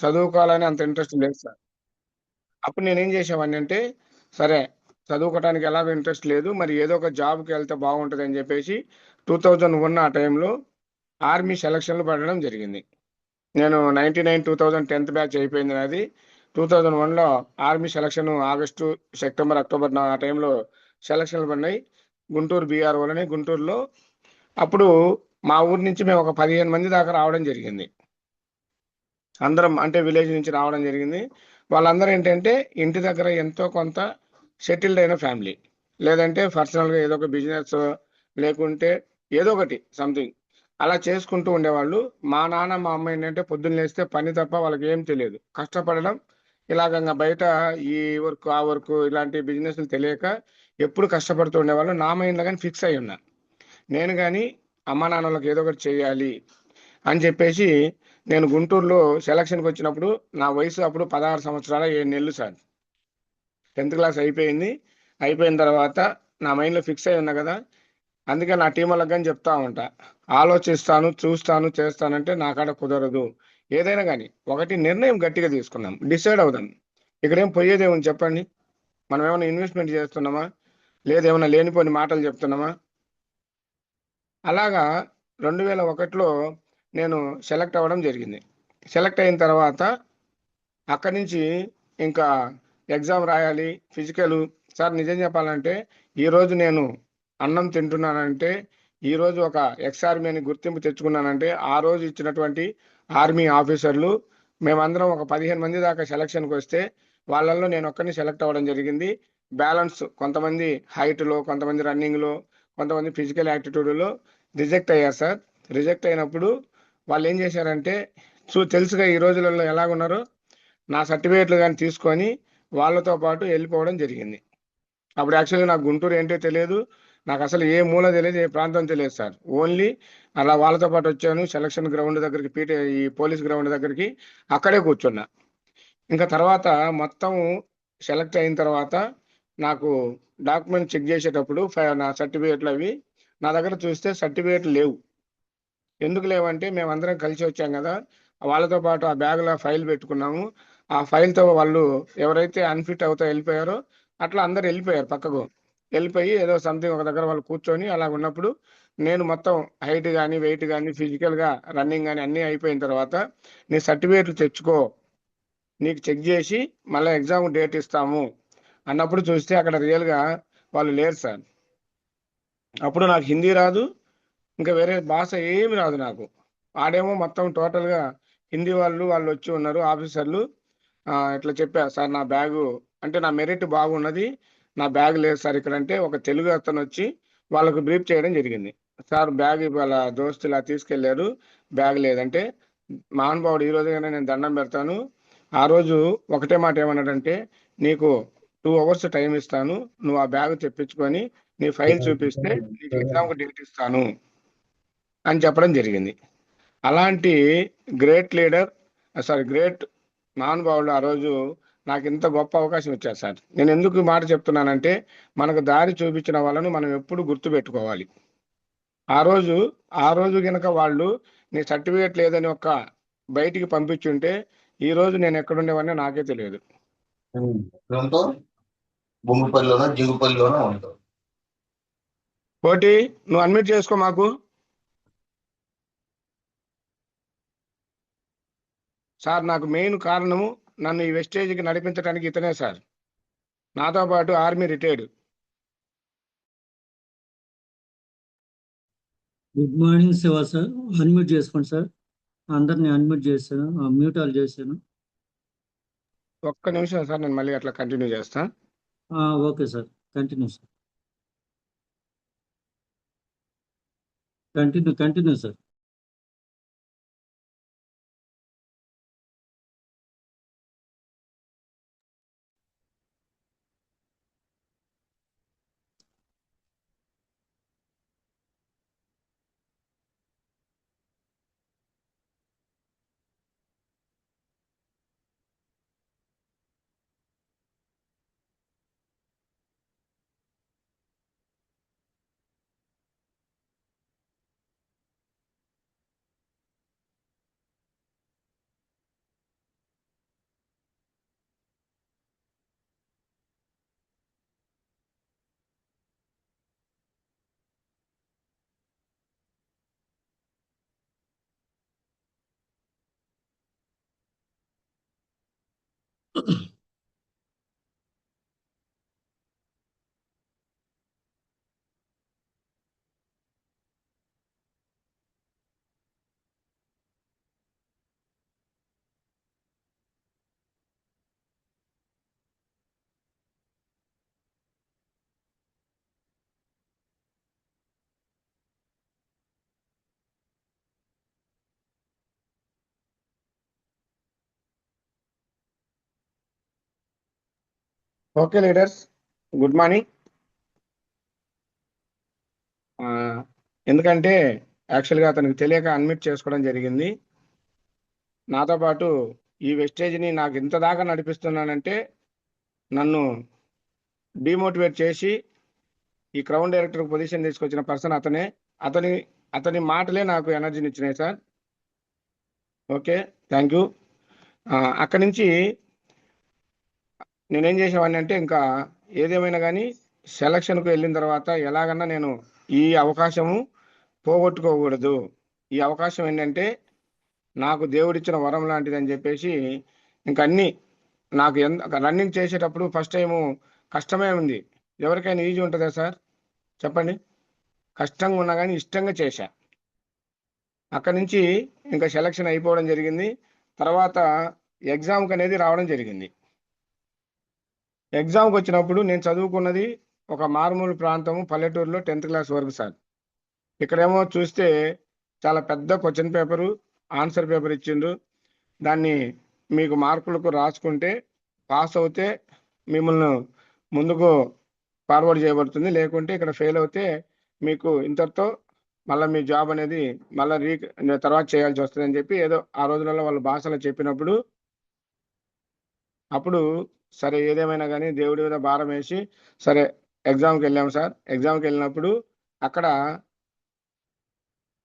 చదువుకోవాలని అంత ఇంట్రెస్ట్ లేదు సార్. అప్పుడు నేనేం చేసేవాడినంటే, సరే చదువుకోవటానికి ఎలాగో ఇంట్రెస్ట్ లేదు. మరి ఏదో ఒక జాబ్‌కెళ్తే బాగుంటదని జెప్పేసి 2001 ఆ టైంలో ఆర్మీ సెలక్షన్‌లు పడడం జరిగింది. నేను 99, 2000 10థ్ బ్యాచ్ అయిపోయింది నాది. 2001లో army selection August, September, October ఆ టైంలో సెలక్షన్‌లు పడినాయి. గుంటూరు బీఆర్ఓలని గుంటూరులో. అప్పుడు మా ఊరు నుంచి మేము ఒక 15 మంది దాకా రావడం జరిగింది. అందరం అంటే విలేజ్ నుంచి రావడం జరిగింది. వాళ్ళందరూ ఏంటంటే ఇంటి దగ్గర ఎంతో కొంత సెటిల్డ్ అయిన ఫ్యామిలీ. లేదంటే పర్సనల్‌గా ఏదో ఒక బిజినెస్సో లేకుంటే ఏదో ఒకటి సంథింగ్ అలా చేసుకుంటూ ఉండేవాళ్ళు. మా నాన్న, మా అమ్మ ఏంటంటే పొద్దున్న లేస్తే పని తప్ప వాళ్ళకేం తెలీదు. కష్టపడడం ఇలాగంగా బయట ఈ వర్క్, ఆ వర్క్ ఇలాంటి బిజినెస్‌లు తెలియక ఎప్పుడు కష్టపడుతూ ఉండేవాళ్ళు. నా మైండ్‌లో గాని ఫిక్స్ అయ్యున్నా. నేను గాని అమ్మా నాన్నలకి ఏదో ఒకటి చేయాలి అని చెప్పేసి నేను గుంటూరులో సెలక్షన్‌కొచ్చినప్పుడు నా వయసు అప్పుడు 16 సంవత్సరాల 7 నెలలు సార్. 10థ్ క్లాస్ అయిపోయింది. అయిపోయిన తర్వాత నా మైండ్‌లో ఫిక్స్ అయ్యి ఉన్నా గదా! అందుకే నా టీమోళ్ళకి గాని చెప్తా ఉంటా. ఆలోచిస్తాను, చూస్తాను, చేస్తానంటే నా కాడ కుదరదు. ఏదైనా గాని ఒకటి నిర్ణయం గట్టిగా తీసుకుందాం. డిసైడ్ అవుదాం. ఇక్కడేం పోయేదేముంది చెప్పండి? మనమేమన్నా ఇన్వెస్ట్‌మెంట్ చేస్తున్నామా? లేదేమన్నా లేనిపోని మాటలు చెప్తున్నామా? అలాగా 2001లో నేను సెలెక్ట్ అవ్వడం జరిగింది. సెలెక్ట్ అయిన తర్వాత అక్కడి నుంచి ఇంకా ఎగ్జామ్ రాయాలి. ఫిజికలు సార్ నిజం చెప్పాలంటే ఈరోజు నేను అన్నం తింటున్నానంటే, ఈరోజు ఒక ఎక్స్ ఆర్మీ అని గుర్తింపు తెచ్చుకున్నానంటే, ఆ రోజు ఇచ్చినటువంటి ఆర్మీ ఆఫీసర్‌లు మేమందరం ఒక 15 మంది దాకా సెలక్షన్‌కొస్తే, వాళ్ళలో నేనొక్కడిని సెలెక్ట్ అవ్వడం జరిగింది. బ్యాలన్స్ కొంతమంది హైట్‌లో, కొంతమంది రన్నింగ్‌లో, కొంతమంది ఫిజికల్ యాప్టిట్యూడ్‌లో రిజెక్ట్ అయ్యారు సార్. రిజెక్ట్ అయినప్పుడు వాళ్ళేం చేశారంటే, తెలుసుగా ఈ రోజులలో ఎలాగున్నారో, నా సర్టిఫికేట్‌లు గాని తీసుకొని వాళ్ళతో పాటు ఎళ్ళిపోవడం జరిగింది. అప్పుడు యాక్చువల్‌గా నాకు గుంటూరు ఏంటో తెలియదు. నాకసలు ఏ మూల తెలీదు, ఏ ప్రాంతం తెలియదు సార్. ఓన్లీ అలా వాళ్ళతో పాటొచ్చాను. సెలక్షన్ గ్రౌండ్ దగ్గరికి ఈ పోలీస్ గ్రౌండ్ దగ్గరికి అక్కడే కూర్చున్నా. ఇంక తర్వాత మొత్తం సెలెక్ట్ అయిన తర్వాత నాకు డాక్యుమెంట్ చెక్ జేసేటప్పుడు నా సర్టిఫికేట్‌లవి నా దగ్గర చూస్తే సర్టిఫికేట్‌లు లేవు. ఎందుకు లేవంటే మేమందరం కలిసి వచ్చాం గదా! వాళ్ళతో పాటు ఆ బ్యాగ్‌లో ఫైల్ పెట్టుకున్నాము. ఆ ఫైల్‌తో వాళ్ళు ఎవరైతే అన్‌ఫిట్ అవుతా ఎళ్ళిపోయారో అట్లా అందరూ ఎళ్ళిపోయారు పక్కకు. ఎళ్ళిపోయి ఏదో సంథింగ్ ఒక దగ్గర వాళ్ళు కూర్చొని అలాగున్నప్పుడు నేను మొత్తం హైట్ గాని, వెయిట్ గాని, ఫిజికల్‌గా రన్నింగ్ గాని అన్నీ అయిపోయిన తర్వాత నీ సర్టిఫికేట్‌లు తెచ్చుకో. నీకు చెక్ జేసి మళ్ళా ఎగ్జామ్ డేట్ ఇస్తాము అన్నప్పుడు చూస్తే అక్కడ రియల్‌గా వాళ్ళు లేరు సార్. అప్పుడు నాకు హిందీ రాదు. ఇంకా వేరే భాష ఏమి రాదు నాకు. ఆడేమో మొత్తం టోటల్‌గా హిందీ వాళ్ళొచ్చి ఉన్నారు ఆఫీసర్‌లు. ఇట్లా చెప్పా, "సార్ నా బ్యాగు" అంటే నా మెరిట్ బాగున్నది. నా బ్యాగ్ లేదు సార్ ఇక్కడంటే, ఒక తెలుగు అతనొచ్చి వాళ్ళకి బ్రీఫ్ చేయడం జరిగింది. "సార్ బ్యాగ్ ఇవాళ దోస్తు ఇలా తీసుకెళ్లారు. బ్యాగ్ లేదంటే" మహానుభావుడు ఈ రోజుగానే నేను దండం పెడతాను. ఆ రోజు ఒకటే మాట ఏమన్నాడంటే, "నీకు 2 అవర్స్ టైమ్ ఇస్తాను. నువ్వు ఆ బ్యాగ్ తెప్పించుకొని నీ ఫైల్ చూపిస్తే నీకు ఎగ్జామ్‌కి డేట్ ఇస్తాను" అని చెప్పడం జరిగింది. అలాంటి గ్రేట్ లీడర్ గ్రేట్ మహానుభావుడు ఆ రోజు నాకింత గొప్ప అవకాశం ఇచ్చారు సార్. నేనెందుకు ఈ మాట చెప్తున్నానంటే, మనకు దారి చూపించిన వాళ్ళను మనం ఎప్పుడు గుర్తుపెట్టుకోవాలి. ఆ రోజు, ఆ రోజు గనక వాళ్ళు నీ సర్టిఫికేట్ లేదని బయటికి పంపించుంటే, ఈరోజు నేనెక్కడుండేవాడినో నాకే తెలియదు. ఎక్కడుంటావు? బొమ్మపల్లిలోనో, జిగుపల్లిలోనో ఉంటావు. కోటి నువ్వు అడ్మిట్ చేసుకో మాకు. సార్ నాకు మెయిన్ కారణము నన్ను ఈ వెస్టేజ్‌కి నడిపించడానికి ఇతనే సార్. నాతో పాటు army retired. Good morning Shiva sir. Unmute చేసుకోండి సార్. అందరిని అన్మ్యూట్ చేశాను, మ్యూట్ ఆల్ చేశాను. ఒక్క నిమిషం సార్ నేను మళ్ళీ అట్లా కంటిన్యూ చేస్తా. Okay sir, continue sir. Continue sir. Okay leaders, good morning. ఎందుకంటే యాక్చువల్గా అతనికి తెలియక అన్మిట్ చేసుకోవడం జరిగింది. నాతో పాటు ఈ వెస్టేజ్ని నాకు ఇంత దాకా నడిపిస్తున్నానంటే నన్ను డిమోటివేట్ చేసి ఈ క్రౌన్ డైరెక్టర్ పొజిషన్ తీసుకొచ్చిన పర్సన్ అతనే. అతని మాటలే నాకు ఎనర్జీని ఇచ్చినాయి సార్. Okay, thank you. అక్కడి నుంచి నేనేం చేసేవాడిని అంటే ఇంకా ఏదేమైనా కానీ సెలక్షన్కు వెళ్ళిన తర్వాత ఎలాగన్నా నేను ఈ అవకాశము పోగొట్టుకోకూడదు. ఈ అవకాశం ఏంటంటే నాకు దేవుడిచ్చిన వరం లాంటిది అని చెప్పేసి ఇంకా అన్నీ నాకు రన్నింగ్ చేసేటప్పుడు ఫస్ట్ టైము కష్టమే ఉంది. ఎవరికైనా ఈజీ ఉంటుందా సార్ చెప్పండి? కష్టంగా ఉన్నా కానీ ఇష్టంగా చేశా. అక్కడి నుంచి ఇంకా సెలక్షన్ అయిపోవడం జరిగింది. తర్వాత ఎగ్జామ్కి అనేది రావడం జరిగింది. ఎగ్జామ్కి వచ్చినప్పుడు నేను చదువుకున్నది ఒక మారుమూల ప్రాంతము, పల్లెటూరులో 10th క్లాస్ వరకు సార్. ఇక్కడేమో చూస్తే చాలా పెద్ద క్వశ్చన్ పేపరు, ఆన్సర్ పేపర్ ఇచ్చిండ్రు. దాన్ని మీకు మార్కులకు రాసుకుంటే పాస్ అవుతే మిమ్మల్ని ముందుకు ఫార్వర్డ్ చేయబడుతుంది, లేకుంటే ఇక్కడ ఫెయిల్ అవుతే మీకు ఇంతటితో మళ్ళీ మీ జాబ్ అనేది మళ్ళీ తర్వాత చేయాల్సి వస్తుంది అని చెప్పి ఏదో ఆ రోజులలో వాళ్ళ భాషలో చెప్పినప్పుడు అప్పుడు సరే ఏదేమైనా కానీ దేవుడి మీద భారం వేసి సరే ఎగ్జామ్కి వెళ్ళాము సార్. ఎగ్జామ్కి వెళ్ళినప్పుడు అక్కడ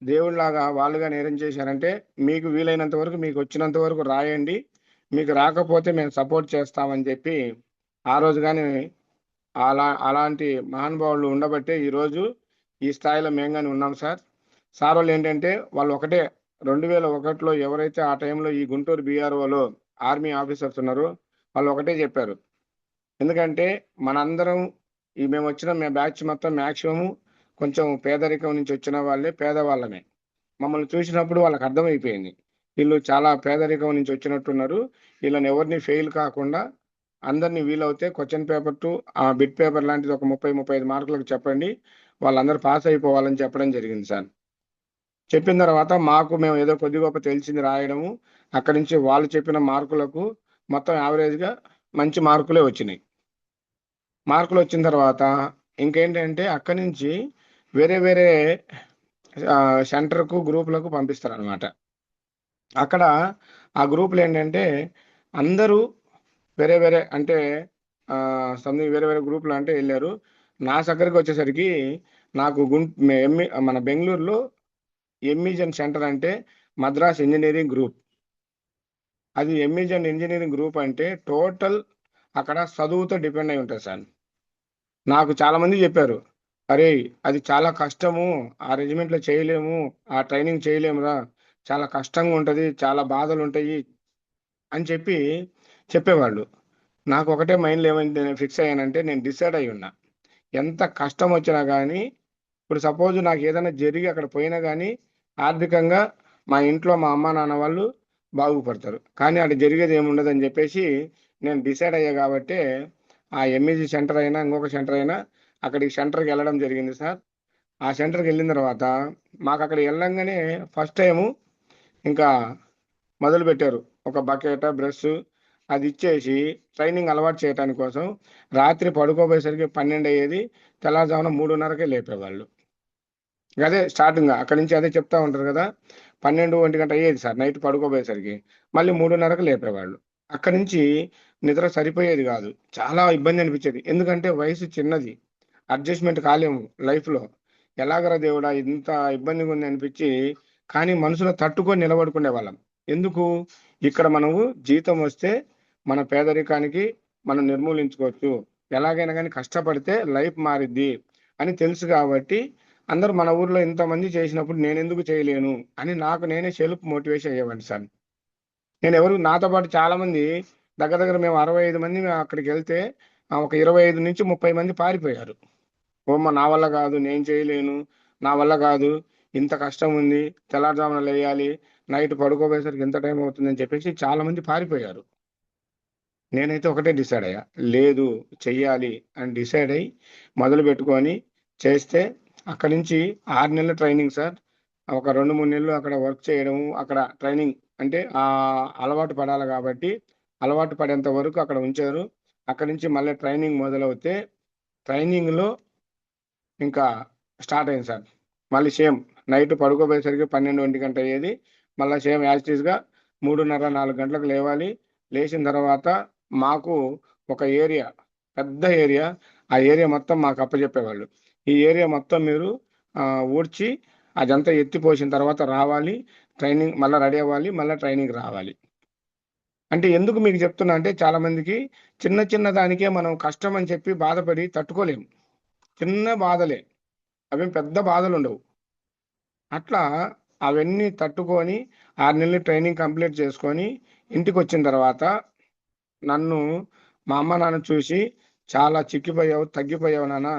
దేవుడిలాగా వాళ్ళుగా నేరం చేశారంటే మీకు వీలైనంత వరకు మీకు వచ్చినంత వరకు రాయండి, మీకు రాకపోతే మేము సపోర్ట్ చేస్తామని చెప్పి ఆ రోజు కానీ అలాంటి మహానుభావులు ఉండబట్టే ఈరోజు ఈ స్థాయిలో మేము కానీ ఉన్నాం సార్. సార్ వాళ్ళు ఏంటంటే వాళ్ళు ఒకటే 2001లో ఎవరైతే ఆ టైంలో ఈ గుంటూరు బీఆర్ఓలో ఆర్మీ ఆఫీసర్స్ ఉన్నారో వాళ్ళు ఒకటే చెప్పారు. ఎందుకంటే మనందరం మేము వచ్చిన బ్యాచ్ మొత్తం మ్యాక్సిమం కొంచెం పేదరికం నుంచి వచ్చిన వాళ్ళే, పేదవాళ్ళమే. మమ్మల్ని చూసినప్పుడు వాళ్ళకి అర్థమైపోయింది వీళ్ళు చాలా పేదరికం నుంచి వచ్చినట్టున్నారు, వీళ్ళని ఎవరిని ఫెయిల్ కాకుండా అందరినీ వీలవుతే question paper to bit paper లాంటిది ఒక 30-35 మార్కులకు చెప్పండి, వాళ్ళందరూ పాస్ అయిపోవాలని చెప్పడం జరిగింది సార్. చెప్పిన తర్వాత మేము ఏదో కొద్ది గొప్ప తెలిసింది రాయడము, అక్కడి నుంచి వాళ్ళు చెప్పిన మార్కులకు మొత్తం యావరేజ్గా మంచి మార్కులే వచ్చినాయి. మార్కులు వచ్చిన తర్వాత ఇంకేంటంటే అక్కడి నుంచి వేరే వేరే సెంటర్కు గ్రూపులకు పంపిస్తారు అనమాట. అక్కడ ఆ గ్రూపులు ఏంటంటే అందరూ వేరే వేరే అంటే సంథింగ్ వేరే వేరే గ్రూపులు అంటే వెళ్ళారు. నా దగ్గరికి వచ్చేసరికి నాకు మన బెంగళూరులో ఎమ్మిజన్ సెంటర్ అంటే మద్రాస్ ఇంజనీరింగ్ గ్రూప్. అది ఎమ్మిజన్ ఇంజనీరింగ్ గ్రూప్ అంటే టోటల్ అక్కడ చదువుతో డిపెండ్ అయి ఉంటుంది సార్. నాకు చాలామంది చెప్పారు, అరే అది చాలా కష్టము, ఆ రెజిమెంట్లో చేయలేము, ఆ ట్రైనింగ్ చేయలేమురా, చాలా కష్టంగా ఉంటుంది, చాలా బాధలు ఉంటాయి అని చెప్పేవాళ్ళు. నాకు ఒకటే మైండ్లో ఏమైంది, నేను ఫిక్స్ అయ్యానంటే నేను డిసైడ్ అయి ఉన్నా, ఎంత కష్టం వచ్చినా కానీ ఇప్పుడు సపోజ్ నాకు ఏదైనా జరిగి అక్కడ పోయినా కానీ ఆర్థికంగా మా ఇంట్లో మా అమ్మ నాన్న వాళ్ళు బాగుపడతారు, కానీ అక్కడ జరిగేది ఏముండదు అని చెప్పేసి నేను డిసైడ్ అయ్యా. కాబట్టి ఆ ఎంఈజీ సెంటర్ అయినా ఇంకొక సెంటర్ అయినా అక్కడికి సెంటర్కి వెళ్ళడం జరిగింది సార్. ఆ సెంటర్కి వెళ్ళిన తర్వాత మాకు అక్కడ వెళ్ళంగానే ఫస్ట్ టైము ఇంకా మొదలుపెట్టారు ఒక బకెట్ బ్రష్ అది ఇచ్చేసి ట్రైనింగ్ అలవాటు చేయడానికి కోసం. రాత్రి పడుకోపోయేసరికి 12 అయ్యేది, తెల్లవారుజామున 3:30కే లేపేవాళ్ళు. అదే స్టార్టింగ్ అక్కడి నుంచి అదే చెప్తా ఉంటారు కదా, 12-1 గంట అయ్యేది సార్ నైట్ పడుకోపోయేసరికి. మళ్ళీ 3:30కు లేపేవాళ్ళు. అక్కడి నుంచి నిద్ర సరిపోయేది కాదు, చాలా ఇబ్బంది అనిపించేది. ఎందుకంటే వయసు చిన్నది, అడ్జస్ట్మెంట్ కాలేము లైఫ్లో. ఎలాగరా దేవుడా ఇంత ఇబ్బందిగా ఉంది అనిపించి, కానీ మనసులో తట్టుకొని నిలబడుకునే వాళ్ళం. ఎందుకు? ఇక్కడ మనము జీతం వస్తే మన పేదరికానికి మనం నిర్మూలించుకోవచ్చు, ఎలాగైనా కానీ కష్టపడితే లైఫ్ మారిద్ది అని తెలుసు. కాబట్టి అందరూ మన ఊర్లో ఇంతమంది చేసినప్పుడు నేను ఎందుకు చేయలేను అని నాకు నేనే సెల్ఫ్ మోటివేషన్ అయ్యేవాడిని సార్. నేను నాతో పాటు చాలా మంది దగ్గర దగ్గర మేము 65 మంది అక్కడికి వెళ్తే ఒక 25 నుంచి 30 మంది పారిపోయారు. ఓమ్మ నా వల్ల కాదు, నేను చేయలేను, నా వల్ల కాదు, ఇంత కష్టం ఉంది, తెల్లారుజామున లేయాలి, నైట్ పడుకోబోయేసరికి ఇంత టైం అవుతుందని చెప్పేసి చాలా మంది పారిపోయారు. నేనైతే ఒకటే డిసైడ్ అయ్యా, లేదు చెయ్యాలి అని డిసైడ్ అయ్యి మొదలు పెట్టుకొని చేస్తే అక్కడి నుంచి 6 నెలల ట్రైనింగ్ సార్. ఒక 2-3 నెలలు అక్కడ వర్క్ చేయడం, అక్కడ ట్రైనింగ్ అంటే అలవాటు పడాలి కాబట్టి అలవాటు పడేంత వరకు అక్కడ ఉంచారు. అక్కడి నుంచి మళ్ళీ ట్రైనింగ్ మొదలవుతే ట్రైనింగ్‌లో ఇంకా స్టార్ట్ అయింది సార్. మళ్ళీ సేమ్ నైట్ పడుకోబోయేసరికి 12, 1 గంట అయ్యేది. మళ్ళా సేమ్ యాజ్ ఇట్ ఈస్‌గా 3:30, 4 గంటలకు లేవాలి. లేచిన తర్వాత మాకు ఒక ఏరియా, పెద్ద ఏరియా, ఆ ఏరియా మొత్తం మాకు అప్పజెప్పేవాళ్ళు. ఈ ఏరియా మొత్తం మీరు ఊడ్చి అదంతా ఎత్తిపోసిన తర్వాత రావాలి. ట్రైనింగ్ మళ్ళా రెడీ అవ్వాలి. మళ్ళా ట్రైనింగ్‌కి రావాలి. అంటే ఎందుకు మీకు చెప్తున్నా అంటే చాలా మందికి చిన్న చిన్న దానికే మనం కష్టం అని చెప్పి బాధపడి తట్టుకోలేము. చిన్న బాధలే. అవేం పెద్ద బాధలుండవు. అట్లా అవన్నీ తట్టుకొని 6 నెలలు ట్రైనింగ్ కంప్లీట్ చేసుకొని ఇంటికొచ్చిన తర్వాత నన్ను మా అమ్మ, నాన్న చూసి చాలా చిక్కిపోయావు, తగ్గిపోయావు నాన్న.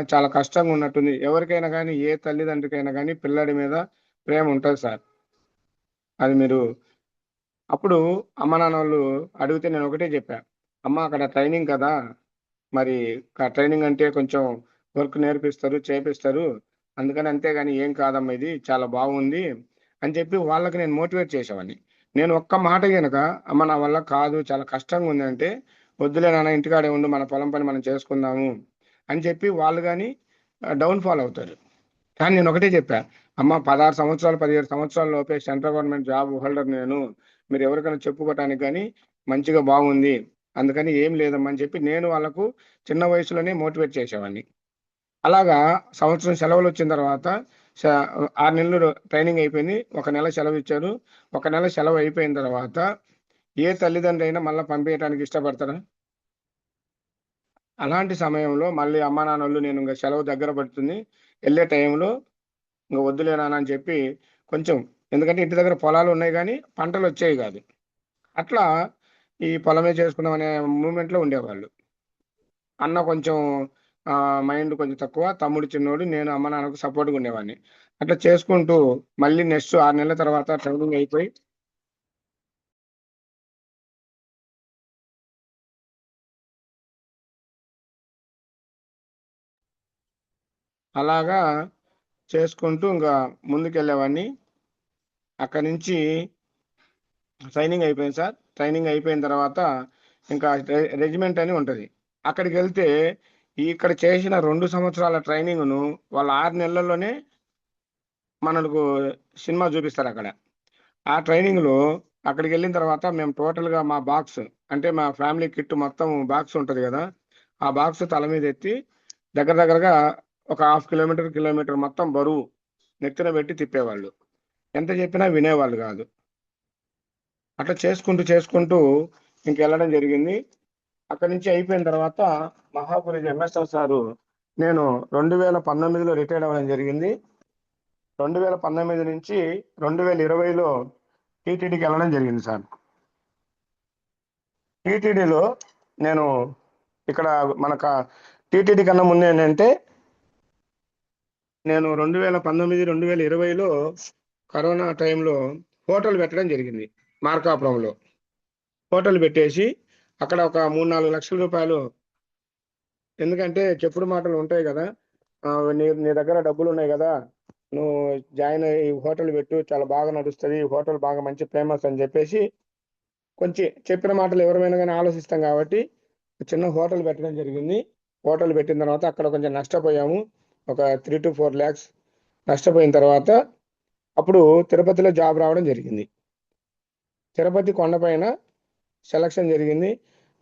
చాలా కష్టంగా ఉన్నట్టుంది. ఎవరికైనా గానీ, ఏ తల్లిదండ్రికైనా గానీ పిల్లాడి మీద ప్రేమ ఉంటది సార్. అది మీరు అప్పుడు అమ్మ, నాన్నోళ్ళు అడిగితే నేను ఒకటే చెప్పా. అమ్మ అక్కడ ట్రైనింగ్ కదా! మరి ట్రైనింగ్ అంటే కొంచెం వర్క్ నేర్పిస్తారు, చేపిస్తారు. అందుకని అంతేగాని ఏం కాదమ్మా ఇది చాలా బాగుంది అని చెప్పి వాళ్ళకి నేను మోటివేట్ చేసేవాడిని. నేను ఒక్క మాట గనక అమ్మ నా వల్ల కాదు చాలా కష్టంగా ఉందంటే, వద్దులే నాన్న ఇంటికాడే ఉండు మన పొలం పని మనం చేసుకుందాము అని చెప్పి వాళ్ళు గాని డౌన్ ఫాల్ అవుతారు. కానీ నేను ఒకటే చెప్పా. అమ్మ 16 సంవత్సరాలు, 17 సంవత్సరాల లోపే సెంట్రల్ గవర్నమెంట్ జాబ్ హోల్డర్ నేను. మీరు ఎవరికైనా చెప్పుకోవటానికి గాని మంచిగా బాగుంది. అందుకని ఏం లేదమ్మా అని చెప్పి నేను వాళ్ళకు చిన్న వయసులోనే మోటివేట్ చేసేవాడిని. అలాగా సంవత్సరం సెలవులొచ్చిన తర్వాత స 6 నెలలు ట్రైనింగ్ అయిపోయింది. ఒక నెల సెలవిచ్చారు. ఒక నెల సెలవు అయిపోయిన తర్వాత ఏ తల్లిదండ్రి అయినా మళ్ళా పంపియటానికి ఇష్టపడతారా? అలాంటి సమయంలో మళ్ళీ అమ్మానాన్నోళ్ళు నేను ఇంగ సెలవు దగ్గర పడుతుంది. ఎళ్ళే టైంలో ఇంగ వద్దులే నాన్న అని చెప్పి కొంచెం ఎందుకంటే ఇంటి దగ్గర పొలాలున్నాయి గానీ పంటలొచ్చేవి గాదు. అట్లా ఈ పొలమే చేసుకుందాం అనే మూవ్‌మెంట్‌లో ఉండేవాళ్ళు. అన్న కొంచెం మైండ్ కొంచెం తక్కువ. తమ్ముడు చిన్నోడు. నేను అమ్మ, నాన్నకు సపోర్ట్‌గా ఉండేవాడిని. అట్లా చేసుకుంటూ మళ్ళీ నెక్స్ట్ 6 నెలల తర్వాత ట్రైనింగ్ అయిపోయి అలాగా చేసుకుంటూ ఇంగా ముందుకెళ్ళేవాడిని. అక్కడి నుంచి ట్రైనింగ్ అయిపోయింది సార్. ట్రైనింగ్ అయిపోయిన తర్వాత ఇంకా రెజిమెంట్ అని ఉంటది. అక్కడికెళ్తే ఇక్కడ చేసిన 2 సంవత్సరాల ట్రైనింగ్‌ను వాళ్ళు 6 నెలల్లోనే మనకు సినిమా చూపిస్తారక్కడ. ఆ ట్రైనింగ్‌లో అక్కడికెళ్ళిన తర్వాత మేము టోటల్‌గా మా బాక్స్ అంటే మా ఫ్యామిలీ కిట్ మొత్తం బాక్స్ ఉంటది గదా! ఆ బాక్స్ తల మీద ఎత్తి దగ్గర దగ్గరగా ఒక హాఫ్ కిలోమీటర్, కిలోమీటర్ మొత్తం బరువు నెత్తిన పెట్టి తిప్పేవాళ్ళు. ఎంత చెప్పినా వినేవాళ్ళు గాదు. అట్లా చేసుకుంటూ ఇంకెళ్ళడం జరిగింది. అక్కడి నుంచి అయిపోయిన తర్వాత మహాపురుషు ఎంఎస్ఆర్ సారు నేను 2019లో రిటైర్డ్ అవ్వడం జరిగింది. 2019 నుంచి 2020లో టీటీడీకెళ్ళడం జరిగింది సార్. టీటీడీలో నేను ఇక్కడ టీటీడీ కన్నా ముందేంటంటే నేను 2019, 2020లో కరోనా టైంలో హోటల్ పెట్టడం జరిగింది మార్కాపురంలో. హోటల్ పెట్టేసి అక్కడ ఒక 3, 4 లక్షల రూపాయలు ఎందుకంటే చెప్పుడు మాటలు ఉంటాయి గదా! నీ నీ దగ్గర డబ్బులున్నాయి గదా! నువ్వు జాయిన్ అయ్యి హోటల్ పెట్టు చాలా బాగా నడుస్తది. హోటల్ బాగా మంచి ఫేమస్ అని జెప్పేసి కొంచెం చెప్పిన మాటలు ఎవరమైనా గాని ఆలోచిస్తాం గాబట్టి చిన్న హోటల్ పెట్టడం జరిగింది. హోటల్ పెట్టిన తర్వాత అక్కడ కొంచెం నష్టపోయాము. ఒక 3-4 లాక్స్ నష్టపోయిన తర్వాత అప్పుడు తిరుపతిలో జాబ్ రావడం జరిగింది. తిరుపతి కొండపైన సెలక్షన్ జరిగింది.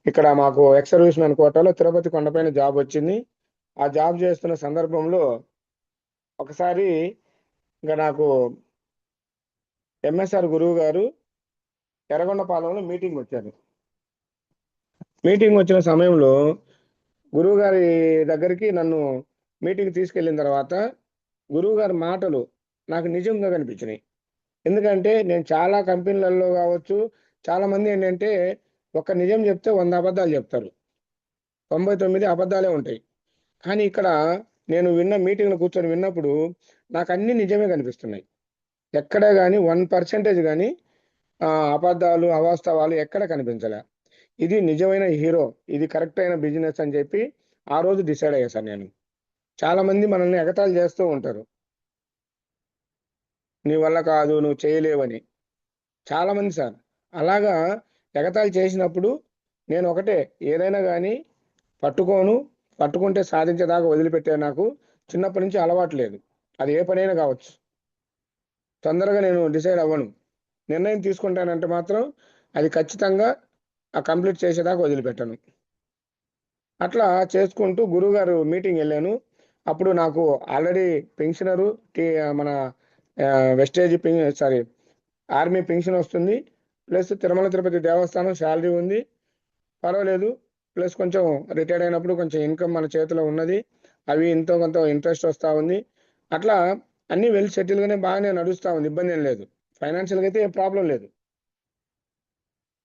ఇక్కడ మాకు ఎక్స్ సర్వీస్ మ్యాన్ కోటాలో తిరుపతి కొండపైన జాబ్ వచ్చింది. ఆ జాబ్ చేస్తున్న సందర్భంలో ఒకసారి ఇంక నాకు ఎంఎస్ఆర్ గురువు గారు ఎర్రగొండపాలెంలో మీటింగ్ వచ్చారు. మీటింగ్ వచ్చిన సమయంలో గురువుగారి దగ్గరికి నన్ను మీటింగ్ తీసుకెళ్ళిన తర్వాత గురువుగారి మాటలు నాకు నిజంగా కనిపించినాయి. ఎందుకంటే నేను చాలా కంపెనీలలో కావచ్చు, చాలామంది ఏంటంటే ఒక నిజం చెప్తే 100 అబద్ధాలు చెప్తారు, 99 అబద్ధాలే ఉంటాయి. కానీ ఇక్కడ నేను విన్న మీటింగ్లో కూర్చొని విన్నప్పుడు నాకు అన్ని నిజమే కనిపిస్తున్నాయి. ఎక్కడ కానీ 1% కానీ అబద్ధాలు అవాస్తవాలు ఎక్కడ కనిపించలే. ఇది నిజమైన హీరో, ఇది కరెక్ట్ అయిన బిజినెస్ అని చెప్పి ఆ రోజు డిసైడ్ అయ్యా సార్ నేను. చాలా మంది మనల్ని ఎగతాళి చేస్తూ ఉంటారు, నీ వల్ల కాదు, నువ్వు చేయలేవని. చాలా మంది సార్ అలాగా ఎగతాళి చేసినప్పుడు నేను ఒకటే, ఏదైనా కానీ పట్టుకుంటే సాధించేదాకా వదిలిపెట్టే నాకు చిన్నప్పటి నుంచి అలవాటు లేదు. అది ఏ పనైనా కావచ్చు. తొందరగా నేను డిసైడ్ అవ్వను. నిర్ణయం తీసుకుంటానంటే మాత్రం అది ఖచ్చితంగా కంప్లీట్ చేసేదాకా వదిలిపెట్టను. అట్లా చేసుకుంటూ గురువుగారు మీటింగ్ వెళ్ళాను. అప్పుడు నాకు ఆల్రెడీ పెన్షనరు మన వెస్టేజ్ ఆర్మీ పెన్షన్ వస్తుంది, ప్లస్ తిరుమల తిరుపతి దేవస్థానం శాలరీ ఉంది, పర్వాలేదు. ప్లస్ కొంచెం రిటైర్డ్ అయినప్పుడు కొంచెం ఇన్కమ్ మన చేతిలో ఉన్నది, అవి ఎంతో కొంత ఇంట్రెస్ట్ వస్తూ ఉంది. అట్లా అన్నీ వెల్ సెటిల్గానే బాగానే నడుస్తూ ఉంది, ఇబ్బంది ఏం లేదు. ఫైనాన్షియల్గా అయితే ఏం ప్రాబ్లం లేదు,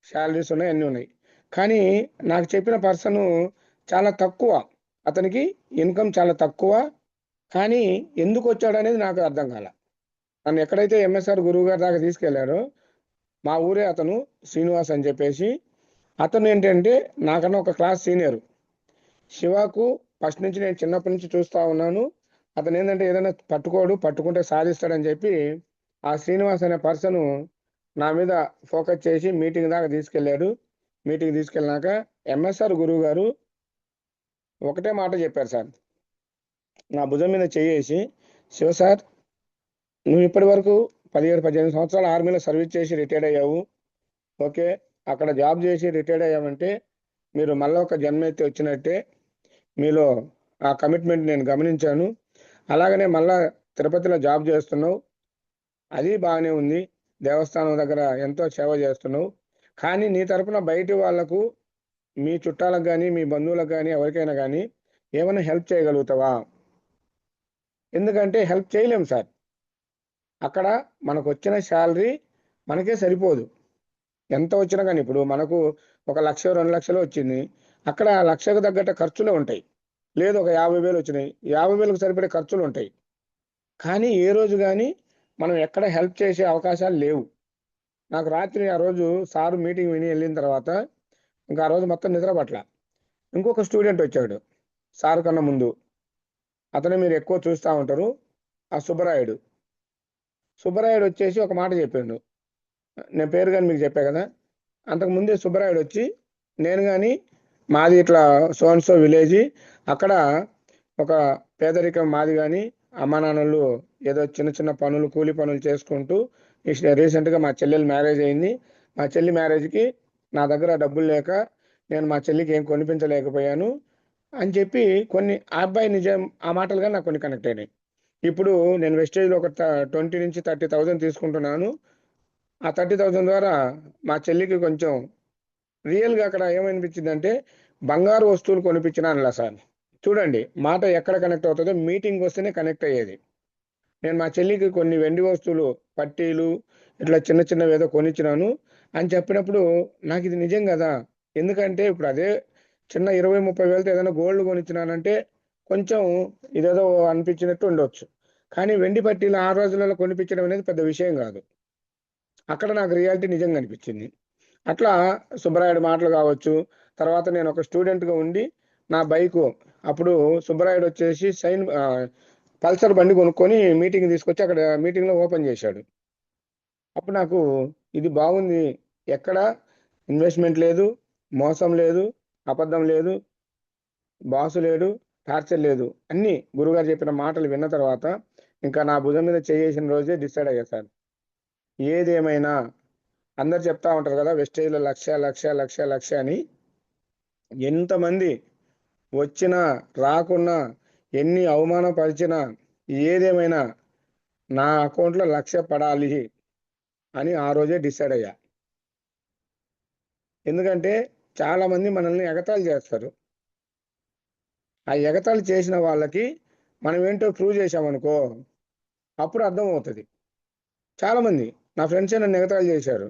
శాలరీస్ ఉన్నాయి, అన్నీ ఉన్నాయి. కానీ నాకు చెప్పిన పర్సన్ చాలా తక్కువ, అతనికి ఇన్కమ్ చాలా తక్కువ. కానీ ఎందుకు వచ్చాడు అనేది నాకు అర్థం కాల. నన్ను ఎక్కడైతే ఎంఎస్ఆర్ గురువు గారి దాకా తీసుకెళ్లారో, మా ఊరే అతను శ్రీనివాస్ అని చెప్పేసి, అతను ఏంటంటే నాకన్నా ఒక క్లాస్ సీనియర్. శివకు ఫస్ట్ నుంచి నేను చిన్నప్పటి నుంచి చూస్తూ ఉన్నాను. అతను ఏంటంటే ఏదైనా పట్టుకుంటే సాధిస్తాడని చెప్పి ఆ శ్రీనివాస్ అనే పర్సన్ నా మీద ఫోకస్ చేసి మీటింగ్ దాకా తీసుకెళ్ళాడు. మీటింగ్ తీసుకెళ్ళినాక ఎంఎస్ఆర్ గురువు గారు ఒకటే మాట చెప్పారు సార్, నా భుజం మీద చేసి, శివ సార్, నువ్వు ఇప్పటి వరకు 17-18 సంవత్సరాలు ఆర్మీలో సర్వీస్ చేసి రిటైర్డ్ అయ్యావు. ఓకే, అక్కడ జాబ్ చేసి రిటైర్డ్ అయ్యామంటే మీరు మళ్ళీ ఒక జన్మ ఎత్తి వచ్చినట్టే. మీలో ఆ కమిట్మెంట్ నేను గమనించాను. అలాగనే మళ్ళా తిరుపతిలో జాబ్ చేస్తున్నావు, అది బాగానే ఉంది. దేవస్థానం దగ్గర ఎంతో సేవ చేస్తున్నావు. కానీ నీ తరపున బయటి వాళ్లకు, మీ చుట్టాలకు కానీ మీ బంధువులకు కానీ ఎవరికైనా కానీ ఏమైనా హెల్ప్ చేయగలుగుతావా? ఎందుకంటే హెల్ప్ చేయలేం సార్. అక్కడ మనకు వచ్చిన శాలరీ మనకే సరిపోదు. ఎంత వచ్చినా కానీ ఇప్పుడు మనకు 1 లక్ష 2 లక్షలు వచ్చింది, అక్కడ లక్షకు తగ్గట్టు ఖర్చులే ఉంటాయి. లేదు ఒక 50,000 వచ్చినాయి, 50,000కు సరిపడే ఖర్చులు ఉంటాయి. కానీ ఏ రోజు కానీ మనం ఎక్కడ హెల్ప్ చేసే అవకాశాలు లేవు. నాకు రాత్రి ఆ రోజు సారు మీటింగ్ విని వెళ్ళిన తర్వాత ఇంకా ఆ రోజు మొత్తం నిద్ర పట్ల. ఇంకొక స్టూడెంట్ వచ్చాడు సార్ కన్నా ముందు, అతను మీరు ఎక్కువ చూస్తూ ఉంటారు, ఆ సుబ్బరాయుడు వచ్చేసి ఒక మాట చెప్పిండు. నేను పేరు కానీ మీకు చెప్పా కదా, అంతకుముందే సుబ్బరాయుడు వచ్చి, నేను కానీ మాది ఇట్లా సో విలేజ్, అక్కడ ఒక పేదరికం మాది, కానీ అమ్మా నాన్నలు ఏదో చిన్న చిన్న పనులు, కూలి పనులు చేసుకుంటూ రీసెంట్గా మా చెల్లెలు మ్యారేజ్ అయింది. మా చెల్లి మ్యారేజ్కి నా దగ్గర డబ్బులు లేక నేను మా చెల్లికి ఏం కొనిపించలేకపోయాను అని చెప్పి కొన్ని, ఆ అబ్బాయి నిజం ఆ మాటలుగా నాకు కొన్ని కనెక్ట్ అయినాయి. ఇప్పుడు నేను వెస్టేజ్లో ఒక 20,000 నుంచి 30,000 తీసుకుంటున్నాను. ఆ 30,000 ద్వారా మా చెల్లికి కొంచెం రియల్గా అక్కడ ఏమనిపించింది అంటే బంగారు వస్తువులు కొనిపించిన అనలా సార్. చూడండి మాట ఎక్కడ కనెక్ట్ అవుతుందో, మీటింగ్ వస్తేనే కనెక్ట్ అయ్యేది. నేను మా చెల్లికి కొన్ని వెండి వస్తువులు, పట్టీలు, ఇట్లా చిన్న చిన్నవి ఏదో కొనిచ్చినాను అని చెప్పినప్పుడు నాకు ఇది నిజం కదా. ఎందుకంటే ఇప్పుడు అదే చిన్న 20-30 వేలతో ఏదైనా గోల్డ్ కొనిచ్చినానంటే కొంచెం ఇదేదో అనిపించినట్టు ఉండొచ్చు. కానీ వెండి పట్టీలు ఆ రోజులలో కొనిపించడం అనేది పెద్ద విషయం కాదు. అక్కడ నాకు రియాలిటీ నిజంగా అనిపించింది. అట్లా సుబ్బరాయుడు మాటలు కావచ్చు. తర్వాత నేను ఒక స్టూడెంట్గా ఉండి నా బైకు, అప్పుడు సుబ్బరాయుడు వచ్చేసి పల్సర్ బండి కొనుక్కొని మీటింగ్ తీసుకొచ్చి అక్కడ మీటింగ్లో ఓపెన్ చేశాడు. అప్పుడు నాకు ఇది బాగుంది, ఎక్కడ ఇన్వెస్ట్మెంట్ లేదు, మోసం లేదు, అబద్ధం లేదు, బాసు లేడు, టార్చర్ లేదు, అన్నీ గురుగారు చెప్పిన మాటలు విన్న తర్వాత ఇంకా నా భుజం మీద చేసిన రోజే డిసైడ్ అయ్యా సార్. ఏదేమైనా అందరు చెప్తా ఉంటారు కదా, వెస్టేజ్లో లక్ష లక్ష లక్ష లక్ష అని. ఎంతమంది వచ్చినా రాకున్నా, ఎన్ని అవమానపరిచినా, ఏదేమైనా నా అకౌంట్లో 1,00,000 పడాలి అని ఆ రోజే డిసైడ్ అయ్యా. ఎందుకంటే చాలామంది మనల్ని ఎగతాళి చేస్తారు. ఆ ఎగతాళి చేసిన వాళ్ళకి మనం ఏంటో ప్రూవ్ చేసామనుకో, అప్పుడు అర్థం అవుతుంది. చాలామంది నా ఫ్రెండ్సే నన్ను ఎగతాళి చేశారు.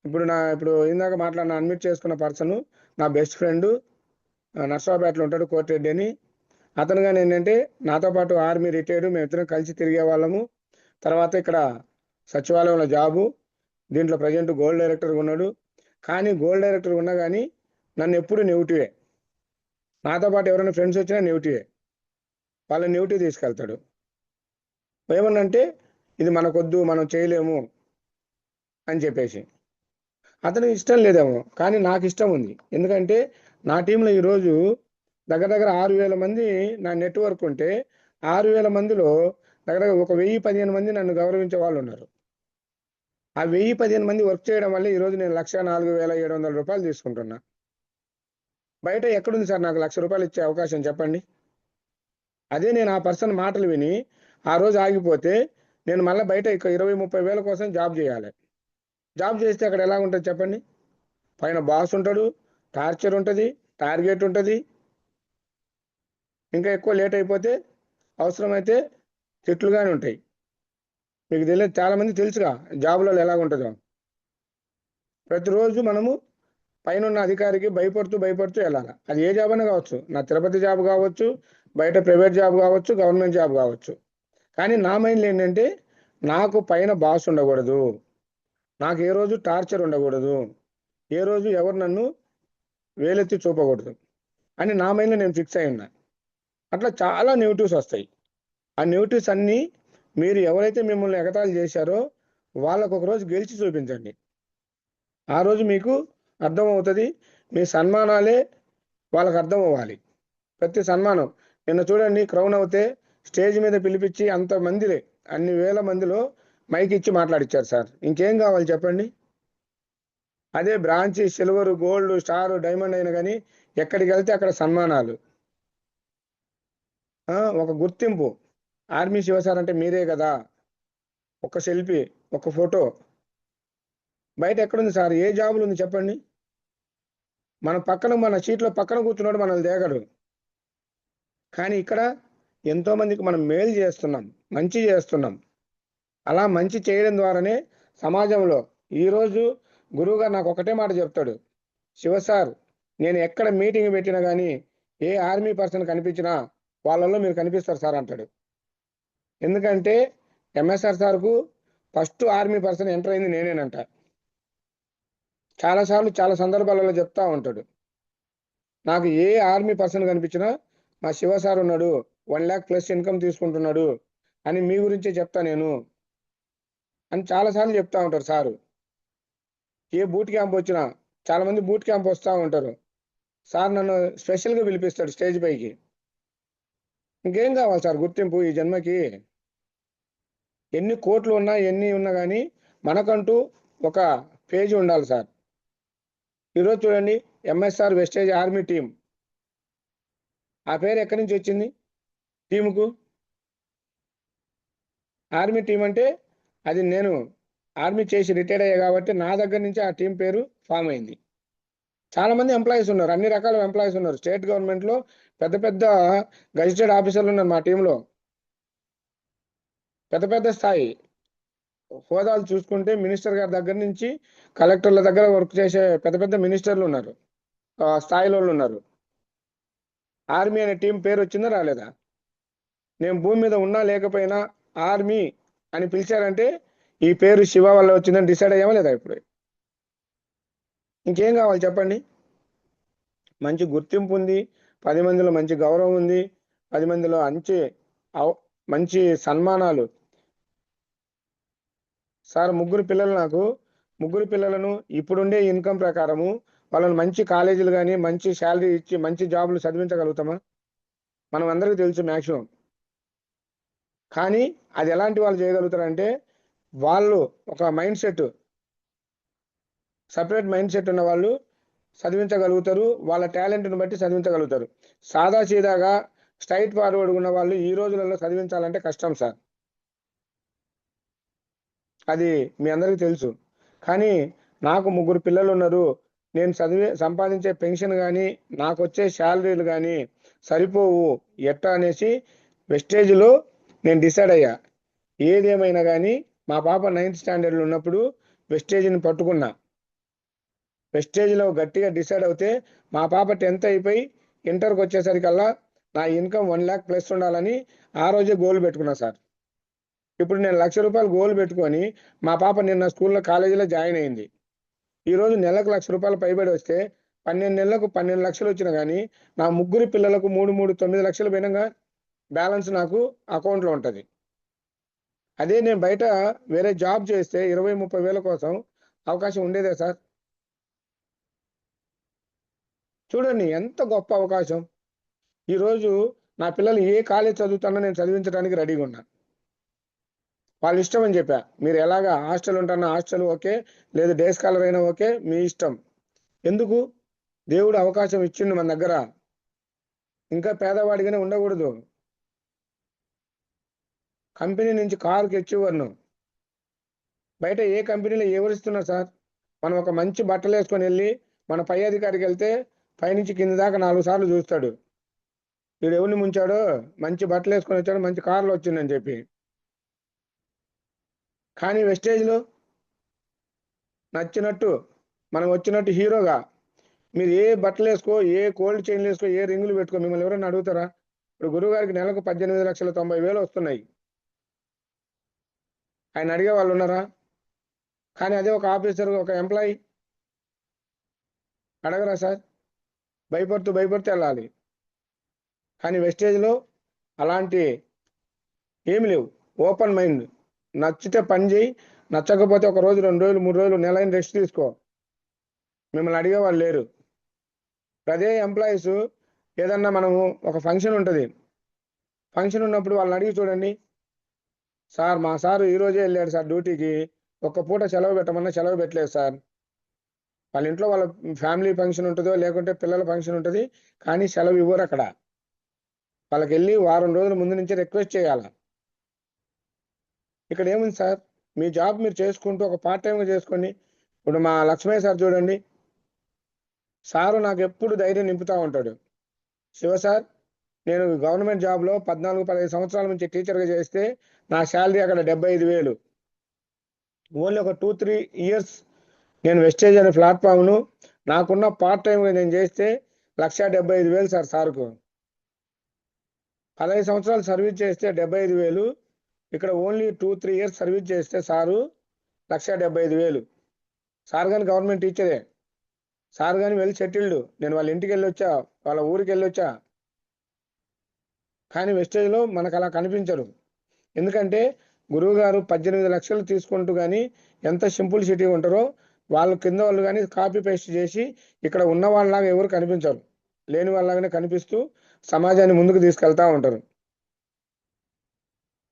ఇప్పుడు ఇందాక మాట్లాడిన అడ్మిట్ చేసుకున్న పర్సన్ నా బెస్ట్ ఫ్రెండ్, నర్సాపేటలో ఉంటాడు, కోటిరెడ్డి అని. అతను కానీ ఏంటంటే నాతో పాటు ఆర్మీ రిటైర్డ్, మేము ఇద్దరం కలిసి తిరిగే వాళ్ళము. తర్వాత ఇక్కడ సచివాలయంలో జాబు, దీంట్లో ప్రజెంట్ గోల్డ్ డైరెక్టర్గా ఉన్నాడు. కానీ గోల్డ్ డైరెక్టర్ ఉన్నా కానీ నన్ను ఎప్పుడు నెగిటివే. నాతో పాటు ఎవరైనా ఫ్రెండ్స్ వచ్చినా నెగిటివే, వాళ్ళని నెగిటివ్ తీసుకెళ్తాడు. ఏమన్నంటే ఇది మనకొద్దు, మనం చేయలేము అని చెప్పేసి. అతనికి ఇష్టం లేదేమో, కానీ నాకు ఇష్టం ఉంది. ఎందుకంటే నా టీంలో ఈరోజు దగ్గర దగ్గర 6,000 మంది నా నెట్వర్క్ ఉంటే 6,000 మందిలో దగ్గర దగ్గర ఒక 1,015 మంది నన్ను గౌరవించే వాళ్ళు ఉన్నారు. ఆ 1,015 మంది వర్క్ చేయడం వల్ల ఈరోజు నేను 1,04,700 రూపాయలు తీసుకుంటున్నా. బయట ఎక్కడుంది సార్ నాకు 1,00,000 రూపాయలు ఇచ్చే అవకాశం చెప్పండి? అదే నేను ఆ పర్సన్ మాటలు విని ఆ రోజు ఆగిపోతే నేను మళ్ళీ బయట ఇక 20-30 వేల కోసం జాబ్ చేయాలి. జాబ్ చేస్తే అక్కడ ఎలా ఉంటుంది చెప్పండి? పైన బాస్ ఉంటాడు, టార్చర్ ఉంటుంది, టార్గెట్ ఉంటుంది. ఇంకా ఎక్కువ లేట్ అయిపోతే అవసరమైతే తిట్లుగానే ఉంటాయి. మీకు తెలియదు, చాలామంది తెలుసుగా జాబులలో ఎలాగుంటుందో. ప్రతిరోజు మనము పైన ఉన్న అధికారికి భయపడుతూ వెళ్ళాలి. అది ఏ జాబ్ అయినా కావచ్చు, నా తిరుపతి జాబ్ కావచ్చు, బయట ప్రైవేట్ జాబ్ కావచ్చు, గవర్నమెంట్ జాబ్ కావచ్చు. కానీ నా మైండ్లో ఏంటంటే నాకు పైన బాస్ ఉండకూడదు, నాకు ఏ రోజు టార్చర్ ఉండకూడదు, ఏ రోజు ఎవరు నన్ను వేలెత్తి చూపకూడదు అని నా మైండ్లో నేను ఫిక్స్ అయి ఉన్నా. అట్లా చాలా నెగిటివ్స్ వస్తాయి. ఆ నెగిటివ్స్ అన్నీ మీరు ఎవరైతే మిమ్మల్ని ఎగతాళి చేశారో వాళ్ళకు ఒకరోజు గెలిచి చూపించండి. ఆ రోజు మీకు అర్థమవుతుంది. మీ సన్మానాలే వాళ్ళకు అర్థం అవ్వాలి. ప్రతి సన్మానం నిన్న చూడండి, క్రౌన్ అవుతే స్టేజ్ మీద పిలిపించి అంతమందిలే అన్ని వేల మందిలో మైక్ ఇచ్చి మాట్లాడిచ్చారు సార్. ఇంకేం కావాలి చెప్పండి? అదే branch, silver, gold, star, diamond అయినా కానీ ఎక్కడికి వెళ్తే అక్కడ సన్మానాలు, ఒక గుర్తింపు. ఆర్మీ శివ సార్ అంటే మీరే కదా, ఒక సెల్ఫీ, ఒక ఫోటో. బయట ఎక్కడుంది సార్? ఏ జాబులు ఉంది చెప్పండి? మన సీట్లో పక్కన కూర్చున్నాడు, మనల్ని దేగడు. కానీ ఇక్కడ ఎంతోమందికి మనం మేలు చేస్తున్నాం, మంచి చేస్తున్నాం. అలా మంచి చేయడం ద్వారానే సమాజంలో ఈరోజు గురువుగారు నాకు ఒకటే మాట చెప్తాడు, శివ సార్ నేను ఎక్కడ మీటింగ్ పెట్టినా కానీ ఏ ఆర్మీ పర్సన్ కనిపించినా వాళ్ళల్లో మీరు కనిపిస్తారు సార్ అంటాడు. ఎందుకంటే ఎంఎస్ఆర్ సార్కు ఫస్ట్ ఆర్మీ పర్సన్ ఎంటర్ అయింది నేనేనంట. చాలాసార్లు చాలా సందర్భాలలో చెప్తా ఉంటాడు, నాకు ఏ ఆర్మీ పర్సన్ కనిపించినా మా శివ సార్ ఉన్నాడు, 1 lakh ప్లస్ ఇన్కమ్ తీసుకుంటున్నాడు అని మీ గురించే చెప్తా నేను అని చాలాసార్లు చెప్తా ఉంటారు సారు. ఏ బూట్ క్యాంప్ వచ్చినా చాలామంది బూట్ క్యాంప్ వస్తూ ఉంటారు, సార్ నన్ను స్పెషల్గా పిలిపిస్తాడు స్టేజ్ పైకి. ఇంకేం కావాలి సార్ గుర్తింపు ఈ జన్మకి? ఎన్ని కోట్లు ఉన్నా ఎన్ని ఉన్నా కానీ మనకంటూ ఒక పేజీ ఉండాలి సార్. ఈరోజు చూడండి, ఎంఎస్ఆర్ వెస్టేజ్ ఆర్మీ టీం, ఆ పేరు ఎక్కడి నుంచి వచ్చింది టీముకు? ఆర్మీ టీం అంటే అది నేను ఆర్మీ చేసి రిటైర్ అయ్యా కాబట్టి నా దగ్గర నుంచి ఆ టీం పేరు ఫామ్ అయింది. చాలామంది ఎంప్లాయీస్ ఉన్నారు, అన్ని రకాల ఎంప్లాయీస్ ఉన్నారు. స్టేట్ గవర్నమెంట్లో పెద్ద పెద్ద గజిటెడ్ ఆఫీసర్లు ఉన్నారు మా టీంలో. పెద్ద పెద్ద స్థాయి హోదాలు చూసుకుంటే మినిస్టర్ గారి దగ్గర నుంచి కలెక్టర్ల దగ్గర వర్క్ చేసే పెద్ద పెద్ద మినిస్టర్లు ఉన్నారు, స్థాయిలో ఉన్నారు. ఆర్మీ అనే టీం పేరు వచ్చిందా రాలేదా? నేను భూమి మీద ఉన్నా లేకపోయినా ఆర్మీ అని పిలిచారంటే ఈ పేరు శివ వల్ల వచ్చిందని డిసైడ్ అయ్యామా లేదా? ఇప్పుడు ఇంకేం కావాలి చెప్పండి? మంచి గుర్తింపు ఉంది, 10 మందిలో మంచి గౌరవం ఉంది, 10 మందిలో మంచి సన్మానాలు. సార్ ముగ్గురు పిల్లలను ఇప్పుడుండే ఇన్కమ్ ప్రకారము వాళ్ళని మంచి కాలేజీలు కానీ మంచి శాలరీ ఇచ్చి మంచి జాబులు చదివించగలుగుతామా? మనం అందరికీ తెలుసు మ్యాక్సిమం. కానీ అది ఎలాంటి వాళ్ళు చేయగలుగుతారంటే వాళ్ళు ఒక సపరేట్ మైండ్ సెట్ ఉన్న వాళ్ళు చదివించగలుగుతారు, వాళ్ళ టాలెంట్ని బట్టి చదివించగలుగుతారు. సాదా సీదాగా స్ట్రైట్ ఫార్వర్డ్ ఉన్న వాళ్ళు ఈ రోజులలో చదివించాలంటే కష్టం సార్, అది మీ అందరికీ తెలుసు. కానీ నాకు 3 పిల్లలు ఉన్నారు, నేను సంపాదించే పెన్షన్ కానీ నాకు వచ్చే శాలరీలు కానీ సరిపోవు ఎట్టా అనేసి వెస్టేజ్లో నేను డిసైడ్ అయ్యా. ఏదేమైనా కానీ మా పాప 9th స్టాండర్డ్లో ఉన్నప్పుడు వెస్టేజ్ని పట్టుకున్నా. వెస్టేజ్లో గట్టిగా డిసైడ్ అవుతే మా పాప 10th అయిపోయి ఇంటర్కి వచ్చేసరికల్లా నా ఇన్కమ్ 1 lakh ప్లస్ ఉండాలని ఆ రోజే గోల్ పెట్టుకున్నా సార్. ఇప్పుడు నేను ₹1,00,000 గోల్ పెట్టుకొని మా పాప నిన్న స్కూల్లో కాలేజీలో జాయిన్ అయింది. ఈరోజు నెలకు ₹1,00,000 పైబడి వస్తే 12 నెలలకు 12 లక్షలు వచ్చినా కానీ నా ముగ్గురు పిల్లలకు 9 లక్షలు పోయినాగా బ్యాలెన్స్ నాకు అకౌంట్లో ఉంటుంది. అదే నేను బయట వేరే జాబ్ చేస్తే 20-30 వేల కోసం అవకాశం ఉండేదే సార్. చూడండి ఎంత గొప్ప అవకాశం. ఈరోజు నా పిల్లలు ఏ కాలేజ్ చదువుతానో నేను చదివించడానికి రెడీగా ఉన్నా. వాళ్ళ ఇష్టం అని చెప్పా. మీరు ఎలాగా హాస్టల్ ఉంటానో హాస్టల్ ఓకే, లేదు డే స్కాలర్ అయినా ఓకే, మీ ఇష్టం. ఎందుకు? దేవుడు అవకాశం ఇచ్చిండు మన దగ్గర. ఇంకా పేదవాడిగానే ఉండకూడదు. కంపెనీ నుంచి కారుకి ఇచ్చేవారు. బయట ఏ కంపెనీలో ఎవరు ఇస్తున్నారు సార్? మనం ఒక మంచి బట్టలు వేసుకొని వెళ్ళి మన పై అధికారికి వెళ్తే పైనుంచి కింద దాకా 4 సార్లు చూస్తాడు. వీడు ఎవరిని ముంచాడో, మంచి బట్టలు వేసుకొని వచ్చాడు, మంచి కారులో వచ్చిందని చెప్పి. కానీ వెస్టేజ్లో నచ్చినట్టు మనం వచ్చినట్టు హీరోగా మీరు ఏ బట్టలు వేసుకో, ఏ కోల్డ్ చైన్లు వేసుకో, ఏ రింగులు పెట్టుకో, మిమ్మల్ని ఎవరైనా అడుగుతారా? ఇప్పుడు గురువు గారికి నెలకు 18,90,000 వస్తున్నాయి. ఆయన అడిగే వాళ్ళు ఉన్నారా? కానీ అదే ఒక ఆఫీసర్, ఒక ఎంప్లాయీ అడగరా సార్? భయపడుతూ వెళ్ళాలి. కానీ వెస్టేజ్లో అలాంటి ఏమి లేవు. Open mind. నచ్చితే పని చేయి, నచ్చకపోతే 1 రోజు 2 రోజులు 3 రోజులు నెలైన రెస్ట్ తీసుకో. మిమ్మల్ని అడిగే వాళ్ళు లేరు. అదే ఎంప్లాయీస్ ఏదన్నా మనము ఒక ఫంక్షన్ ఉంటుంది, ఫంక్షన్ ఉన్నప్పుడు వాళ్ళని అడిగి చూడండి. సార్ మా సారు ఈరోజే వెళ్ళాడు సార్ డ్యూటీకి, ఒక్క పూట సెలవు పెట్టమన్నా సెలవు పెట్టలేదు సార్. వాళ్ళ ఇంట్లో వాళ్ళ ఫ్యామిలీ ఫంక్షన్ ఉంటుందో లేకుంటే పిల్లల ఫంక్షన్ ఉంటుంది, కానీ సెలవు ఇవ్వరు అక్కడ. వాళ్ళకి వెళ్ళి వారం రోజుల ముందు నుంచే రిక్వెస్ట్ చేయాలి. ఇక్కడ ఏముంది సార్? మీ జాబ్ మీరు చేసుకుంటూ ఒక పార్ట్ టైంగా చేసుకోండి. ఇప్పుడు మా లక్ష్మయ్య సార్ చూడండి, సారు నాకు ఎప్పుడు ధైర్యం నింపుతూ ఉంటాడు. శివ సార్, నేను గవర్నమెంట్ జాబ్లో 14-15 సంవత్సరాల నుంచి టీచర్గా చేస్తే నా శాలరీ అక్కడ 75,000. ఓన్లీ ఒక 2-3 ఇయర్స్ నేను వెస్టేజ్ అనే ప్లాట్ఫామ్ను నాకున్న పార్ట్ టైంగా నేను చేస్తే 1,75,000 సార్ సార్కు. 15 సంవత్సరాలు సర్వీస్ చేస్తే 75,000. ఇక్కడ ఓన్లీ 2-3 ఇయర్స్ సర్వీస్ చేస్తే సారు 1,75,000. సార్ కానీ గవర్నమెంట్ టీచరే. సార్ కానీ వెల్ సెటిల్డ్. నేను వాళ్ళ ఇంటికి వెళ్ళొచ్చా, వాళ్ళ ఊరికి వెళ్ళొచ్చా. కానీ వెస్టేజ్లో మనకు అలా కనిపించరు. ఎందుకంటే గురువు గారు 18 లక్షలు తీసుకుంటూ కానీ ఎంత సింపుల్ సిటీ ఉంటారో వాళ్ళ కింద వాళ్ళు కానీ కాపీ పేస్ట్ చేసి ఇక్కడ ఉన్న వాళ్ళలాగా ఎవరు కనిపించరు. లేని వాళ్ళలాగానే కనిపిస్తూ సమాజాన్ని ముందుకు తీసుకెళ్తా ఉంటారు.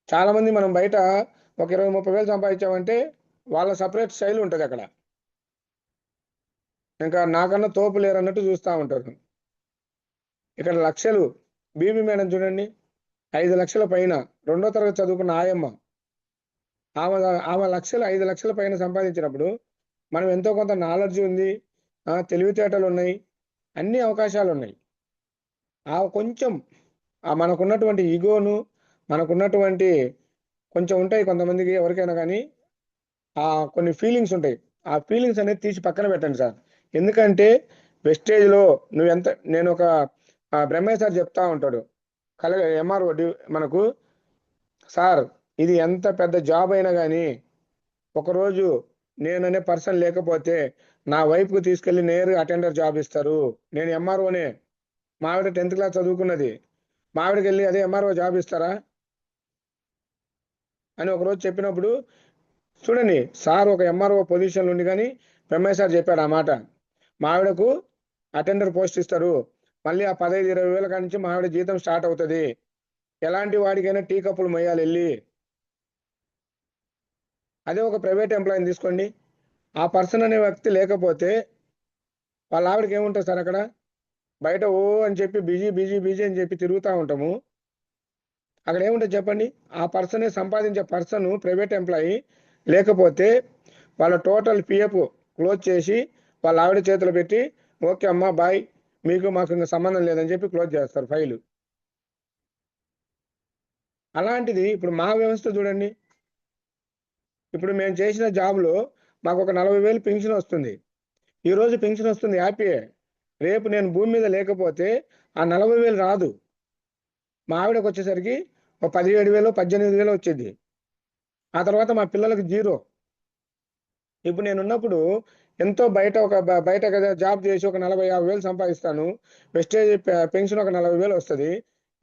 చాలామంది మనం బయట ఒక 20-30 వేలు సంపాదించామంటే వాళ్ళ సపరేట్ స్టైల్ ఉంటుంది అక్కడ. ఇంకా నాకన్నా తోపు లేరు అన్నట్టు చూస్తూ ఉంటారు. ఇక్కడ లక్షలు. బీబీ మేడం చూడండి, 5 లక్షల పైన 2వ తరగతి చదువుకున్న ఆయమ్మ. ఆమె 5 లక్షల పైన సంపాదించినప్పుడు మనం ఎంతో కొంత నాలెడ్జ్ ఉంది, తెలివితేటలు ఉన్నాయి, అన్ని అవకాశాలు ఉన్నాయి. కొంచెం మనకున్నటువంటి ఈగోను, మనకున్నటువంటి కొంచెం ఉంటాయి కొంతమందికి, ఎవరికైనా కానీ కొన్ని ఫీలింగ్స్ ఉంటాయి. ఆ ఫీలింగ్స్ అనేది తీసి పక్కన పెట్టండి సార్. ఎందుకంటే వెస్టేజ్లో నేను ఒక బ్రహ్మయ్య సార్ చెప్తా ఉంటాడు, ఎంఆర్ఓ మనకు, సార్ ఇది ఎంత పెద్ద జాబ్ అయినా కానీ ఒకరోజు నేననే పర్సన్ లేకపోతే నా వైపుకు తీసుకెళ్ళి నేరుగా అటెండర్ జాబ్ ఇస్తారు. నేను ఎంఆర్ఓనే. మా ఆవిడ 10th క్లాస్ చదువుకున్నది. మా ఆవిడకి వెళ్ళి అదే ఎంఆర్ఓ జాబ్ ఇస్తారా అని ఒకరోజు చెప్పినప్పుడు చూడండి, సార్ ఒక ఎంఆర్ఓ పొజిషన్లో ఉండి కానీ బ్రహ్మయ్య సార్ చెప్పాడు ఆ మాట. మా ఆవిడకు అటెండర్ పోస్ట్ ఇస్తారు. మళ్ళీ ఆ 15-20 వేల కాడి నుంచి మా ఆవిడ జీతం స్టార్ట్ అవుతుంది. ఎలాంటి వాడికైనా టీ కప్పులు మొయ్యాలి వెళ్ళి. అదే ఒక ప్రైవేట్ ఎంప్లాయీని తీసుకోండి, ఆ పర్సన్ అనే వ్యక్తి లేకపోతే వాళ్ళ ఆవిడకి ఏముంటుంది సార్? అక్కడ బయట ఓ అని చెప్పి బిజీ అని చెప్పి తిరుగుతూ ఉంటాము. అక్కడ ఏముంటుంది చెప్పండి? ఆ పర్సనే సంపాదించే పర్సన్ ప్రైవేట్ ఎంప్లాయీ లేకపోతే వాళ్ళ టోటల్ పిఎఫ్ క్లోజ్ చేసి వాళ్ళ ఆవిడ చేతులు పెట్టి ఓకే అమ్మా బాయ్, మీకు మాకు ఇంకా సంబంధం లేదని చెప్పి క్లోజ్ చేస్తారు ఫైలు. అలాంటిది ఇప్పుడు మా వ్యవస్థ చూడండి. ఇప్పుడు మేము చేసిన జాబ్లో మాకు ఒక 40,000 పెన్షన్ వస్తుంది. ఈ రోజు పెన్షన్ వస్తుంది, హ్యాపీయే. రేపు నేను భూమి మీద లేకపోతే ఆ 40,000 రాదు. మా ఆవిడకి వచ్చేసరికి ఒక 17,000 18,000 వచ్చేది. ఆ తర్వాత మా పిల్లలకు జీరో. ఇప్పుడు నేను ఉన్నప్పుడు ఎంతో బయట కదా జాబ్ చేసి ఒక 40,000-50,000 సంపాదిస్తాను. వెస్టేజ్ పెన్షన్ ఒక 40,000 వస్తుంది.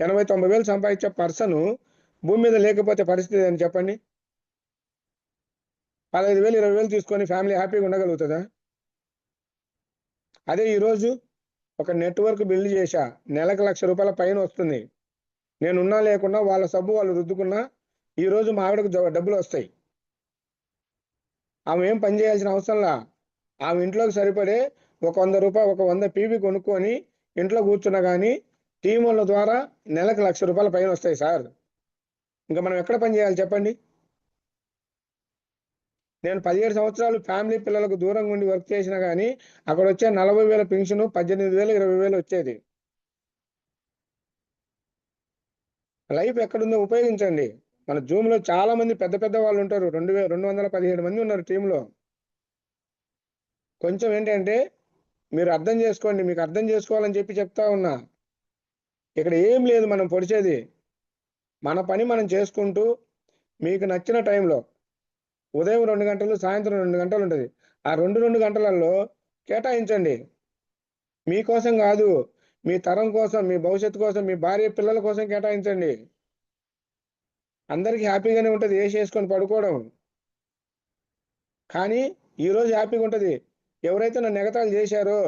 80,000-90,000 సంపాదించే పర్సన్ భూమి మీద లేకపోతే పరిస్థితి అని చెప్పండి. 15,000-20,000 తీసుకొని ఫ్యామిలీ హ్యాపీగా ఉండగలుగుతుందా? అదే ఈరోజు ఒక నెట్వర్క్ బిల్డ్ చేశా, నెలకు ₹1,00,000 పైన వస్తుంది. నేనున్నా లేకున్నా వాళ్ళ సబ్బు వాళ్ళు రుద్దుకున్నా ఈరోజు మా ఆవిడకు డబ్బులు వస్తాయి. ఆమె ఏం పని చేయాల్సిన అవసరంలా. ఆమె ఇంట్లోకి సరిపడే ఒక ₹100 ఒక 100 పీబీ కొనుక్కొని ఇంట్లో కూర్చున్నా కానీ టీం వాళ్ళ ద్వారా నెలకు ₹1,00,000 పైన వస్తాయి సార్. ఇంకా మనం ఎక్కడ పని చేయాలి చెప్పండి? నేను 17 సంవత్సరాలు ఫ్యామిలీ పిల్లలకు దూరంగా ఉండి వర్క్ చేసినా కానీ అక్కడ వచ్చే 40,000 పెన్షన్ 18,000 20,000 వచ్చేది. లైఫ్ ఎక్కడుందో ఉపయోగించండి. మన జూమ్ లో చాలా మంది పెద్ద పెద్ద వాళ్ళు ఉంటారు. 217 మంది ఉన్నారు టీంలో. కొంచెం ఏంటంటే మీరు అర్థం చేసుకోండి. మీకు అర్థం చేసుకోవాలని చెప్తా ఉన్నా. ఇక్కడ ఏం లేదు మనం పొడిచేది. మన పని మనం చేసుకుంటూ మీకు నచ్చిన టైంలో ఉదయం 2 గంటలు సాయంత్రం 2 గంటలు ఉంటుంది. ఆ 2 గంటలలో కేటాయించండి. మీకోసం కాదు, మీ తరం కోసం, మీ భవిష్యత్తు కోసం, మీ భార్య పిల్లల కోసం కేటాయించండి. అందరికీ హ్యాపీగానే ఉంటుంది ఏసి వేసుకొని పడుకోవడం. కానీ ఈరోజు హ్యాపీగా ఉంటుంది. ఎవరైతే నన్ను ఎగతాళి చేశారో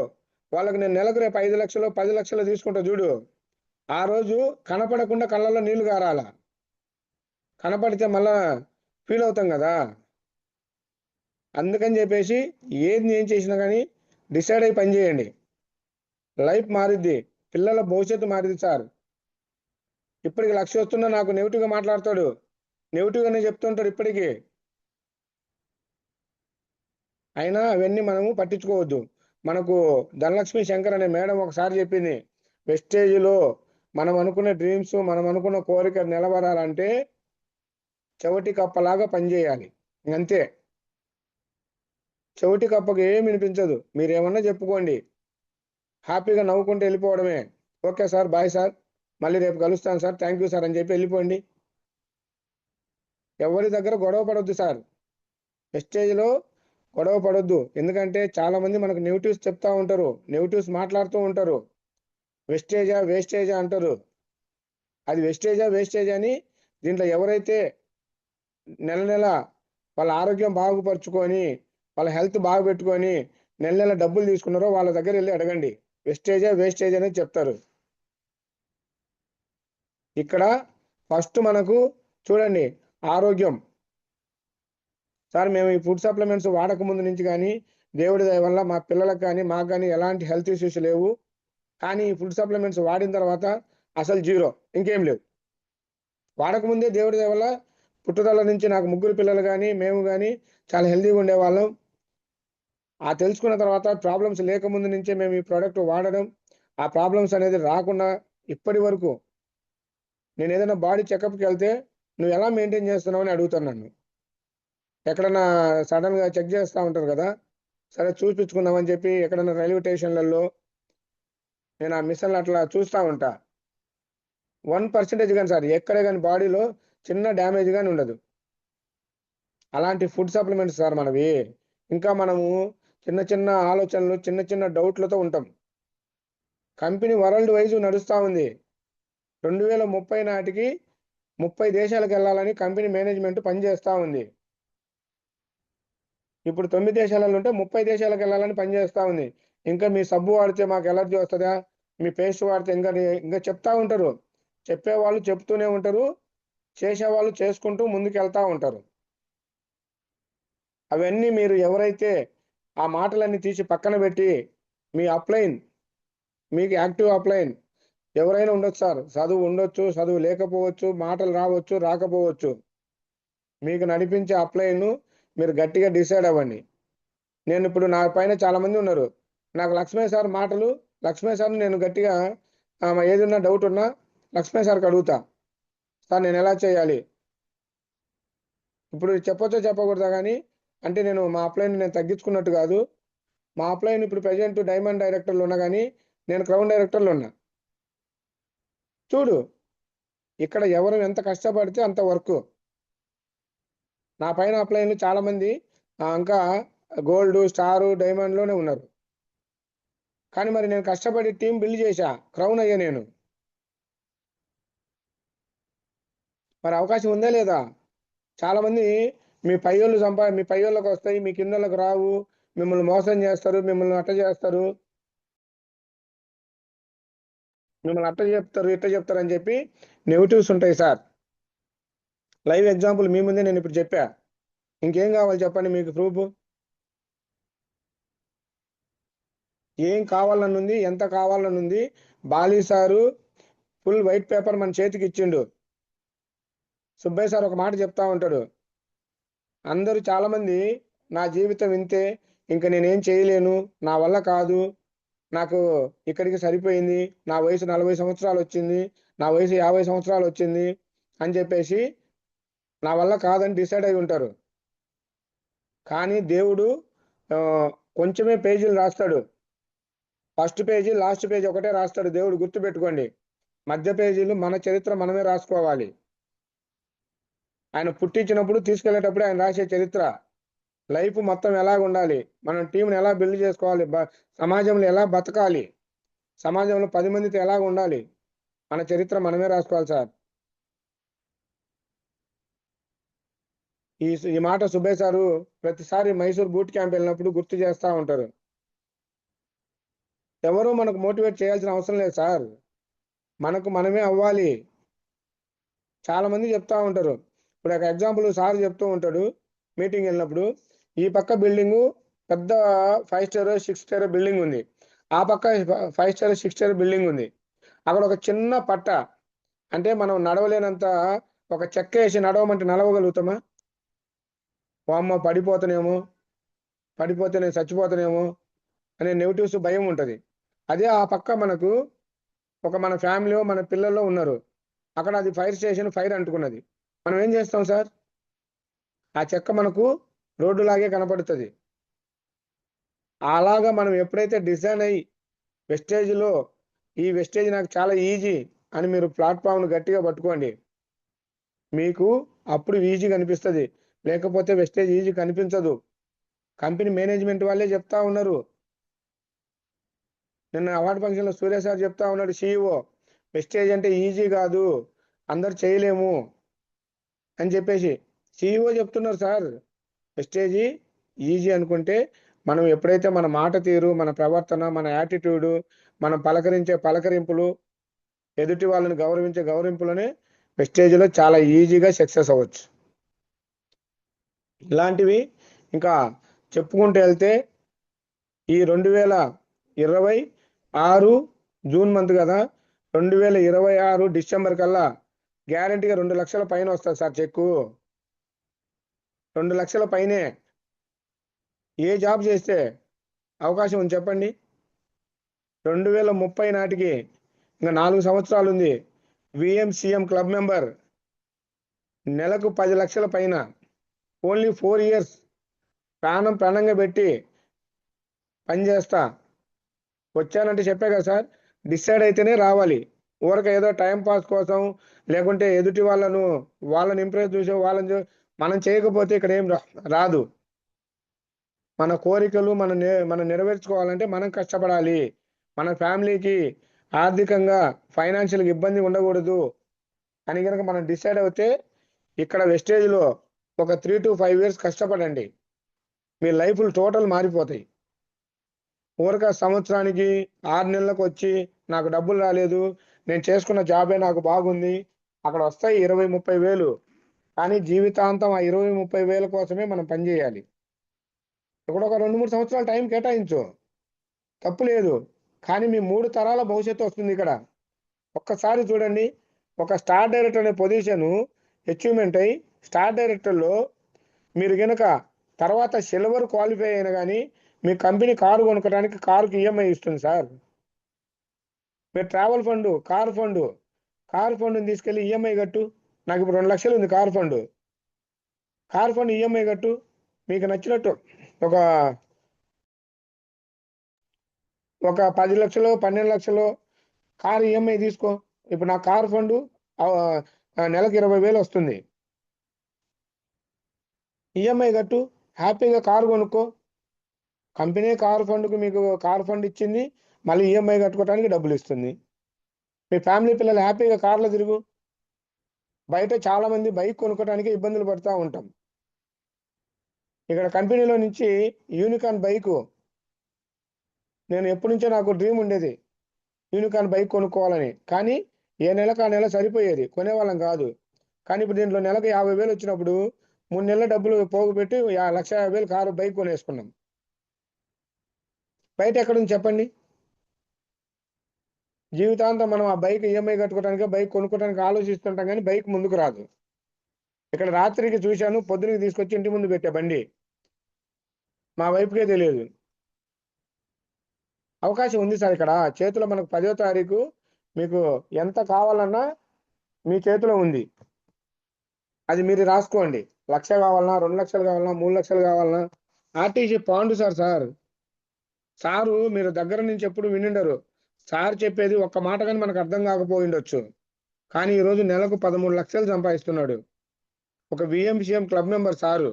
వాళ్ళకి నేను నెలకు రేపు 5 లక్షలు 10 లక్షలు తీసుకుంటా చూడు. ఆ రోజు కనపడకుండా కళ్ళల్లో నీళ్లు గారాల. కనపడితే మళ్ళా ఫీల్ అవుతాం కదా. అందుకని చెప్పేసి ఏది ఏం చేసినా కానీ డిసైడ్ అయ్యి పని చేయండి. లైఫ్ మారిద్ది, పిల్లల భవిష్యత్తు మారిద్ది సార్. ఇప్పటికి 1,00,000 వస్తున్నా నాకు నెగిటివ్గా మాట్లాడతాడు, నెగిటివ్గానే చెప్తుంటాడు ఇప్పటికీ. అయినా అవన్నీ మనము పట్టించుకోవద్దు. మనకు ధనలక్ష్మి శంకర్ అనే మేడం ఒకసారి చెప్పింది, వెస్టేజ్లో మనం అనుకున్న డ్రీమ్స్, మనం అనుకున్న కోరిక నిలబడాలంటే చెవిటి కప్పలాగా పనిచేయాలి. అంతే. చెవిటి కప్పకు ఏమి వినిపించదు. మీరేమన్నా చెప్పుకోండి, హ్యాపీగా నవ్వుకుంటూ వెళ్ళిపోవడమే. ఓకే సార్, బాయ్ సార్, మళ్ళీ రేపు కలుస్తాను సార్, థ్యాంక్ యూ సార్ అని చెప్పి వెళ్ళిపోండి. ఎవరి దగ్గర గొడవ పడొద్దు సార్. వెస్టేజ్లో గొడవ పడొద్దు. ఎందుకంటే చాలా మంది మనకు నెగిటివ్స్ చెప్తా ఉంటారు, నెగిటివ్స్ మాట్లాడుతూ ఉంటారు. వెస్టేజా వేస్టేజా అంటారు. అది వెస్టేజా వేస్టేజా అని దీంట్లో ఎవరైతే నెల నెల వాళ్ళ ఆరోగ్యం బాగుపరుచుకొని వాళ్ళ హెల్త్ బాగా పెట్టుకొని నెల నెల డబ్బులు తీసుకున్నారో వాళ్ళ దగ్గర వెళ్ళి అడగండి, వెస్టేజా వేస్టేజ్ అనేది చెప్తారు. ఇక్కడ ఫస్ట్ మనకు చూడండి ఆరోగ్యం. సార్ మేము ఈ ఫుడ్ సప్లిమెంట్స్ వాడక ముందు నుంచి కానీ దేవుడి దయ వల్ల మా పిల్లలకు కానీ మాకు కానీ ఎలాంటి హెల్త్ ఇష్యూస్ లేవు. కానీ ఈ ఫుడ్ సప్లిమెంట్స్ వాడిన తర్వాత అసలు జీరో, ఇంకేం లేవు. వాడకముందే దేవుడి దయ వల్ల పుట్టుదల నుంచి నాకు 3 పిల్లలు కానీ మేము కానీ చాలా హెల్తీగా ఉండేవాళ్ళం. ఆ తెలుసుకున్న తర్వాత ప్రాబ్లమ్స్ లేకముందు నుంచే మేము ఈ ప్రోడక్ట్ వాడడం, ఆ ప్రాబ్లమ్స్ అనేది రాకుండా ఇప్పటి వరకు నేను ఏదైనా బాడీ చెకప్కి వెళ్తే నువ్వు ఎలా మెయింటైన్ చేస్తున్నావు అని అడుగుతాను నన్ను. ఎక్కడన్నా సడన్గా చెక్ చేస్తూ ఉంటారు కదా, సరే చూపించుకుందామని చెప్పి ఎక్కడన్నా రైల్వే స్టేషన్లలో నేను ఆ మిషన్లు అట్లా చూస్తూ ఉంటా. 1% కానీ సార్ ఎక్కడే కానీ బాడీలో చిన్న డ్యామేజ్ కానీ ఉండదు. అలాంటి ఫుడ్ సప్లిమెంట్స్ సార్ మనవి. ఇంకా మనము చిన్న చిన్న ఆలోచనలు, చిన్న చిన్న డౌట్లతో ఉంటాం. కంపెనీ వరల్డ్ వైజ్ నడుస్తూ ఉంది. 2030 నాటికి 30 దేశాలకు వెళ్ళాలని కంపెనీ మేనేజ్మెంట్ పనిచేస్తూ ఉంది. ఇప్పుడు 9 దేశాలలో ఉంటే 30 దేశాలకు వెళ్ళాలని పనిచేస్తూ ఉంది. ఇంకా మీ సబ్బు వాడితే మాకు ఎలర్జీ వస్తుందా, మీ పేస్ట్ వాడితే ఇంకా చెప్తా ఉంటారు. చెప్పేవాళ్ళు చెప్తూనే ఉంటారు, చేసేవాళ్ళు చేసుకుంటూ ముందుకు వెళ్తూ ఉంటారు. అవన్నీ మీరు ఎవరైతే ఆ మాటలన్నీ తీసి పక్కన పెట్టి మీ అప్లైన్, మీకు యాక్టివ్ అప్లైన్ ఎవరైనా ఉండొచ్చు సార్, చదువు ఉండొచ్చు, చదువు లేకపోవచ్చు, మాటలు రావచ్చు రాకపోవచ్చు. మీకు నడిపించే అప్లైన్ మీరు గట్టిగా డిసైడ్ అవ్వండి. నేను ఇప్పుడు నా పైన చాలా మంది ఉన్నారు. నాకు లక్ష్మయ్య సార్ మాటలు, లక్ష్మయ్య సార్ నేను గట్టిగా ఏదన్నా డౌట్ ఉన్నా లక్ష్మయ్య సార్కి అడుగుతా, సార్ నేను ఎలా చేయాలి. ఇప్పుడు చెప్పొచ్చో చెప్పకూడదా కానీ అంటే నేను మా అప్లైన్ నేను తగ్గించుకున్నట్టు కాదు. మా అప్లైన్ ఇప్పుడు ప్రజెంట్ డైమండ్ డైరెక్టర్లు ఉన్నా కానీ నేను క్రౌన్ డైరెక్టర్లు ఉన్నా. చూడు, ఇక్కడ ఎవరు ఎంత కష్టపడితే అంత వర్క్. నా పైన అప్లైన్లు చాలా మంది ఇంకా గోల్డ్, స్టారు, డైమండ్లోనే ఉన్నారు. కానీ మరి నేను కష్టపడి టీం బిల్డ్ చేశా, క్రౌన్ అయ్యా నేను. మరి అవకాశం ఉందా లేదా? చాలా మంది మీ మీ పైయోళ్ళకి వస్తాయి, మీ కిందలకు రావు, మిమ్మల్ని మోసం చేస్తారు, మిమ్మల్ని అట్ట చేస్తారు, మిమ్మల్ని అట్ట చెప్తారు, ఇట్ట చెప్తారు అని చెప్పి నెగిటివ్స్ ఉంటాయి సార్. లైవ్ ఎగ్జాంపుల్ మీ ముందే నేను ఇప్పుడు చెప్పా. ఇంకేం కావాలి చెప్పండి మీకు ప్రూఫ్? ఏం కావాలనుంది, ఎంత కావాలనుంది, బాలీ సారు ఫుల్ వైట్ పేపర్ మన చేతికి ఇచ్చిండు. సుబ్బయ్య సార్ ఒక మాట చెప్తా ఉంటాడు, అందరూ చాలామంది నా జీవితం ఇంతే, ఇంకా నేనేం చేయలేను, నా వల్ల కాదు, నాకు ఇక్కడికి సరిపోయింది, నా వయసు 40 సంవత్సరాలు వచ్చింది, నా వయసు 50 సంవత్సరాలు వచ్చింది అని చెప్పేసి నా వల్ల కాదని డిసైడ్ అయి ఉంటారు. కానీ దేవుడు కొంచెమే పేజీలు రాస్తాడు. ఫస్ట్ పేజీ, లాస్ట్ పేజీ ఒకటే రాస్తాడు దేవుడు, గుర్తుపెట్టుకోండి. మధ్య పేజీలు మన చరిత్ర మనమే రాసుకోవాలి. ఆయన పుట్టించినప్పుడు తీసుకెళ్లేటప్పుడు ఆయన రాసే చరిత్ర, లైఫ్ మొత్తం ఎలాగ ఉండాలి, మనం టీంని ఎలా బిల్డ్ చేసుకోవాలి, సమాజంలో ఎలా బతకాలి, సమాజంలో 10 మందితో ఎలాగ ఉండాలి, మన చరిత్ర మనమే రాసుకోవాలి సార్. ఈ మాట సుబ్బయ్య సారు ప్రతిసారి మైసూర్ బూట్ క్యాంప్ వెళ్ళినప్పుడు గుర్తు చేస్తూ ఉంటారు. ఎవరు మనకు మోటివేట్ చేయాల్సిన అవసరం లేదు సార్, మనకు మనమే అవ్వాలి. చాలా మంది చెప్తా ఉంటారు. ఇప్పుడు ఒక ఎగ్జాంపుల్ సార్ చెప్తూ ఉంటాడు మీటింగ్ వెళ్ళినప్పుడు, ఈ పక్క బిల్డింగు పెద్ద 5 స్టార్ 6 స్టార్ బిల్డింగ్ ఉంది, ఆ పక్క 5 స్టార్ 6 స్టార్ బిల్డింగ్ ఉంది. అక్కడ ఒక చిన్న పట్ట, అంటే మనం నడవలేనంత ఒక చెక్క వేసి నడవమంటే నడవగలుగుతామా? అమ్మ పడిపోతే నేను చచ్చిపోతానేమో అనే నెగిటివ్స్, భయం ఉంటుంది. అదే ఆ పక్క మనకు మన ఫ్యామిలీ, మన పిల్లల్లో ఉన్నారు, అక్కడ అది ఫైర్ స్టేషన్, ఫైర్ అంటుకున్నది, మనం ఏం చేస్తాం సార్? ఆ చెక్క మనకు రోడ్డు లాగే కనపడుతుంది. అలాగా మనం ఎప్పుడైతే డిజైన్ అయ్యి వెస్టేజ్లో, ఈ వెస్టేజ్ నాకు చాలా ఈజీ అని మీరు ప్లాట్ఫామ్ను గట్టిగా పట్టుకోండి, మీకు అప్పుడు ఈజీ కనిపిస్తుంది. లేకపోతే వెస్టేజ్ ఈజీ కనిపించదు. కంపెనీ మేనేజ్మెంట్ వాళ్ళే చెప్తా ఉన్నారు. నిన్న అవార్డు ఫంక్షన్లో సూర్య సార్ చెప్తా ఉన్నాడు, CEO, వెస్టేజ్ అంటే ఈజీ కాదు, అందరు చేయలేము అని చెప్పేసి CEO చెప్తున్నారు సార్. వెస్టేజ్ ఈజీ అనుకుంటే మనం ఎప్పుడైతే మన మాట తీరు, మన ప్రవర్తన, మన యాటిట్యూడు, మనం పలకరించే పలకరింపులు, ఎదుటి వాళ్ళని గౌరవించే గౌరవింపులనే వెస్టేజ్లో చాలా ఈజీగా సక్సెస్ అవ్వచ్చు. ఇలాంటివి ఇంకా చెప్పుకుంటూ వెళ్తే ఈ 2026 జూన్ మంత్ కదా, 2026 డిసెంబర్ కల్లా గ్యారంటీగా 2 లక్షల పైన వస్తుంది సార్ చెక్కు. 2 లక్షల పైనే. ఏ జాబ్ చేస్తే అవకాశం ఉంది చెప్పండి? 2030 నాటికి ఇంకా 4 సంవత్సరాలు ఉంది. VMCM క్లబ్ మెంబర్, నెలకు 10 లక్షల పైన, ఓన్లీ 4 years ప్రాణంగా పెట్టి పనిచేస్తా. వచ్చానంటే చెప్పే కదా సార్, డిసైడ్ అయితేనే రావాలి. ఊరక ఏదో టైం పాస్ కోసం, లేకుంటే ఎదుటి వాళ్ళని ఇంప్రెస్ చూసే మనం చేయకపోతే ఇక్కడ ఏం రాదు. మన కోరికలు మనం నెరవేర్చుకోవాలంటే మనం కష్టపడాలి. మన ఫ్యామిలీకి ఆర్థికంగా, ఫైనాన్షియల్గా ఇబ్బంది ఉండకూడదు అని కనుక మనం డిసైడ్ అవుతే, ఇక్కడ వెస్టేజ్లో ఒక 3 to 5 years కష్టపడండి, మీ లైఫ్లు టోటల్ మారిపోతాయి. ఊరక సంవత్సరానికి 6 నెలలకు వచ్చి నాకు డబ్బులు రాలేదు, నేను చేసుకున్న జాబే నాకు బాగుంది, అక్కడ వస్తాయి 20-30 వేలు, కానీ జీవితాంతం ఆ 20-30 వేల కోసమే మనం పనిచేయాలి. ఇక్కడ ఒక 2-3 సంవత్సరాలు టైం కేటాయించు, తప్పు లేదు. కానీ మీ 3 తరాల భవిష్యత్తు వస్తుంది ఇక్కడ. ఒక్కసారి చూడండి, ఒక స్టార్ డైరెక్టర్ అనే పొజిషన్ అచీవ్మెంట్ అయ్యి స్టార్ డైరెక్టర్లో మీరు కనుక తర్వాత సిల్వర్ క్వాలిఫై అయినా కానీ మీ కంపెనీ కారు కొనుక్కోవడానికి కారుకి EMI ఇస్తుంది సార్. మీరు ట్రావెల్ ఫండ్, కారు ఫండ్ని తీసుకెళ్ళి EMI కట్టు. నాకు ఇప్పుడు 2 లక్షలు ఉంది కారు ఫండ్ EMI కట్టు. మీకు నచ్చినట్టు ఒక ఒక 10 లక్షలు 12 లక్షలు కారు ఈఎంఐ తీసుకో. ఇప్పుడు నా కారు ఫండు నెలకు 20,000 వస్తుంది. ఈఎంఐ కట్టు, హ్యాపీగా కారు కొనుక్కో. కంపెనీ కారు ఫండ్కు మీకు కారు ఫండ్ ఇచ్చింది, మళ్ళీ ఈఎంఐ కట్టుకోవడానికి డబ్బులు ఇస్తుంది. మీ ఫ్యామిలీ పిల్లలు హ్యాపీగా కార్లో తిరుగు. బయట చాలా మంది బైక్ కొనుక్కోవడానికి ఇబ్బందులు పడుతూ ఉంటాం. ఇక్కడ కంపెనీలో నుంచి యూనికార్న్ బైకు, నేను ఎప్పటి నుంచో నాకు డ్రీమ్ ఉండేది యూనికార్న్ బైక్ కొనుక్కోవాలని. కానీ ఏ నెలకు ఆ నెల సరిపోయేది, కొనేవాళ్ళం కాదు. కానీ ఇప్పుడు దీంట్లో నెలకు 50,000 వచ్చినప్పుడు 3 నెలల డబ్బులు పోగు పెట్టి 1,50,000 కారు బైక్ కొనేసుకున్నాం. బయట ఎక్కడుంది చెప్పండి? జీవితాంతం మనం ఆ బైక్ ఈఎంఐ కట్టుకోవడానికి, బైక్ కొనుక్కోవడానికి ఆలోచిస్తుంటాం, కానీ బైక్ ముందుకు రాదు. ఇక్కడ రాత్రికి చూశాను, పొద్దునకి తీసుకొచ్చి ఇంటి ముందు పెట్టా బండి. మా వైపుకే తెలియదు. అవకాశం ఉంది సార్. ఇక్కడ చేతిలో మనకు 10వ తారీఖు మీకు ఎంత కావాలన్నా మీ చేతిలో ఉంది. అది మీరు రాసుకోండి. 1,00,000 కావాలన్నా, 2 లక్షలు కావాలన్నా, 3 లక్షలు కావాలన్నా. ఆర్టీసీ పాండు సారు మీరు దగ్గర నుంచి ఎప్పుడు వినిండరు. సార్ చెప్పేది ఒక్క మాట కానీ మనకు అర్థం కాకపోయిండొచ్చు. కానీ ఈరోజు నెలకు 13 లక్షలు సంపాదిస్తున్నాడు. ఒక విఎంసిఎం క్లబ్ మెంబర్ సారు.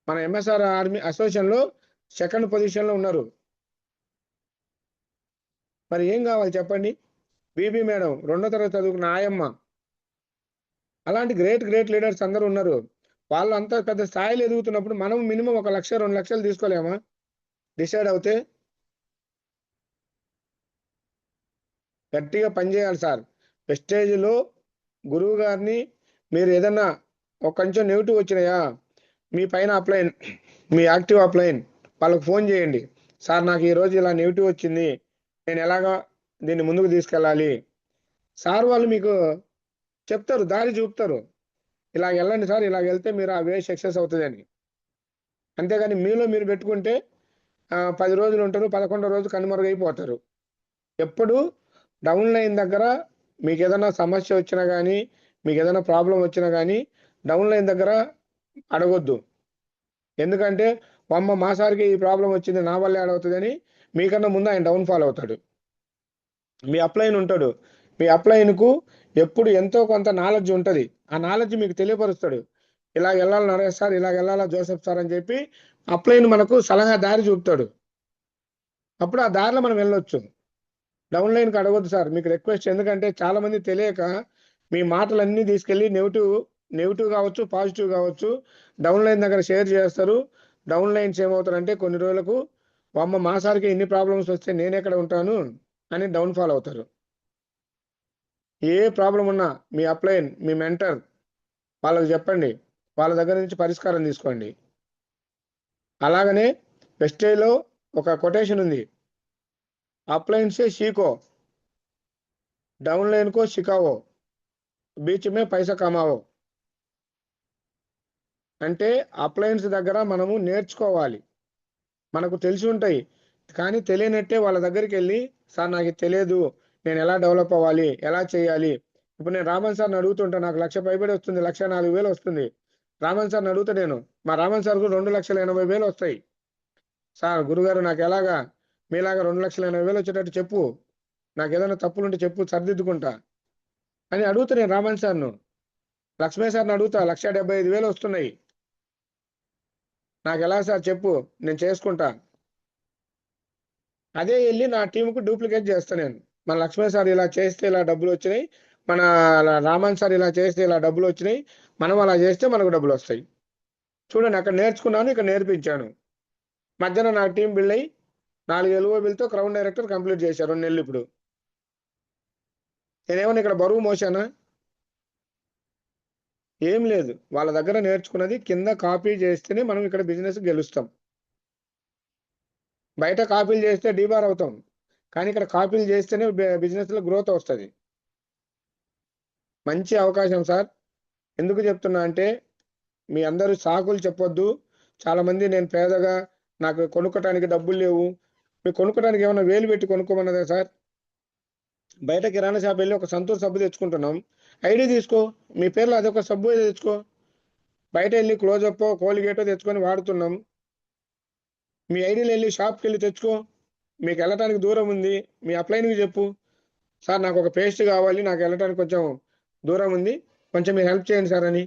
మన ఎంఎస్ఆర్ ఆర్మీ అసోసియేషన్లో 2nd పొజిషన్లో ఉన్నారు. మరి ఏం కావాలి చెప్పండి? బీబీ మేడం 2వ తరగతి చదువుకున్న ఆయమ్మ. అలాంటి గ్రేట్ లీడర్స్ అందరూ ఉన్నారు. వాళ్ళు అంత పెద్ద స్థాయిలో ఎదుగుతున్నప్పుడు మనం మినిమం 1 లక్ష 2 లక్షలు తీసుకోలేమా? డిసైడ్ అవుతే గట్టిగా పనిచేయాలి సార్. వెస్టేజ్లో గురువు గారిని మీరు ఏదన్నా ఒక కొంచెం నెగిటివ్ వచ్చినాయా, మీ పైన అప్లైన్, మీ యాక్టివ్ అప్లైన్ వాళ్ళకు ఫోన్ చేయండి. సార్ నాకు ఈరోజు ఇలా నెగిటివ్ వచ్చింది, నేను ఎలాగా దీన్ని ముందుకు తీసుకెళ్ళాలి. సార్ వాళ్ళు మీకు చెప్తారు, దారి చూపుతారు. ఇలా వెళ్ళండి సార్, ఇలా వెళ్తే మీరు ఆ వే సక్సెస్ అవుతుందని. అంతేగాని మీలో మీరు పెట్టుకుంటే 10 రోజులు ఉంటారు, 11వ రోజు కనుమరుగైపోతారు. ఎప్పుడు డౌన్ లైన్ దగ్గర మీకు ఏదైనా సమస్య వచ్చినా కానీ, మీకు ఏదైనా ప్రాబ్లం వచ్చినా కానీ డౌన్ లైన్ దగ్గర అడగొద్దు. ఎందుకంటే మా సార్కి ఈ ప్రాబ్లం వచ్చింది, నా వల్లే అడవుతుందని మీకన్నా ముందు ఆయన డౌన్ఫాల్ అవుతాడు. మీ అప్లైన్ ఉంటాడు. మీ అప్లైన్కు ఎప్పుడు ఎంతో కొంత నాలెడ్జ్ ఉంటుంది. ఆ నాలెడ్జ్ మీకు తెలియపరుస్తాడు. ఇలా వెళ్ళాలి నరేష్ సార్, ఇలా వెళ్ళాలా జోసెఫ్ సార్ అని చెప్పి అప్లైన్ మనకు సలహా దారి చూపుతాడు. అప్పుడు ఆ దారిలో మనం వెళ్ళొచ్చు. డౌన్ లైన్కి అడగొద్దు సార్, మీకు రిక్వెస్ట్. ఎందుకంటే చాలా మంది తెలియక మీ మాటలన్నీ తీసుకెళ్ళి నెగిటివ్ కావచ్చు, పాజిటివ్ కావచ్చు, డౌన్ లైన్ దగ్గర షేర్ చేస్తారు. డౌన్ లైన్స్ ఏమవుతారంటే కొన్ని రోజులకు మా సార్కి ఇన్ని ప్రాబ్లమ్స్ వస్తే నేను ఎక్కడ ఉంటాను అని డౌన్ఫాల్ అవుతారు. ఏ ప్రాబ్లం ఉన్నా మీ అప్లైన్, మీ మెంటర్ వాళ్ళకి చెప్పండి, వాళ్ళ దగ్గర నుంచి పరిష్కారం తీసుకోండి. అలాగనే వెస్టేజ్లో ఒక కొటేషన్ ఉంది, अपलाइन से सीखो, डाउनलाइन को सिखाओ, बीच में पैसा कमाओ. అంటే అప్లయన్స్ దగ్గర మనము నేర్చుకోవాలి. మనకు తెలిసి ఉంటాయి, కానీ తెలియనట్టే వాళ్ళ దగ్గరికి వెళ్ళి సార్ నాకు తెలియదు, నేను ఎలా డెవలప్ అవ్వాలి, ఎలా చేయాలి. ఇప్పుడు నేను రామన్ సార్ని అడుగుతుంటా, నాకు 1,00,000 పైబడి వస్తుంది, 1,04,000 వస్తుంది. రామన్ సార్ని అడుగుతా నేను, మా రామన్ సార్కు 2,80,000 వస్తాయి. సార్ గురుగారు నాకు ఎలాగా మీలాగా 2,80,000 వచ్చేటట్టు చెప్పు, నాకు ఏదైనా తప్పులుంటే చెప్పు, సరిదిద్దుకుంటా అని అడుగుతా నేను రామన్ సార్ను. లక్ష్మీ సార్ని అడుగుతా, 1,75,000 వస్తున్నాయి, నాకు ఎలా సార్ చెప్పు, నేను చేసుకుంటా. అదే వెళ్ళి నా టీంకు డూప్లికేట్ చేస్తా నేను. మన లక్ష్మీ సార్ ఇలా చేస్తే ఇలా డబ్బులు వచ్చినాయి, మన రామన్ సార్ ఇలా చేస్తే ఇలా డబ్బులు వచ్చినాయి, మనం అలా చేస్తే మనకు డబ్బులు వస్తాయి. చూడండి, అక్కడ నేర్చుకున్నాను, ఇక్కడ నేర్పించాను. మధ్యాహ్నం నా టీం బిల్డ్ అయ్యి 4 LO బిల్తో క్రౌన్ డైరెక్టర్ కంప్లీట్ చేశారు 2 నెలలు. ఇప్పుడు నేనేమన్నా ఇక్కడ బరువు మోసానా? ఏం లేదు. వాళ్ళ దగ్గర నేర్చుకున్నది కింద కాపీ చేస్తేనే మనం ఇక్కడ బిజినెస్ గెలుస్తాం. బయట కాపీలు చేస్తే డీబార్ అవుతాం, కానీ ఇక్కడ కాపీలు చేస్తేనే బిజినెస్లో గ్రోత్ వస్తుంది. మంచి అవకాశం సార్. ఎందుకు చెప్తున్నా అంటే మీ అందరూ సాకులు చెప్పొద్దు. చాలామంది నేను పేదగా, నాకు కొనుక్కోటానికి డబ్బులు లేవు, మీకు కొనుక్కోటానికి ఏమైనా వేలు పెట్టి కొనుక్కోమన్నదా సార్? బయట కిరాణా షాప్ వెళ్ళి ఒక సంతూర్ సబ్బు తెచ్చుకుంటున్నాం, ఐడి తీసుకో, మీ పేర్లో అదొక సబ్బు తెచ్చుకో. బయట వెళ్ళి క్లోజప్ కోల్గేటో తెచ్చుకొని వాడుతున్నాం, మీ ఐడీలో వెళ్ళి షాప్కి వెళ్ళి తెచ్చుకో. మీకు వెళ్ళటానికి దూరం ఉంది, మీ అప్లైన్కి చెప్పు, సార్ నాకు ఒక పేస్ట్ కావాలి, నాకు వెళ్ళటానికి కొంచెం దూరం ఉంది, కొంచెం మీరు హెల్ప్ చేయండి సార్ అని.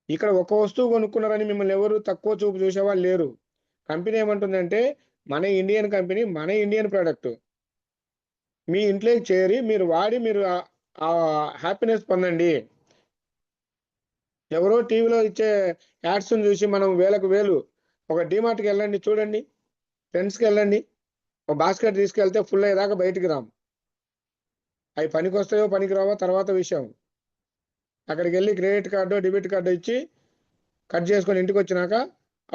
ఇక్కడ ఒక వస్తువు కొనుక్కున్నారని మిమ్మల్ని ఎవరు తక్కువ చూపు చూసేవాళ్ళు లేరు. కంపెనీ ఏమంటుందంటే మన ఇండియన్ కంపెనీ, మన ఇండియన్ ప్రోడక్ట్ మీ ఇంట్లోకి చేరి మీరు వాడి మీరు ఆ హ్యాపీనెస్ పొందండి. ఎవరో టీవీలో ఇచ్చే యాడ్స్ని చూసి మనం వేలకు వేలు, ఒక డిమార్ట్కి వెళ్ళండి చూడండి, ఫ్రెండ్స్కి వెళ్ళండి, ఒక బాస్కెట్ తీసుకెళ్తే ఫుల్ అయ్యేదాకా బయటికి రాము. అవి పనికి వస్తాయో పనికి రావో తర్వాత విషయం. అక్కడికి వెళ్ళి క్రెడిట్ కార్డు డెబిట్ కార్డు ఇచ్చి కట్ చేసుకొని ఇంటికి వచ్చినాక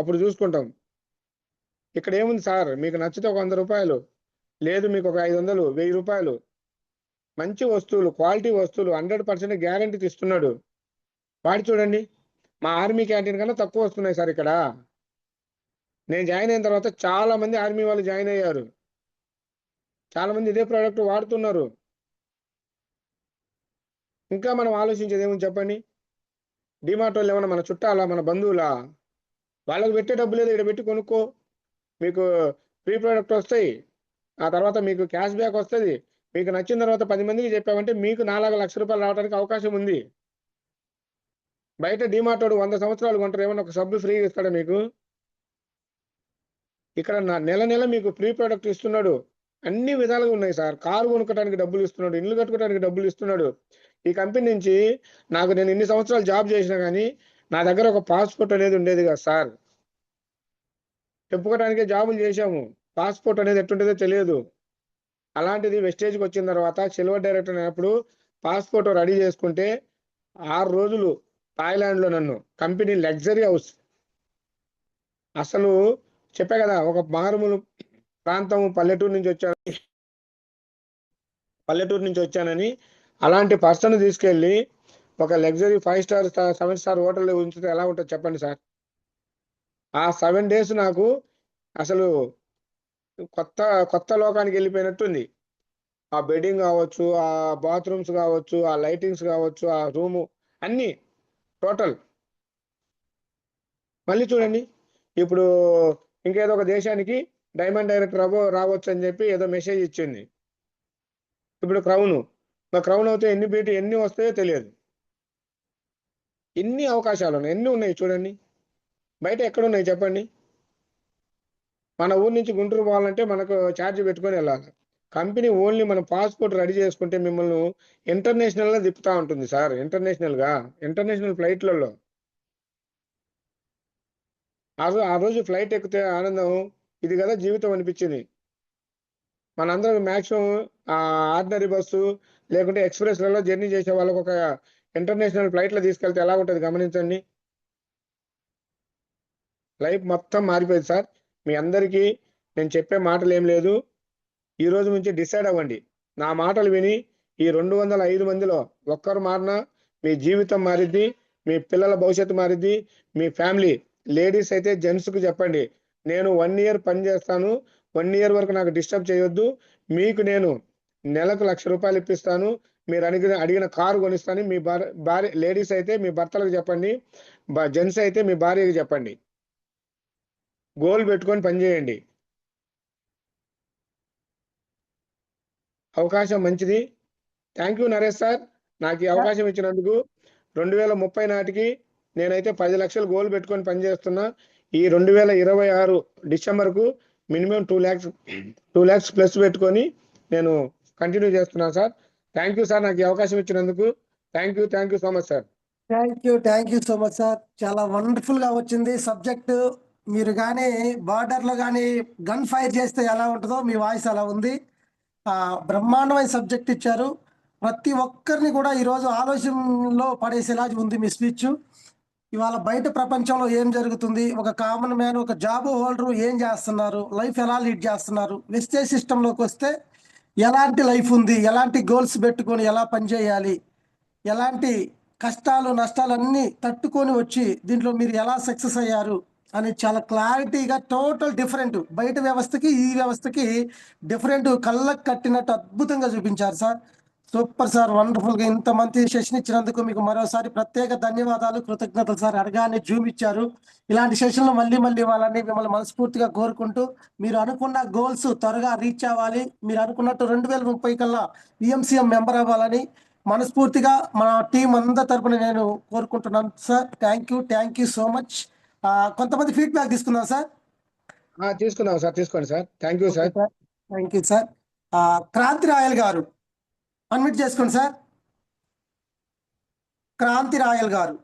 అప్పుడు చూసుకుంటాం. ఇక్కడ ఏముంది సార్, మీకు నచ్చితే ఒక 100 రూపాయలు, లేదు మీకు ఒక 500, 1000 రూపాయలు, మంచి వస్తువులు, క్వాలిటీ వస్తువులు 100% గ్యారంటీ ఇస్తున్నాడు. వాడి చూడండి. మా ఆర్మీ క్యాంటీన్ కన్నా తక్కువ వస్తున్నాయి సార్ ఇక్కడ. నేను జాయిన్ అయిన తర్వాత చాలా మంది ఆర్మీ వాళ్ళు జాయిన్ అయ్యారు, చాలా మంది ఇదే ప్రోడక్ట్ వాడుతున్నారు. ఇంకా మనం ఆలోచించేది ఏముంది చెప్పండి? డిమార్ట్ వాళ్ళు ఏమన్నా మన చుట్టాలా, మన బంధువులా? వాళ్ళకి పెట్టే డబ్బు లేదు, ఇక్కడ పెట్టి కొనుక్కో, మీకు ఫ్రీ ప్రోడక్ట్ వస్తాయి, ఆ తర్వాత మీకు క్యాష్ బ్యాక్ వస్తుంది. మీకు నచ్చిన తర్వాత 10 మందికి చెప్పామంటే మీకు 4 లక్షల రూపాయలు రావడానికి అవకాశం ఉంది. బయట డిమార్ట్ వాడు 100 సంవత్సరాలు కొంటారు, ఏమన్నా ఒక సబ్బు ఫ్రీగా ఇస్తాడా మీకు? ఇక్కడ నెల నెల మీకు ఫ్రీ ప్రోడక్ట్ ఇస్తున్నాడు. అన్ని విధాలుగా ఉన్నాయి సార్. కారు కొనుక్కోడానికి డబ్బులు ఇస్తున్నాడు, ఇల్లు కట్టుకోవడానికి డబ్బులు ఇస్తున్నాడు. ఈ కంపెనీ నుంచి నేను ఇన్ని సంవత్సరాలు జాబ్ చేసినా కానీ నా దగ్గర ఒక పాస్పోర్ట్ అనేది ఉండేది కదా సార్. చెప్పుకోవడానికే జాబులు చేశాము, పాస్పోర్ట్ అనేది ఎట్టుంటుందో తెలియదు. అలాంటిది వెస్టేజ్కి వచ్చిన తర్వాత సిల్వర్ డైరెక్టర్ అయినప్పుడు పాస్పోర్ట్ రెడీ చేసుకుంటే 6 రోజులు థాయిలాండ్లో నన్ను కంపెనీ లగ్జరీ హౌస్, అసలు చెప్పా కదా ఒక మారుమూల ప్రాంతం, పల్లెటూరు నుంచి వచ్చానని, అలాంటి పర్సన్ తీసుకెళ్ళి ఒక లగ్జరీ 5 స్టార్ 7 స్టార్ హోటల్లో ఉంచితే ఎలా ఉంటుంది చెప్పండి సార్. ఆ 7 days నాకు అసలు కొత్త లోకానికి వెళ్ళిపోయినట్టుంది. ఆ బెడ్డింగ్ కావచ్చు, ఆ బాత్రూమ్స్ కావచ్చు, ఆ లైటింగ్స్ కావచ్చు, ఆ రూము అన్నీ టోటల్. మళ్ళీ చూడండి, ఇప్పుడు ఇంకేదో ఒక దేశానికి డైమండ్ డైరెక్టర్ రావచ్చు అని చెప్పి ఏదో మెసేజ్ ఇచ్చింది. ఇప్పుడు క్రౌన్ అవుతే ఎన్ని వస్తాయో తెలియదు. ఎన్ని అవకాశాలు ఉన్నాయి, ఎన్ని ఉన్నాయి చూడండి. బయట ఎక్కడున్నాయి చెప్పండి? మన ఊరు నుంచి గుంటూరు పోవాలంటే మనకు ఛార్జ్ పెట్టుకొని వెళ్ళాలి. కంపెనీ ఓన్లీ మన పాస్పోర్ట్ రెడీ చేసుకుంటే మిమ్మల్ని ఇంటర్నేషనల్గా తిప్పుతూ ఉంటుంది సార్. ఇంటర్నేషనల్ ఫ్లైట్లలో ఆ రోజు ఫ్లైట్ ఎక్కితే ఆనందం ఇది కదా జీవితం అనిపించింది. మనందరం మ్యాక్సిమం ఆర్డినరీ బస్సు లేకుంటే ఎక్స్ప్రెస్లలో జర్నీ చేసే వాళ్ళకు ఒక ఇంటర్నేషనల్ ఫ్లైట్లో తీసుకెళ్తే ఎలా ఉంటుంది గమనించండి. లైఫ్ మొత్తం మారిపోయింది సార్. మీ అందరికీ నేను చెప్పే మాటలు ఏం లేదు. ఈ రోజు నుంచి డిసైడ్ అవ్వండి. నా మాటలు విని ఈ 205 మందిలో ఒక్కరు మారినా మీ జీవితం మారిద్ది, మీ పిల్లల భవిష్యత్తు మారిద్ది, మీ ఫ్యామిలీ. లేడీస్ అయితే జెంట్స్కు చెప్పండి, నేను 1 year పని చేస్తాను, 1 year వరకు నాకు డిస్టర్బ్ చేయొద్దు, మీకు నేను నెలకు 1,00,000 రూపాయలు ఇప్పిస్తాను, మీరు అడిగిన కారు కొనిస్తాను. మీ భార్య లేడీస్ అయితే మీ భర్తలకు చెప్పండి, జెంట్స్ అయితే మీ భార్యకి చెప్పండి. గోల్ పెట్టుకొని పనిచేయండి. అవకాశం మంచిది. థ్యాంక్ యూ నరేష్ సార్, నాకు ఈ అవకాశం ఇచ్చినందుకు. 2030 నాటికి నేనైతే 10 లక్షలు గోల్ పెట్టుకొని పనిచేస్తున్నా. ఈ 2026 డిసెంబర్కు మినిమం 2 lakhs ప్లస్ పెట్టుకొని నేను కంటిన్యూ చేస్తున్నాను సార్. థ్యాంక్ యూ సార్, నాకు ఈ అవకాశం ఇచ్చినందుకు. Thank you so much sir. Thank you so much sir. చాలా వండర్ఫుల్ గా వచ్చింది సబ్జెక్ట్. మీరు కానీ బార్డర్లో కానీ గన్ ఫైర్ చేస్తే ఎలా ఉంటుందో మీ వాయిస్ అలా ఉంది. బ్రహ్మాండమైన సబ్జెక్ట్ ఇచ్చారు. ప్రతి ఒక్కరిని కూడా ఈరోజు ఆలోచనలో పడేసేలా ఉంది మీ స్పీచ్. ఇవాళ బయట ప్రపంచంలో ఏం జరుగుతుంది, ఒక కామన్ మ్యాన్, ఒక జాబ్ హోల్డర్ ఏం చేస్తున్నారు, లైఫ్ ఎలా లీడ్ చేస్తున్నారు, వెస్టేజ్ సిస్టంలోకి వస్తే ఎలాంటి లైఫ్ ఉంది, ఎలాంటి గోల్స్ పెట్టుకొని ఎలా పనిచేయాలి, ఎలాంటి కష్టాలు నష్టాలు అన్నీ తట్టుకొని వచ్చి దీంట్లో మీరు ఎలా సక్సెస్ అయ్యారు అని చాలా క్లారిటీగా టోటల్ డిఫరెంట్, బయట వ్యవస్థకి ఈ వ్యవస్థకి డిఫరెంట్, కళ్ళకు కట్టినట్టు అద్భుతంగా చూపించారు సార్. సూపర్ సార్, వండర్ఫుల్ గా ఇంత మంచి సెషన్ ఇచ్చినందుకు మీకు మరోసారి ప్రత్యేక ధన్యవాదాలు, కృతజ్ఞతలు సార్. అడగానే జూమ్ ఇచ్చారు. ఇలాంటి సెషన్లు మళ్ళీ మళ్ళీ ఇవ్వాలని మిమ్మల్ని మనస్ఫూర్తిగా కోరుకుంటూ, మీరు అనుకున్న గోల్స్ త్వరగా రీచ్ అవ్వాలి, మీరు అనుకున్నట్టు 2030 కల్లా పిఎంసిఎం మెంబర్ అవ్వాలని మనస్ఫూర్తిగా మన టీం అందరి తరపున నేను కోరుకుంటున్నాను sir. Thank you so much. కొంతమంది ఫీడ్బ్యాక్ తీసుకుందాం సార్. తీసుకుందాం సార్, తీసుకోండి sir. Thank you sir. Thank you sir. Kranthi Rayal గారు అన్మిట్ చేసుకోండి సార్. క్రాంతి రాయల్ గారు.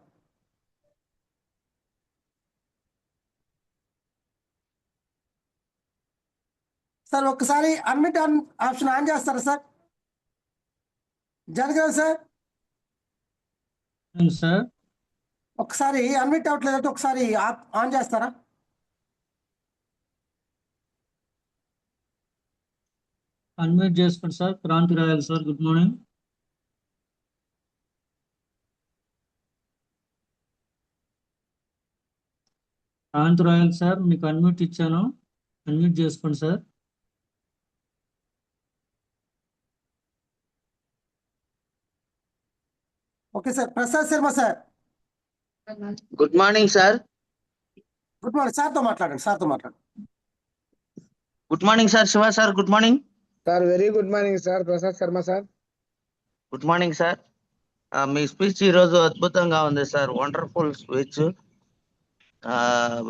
సార్ ఒక్కసారి అన్మిట్ ఆప్షన్ ఆన్ చేస్తారా సార్? జనగరావు సార్, సార్ ఒకసారి అన్మిట్ అవ్వట్లేదంటే ఒకసారి ఆన్ చేస్తారా? అన్మ్యూట్ చేసుకోండి sir. Kranthi royal sir, good morning. Kranthi royal sir, మీకు అన్మ్యూట్ ఇచ్చాను, అన్మ్యూట్ చేసుకోండి sir. Okay sir. Prasad Sharma sir, good morning sir. Good morning. సార్తో మాట్లాడండి, సార్తో మాట్లాడండి. Good morning sir. Shiva sir, good morning. Sir very good morning sir. Prasad Sharma sir. Good morning sir. మీ speech ఈరోజు అద్భుతంగా ఉంది సార్. Wonderful speech.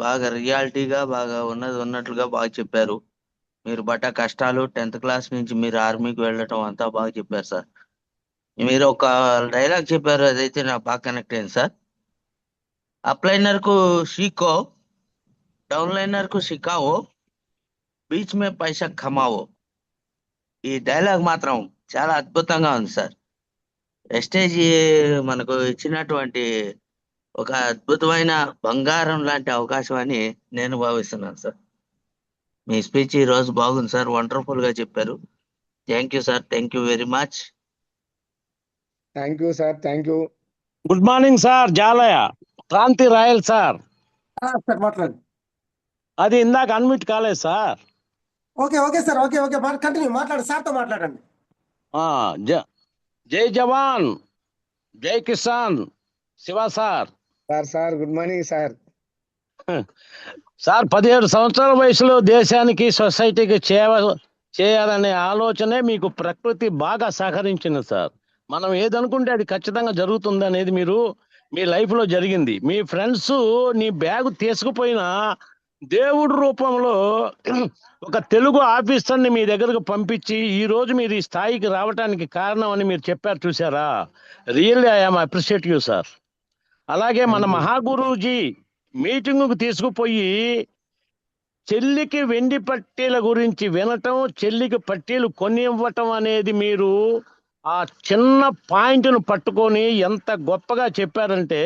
బాగా రియాలిటీగా, బాగా ఉన్నట్లుగా బాగా చెప్పారు. మీరు పడ్డ కష్టాలు, 10th క్లాస్ నుంచి మీరు ఆర్మీకి వెళ్ళటం అంతా బాగా చెప్పారు సార్. మీరు ఒక డైలాగ్ చెప్పారు, అదైతే నాకు బాగా కనెక్ట్ అయింది సార్. అప్లైనర్ కు సీకో, డౌన్లైనర్ కు సికావో, బీచ్ మే పైసా కమావో. ఈ డైలాగ్ మాత్రం చాలా అద్భుతంగా ఉంది సార్. వెస్టేజ్ మనకు ఇచ్చినటువంటి ఒక అద్భుతమైన బంగారం లాంటి అవకాశం అని నేను భావిస్తున్నాను సార్. మీ స్పీచ్ ఈ రోజు బాగుంది సార్, వండర్ఫుల్ గా చెప్పారు. Thank you sir, thank you very much. Thank you sir. Thank you. Good morning sir. జాలయ క్రాంతి రాయల్ సార్. సార్ మాట్లాడండి. అది ఇందాక అన్మిట్ కాలేదు sir. Okay sir. Okay continue మాట్లాడండి, సార్తో మాట్లాడండి. జై జవాన్, జై కిసాన్. Shiva sir. Sir good morning sir. Sir 17 సంవత్సరాల వయసులో దేశానికి, సొసైటీకి చేయాలనే ఆలోచనే మీకు ప్రకృతి బాగా సహకరించింది సార్. మనం ఏదనుకుంటే అది ఖచ్చితంగా జరుగుతుంది అనేది మీరు మీ లైఫ్ లో జరిగింది. మీ ఫ్రెండ్స్ నీ బ్యాగ్ తీసుకుపోయినా దేవుడి రూపంలో ఒక తెలుగు ఆఫీసర్ని మీ దగ్గరకు పంపించి ఈ రోజు మీరు ఈ స్థాయికి రావడానికి కారణం అని మీరు చెప్పారు చూసారా. Really I'm appreciate you sir. అలాగే మన మహాగురూజీ మీటింగుకు తీసుకుపోయి చెల్లికి వెండి పట్టీల గురించి వినటం, చెల్లికి పట్టీలు కొని ఇవ్వటం అనేది మీరు ఆ చిన్న పాయింట్ను పట్టుకొని ఎంత గొప్పగా చెప్పారంటే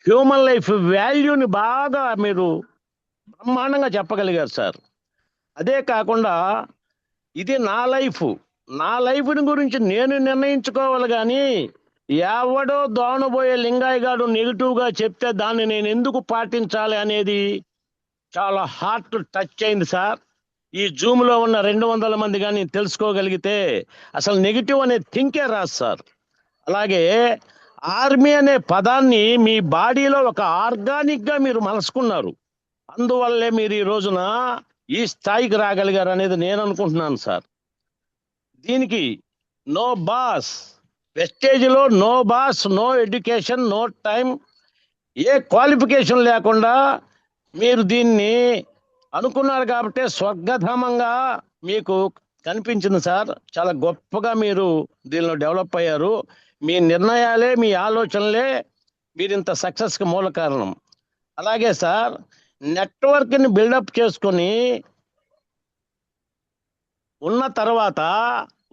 హ్యూమన్ లైఫ్ వాల్యూని బాగా మీరు బ్రహ్మాండంగా చెప్పగలిగారు సార్. అదే కాకుండా ఇది నా లైఫ్ని గురించి నేను నిర్ణయించుకోవాలి కానీ ఎవడో దోనబోయే లింగాయ్య గారు నెగిటివ్గా చెప్తే దాన్ని నేను ఎందుకు పాటించాలి అనేది చాలా హార్ట్ టచ్ అయింది సార్. ఈ జూమ్లో ఉన్న 200 మంది కానీ తెలుసుకోగలిగితే అసలు నెగిటివ్ అనే థింకే రాదు సార్. అలాగే ఆర్మీ అనే పదాన్ని మీ బాడీలో ఒక ఆర్గానిక్గా మీరు మలుచుకున్నారు. అందువల్లే మీరు ఈ రోజున ఈ స్థాయికి రాగలిగారు అనేది నేను అనుకుంటున్నాను సార్. దీనికి నో బాస్, వెస్టేజ్లో no boss, no education, no time, ఏ క్వాలిఫికేషన్ లేకుండా మీరు దీన్ని అనుకున్నారు కాబట్టి స్వర్గధామంగా మీకు కనిపించింది సార్. చాలా గొప్పగా మీరు దీనిలో డెవలప్ అయ్యారు. మీ నిర్ణయాలే, మీ ఆలోచనలే మీరు ఇంత సక్సెస్కి మూల కారణం. అలాగే సార్, నెట్వర్క్ని బిల్డప్ చేసుకొని ఉన్న తర్వాత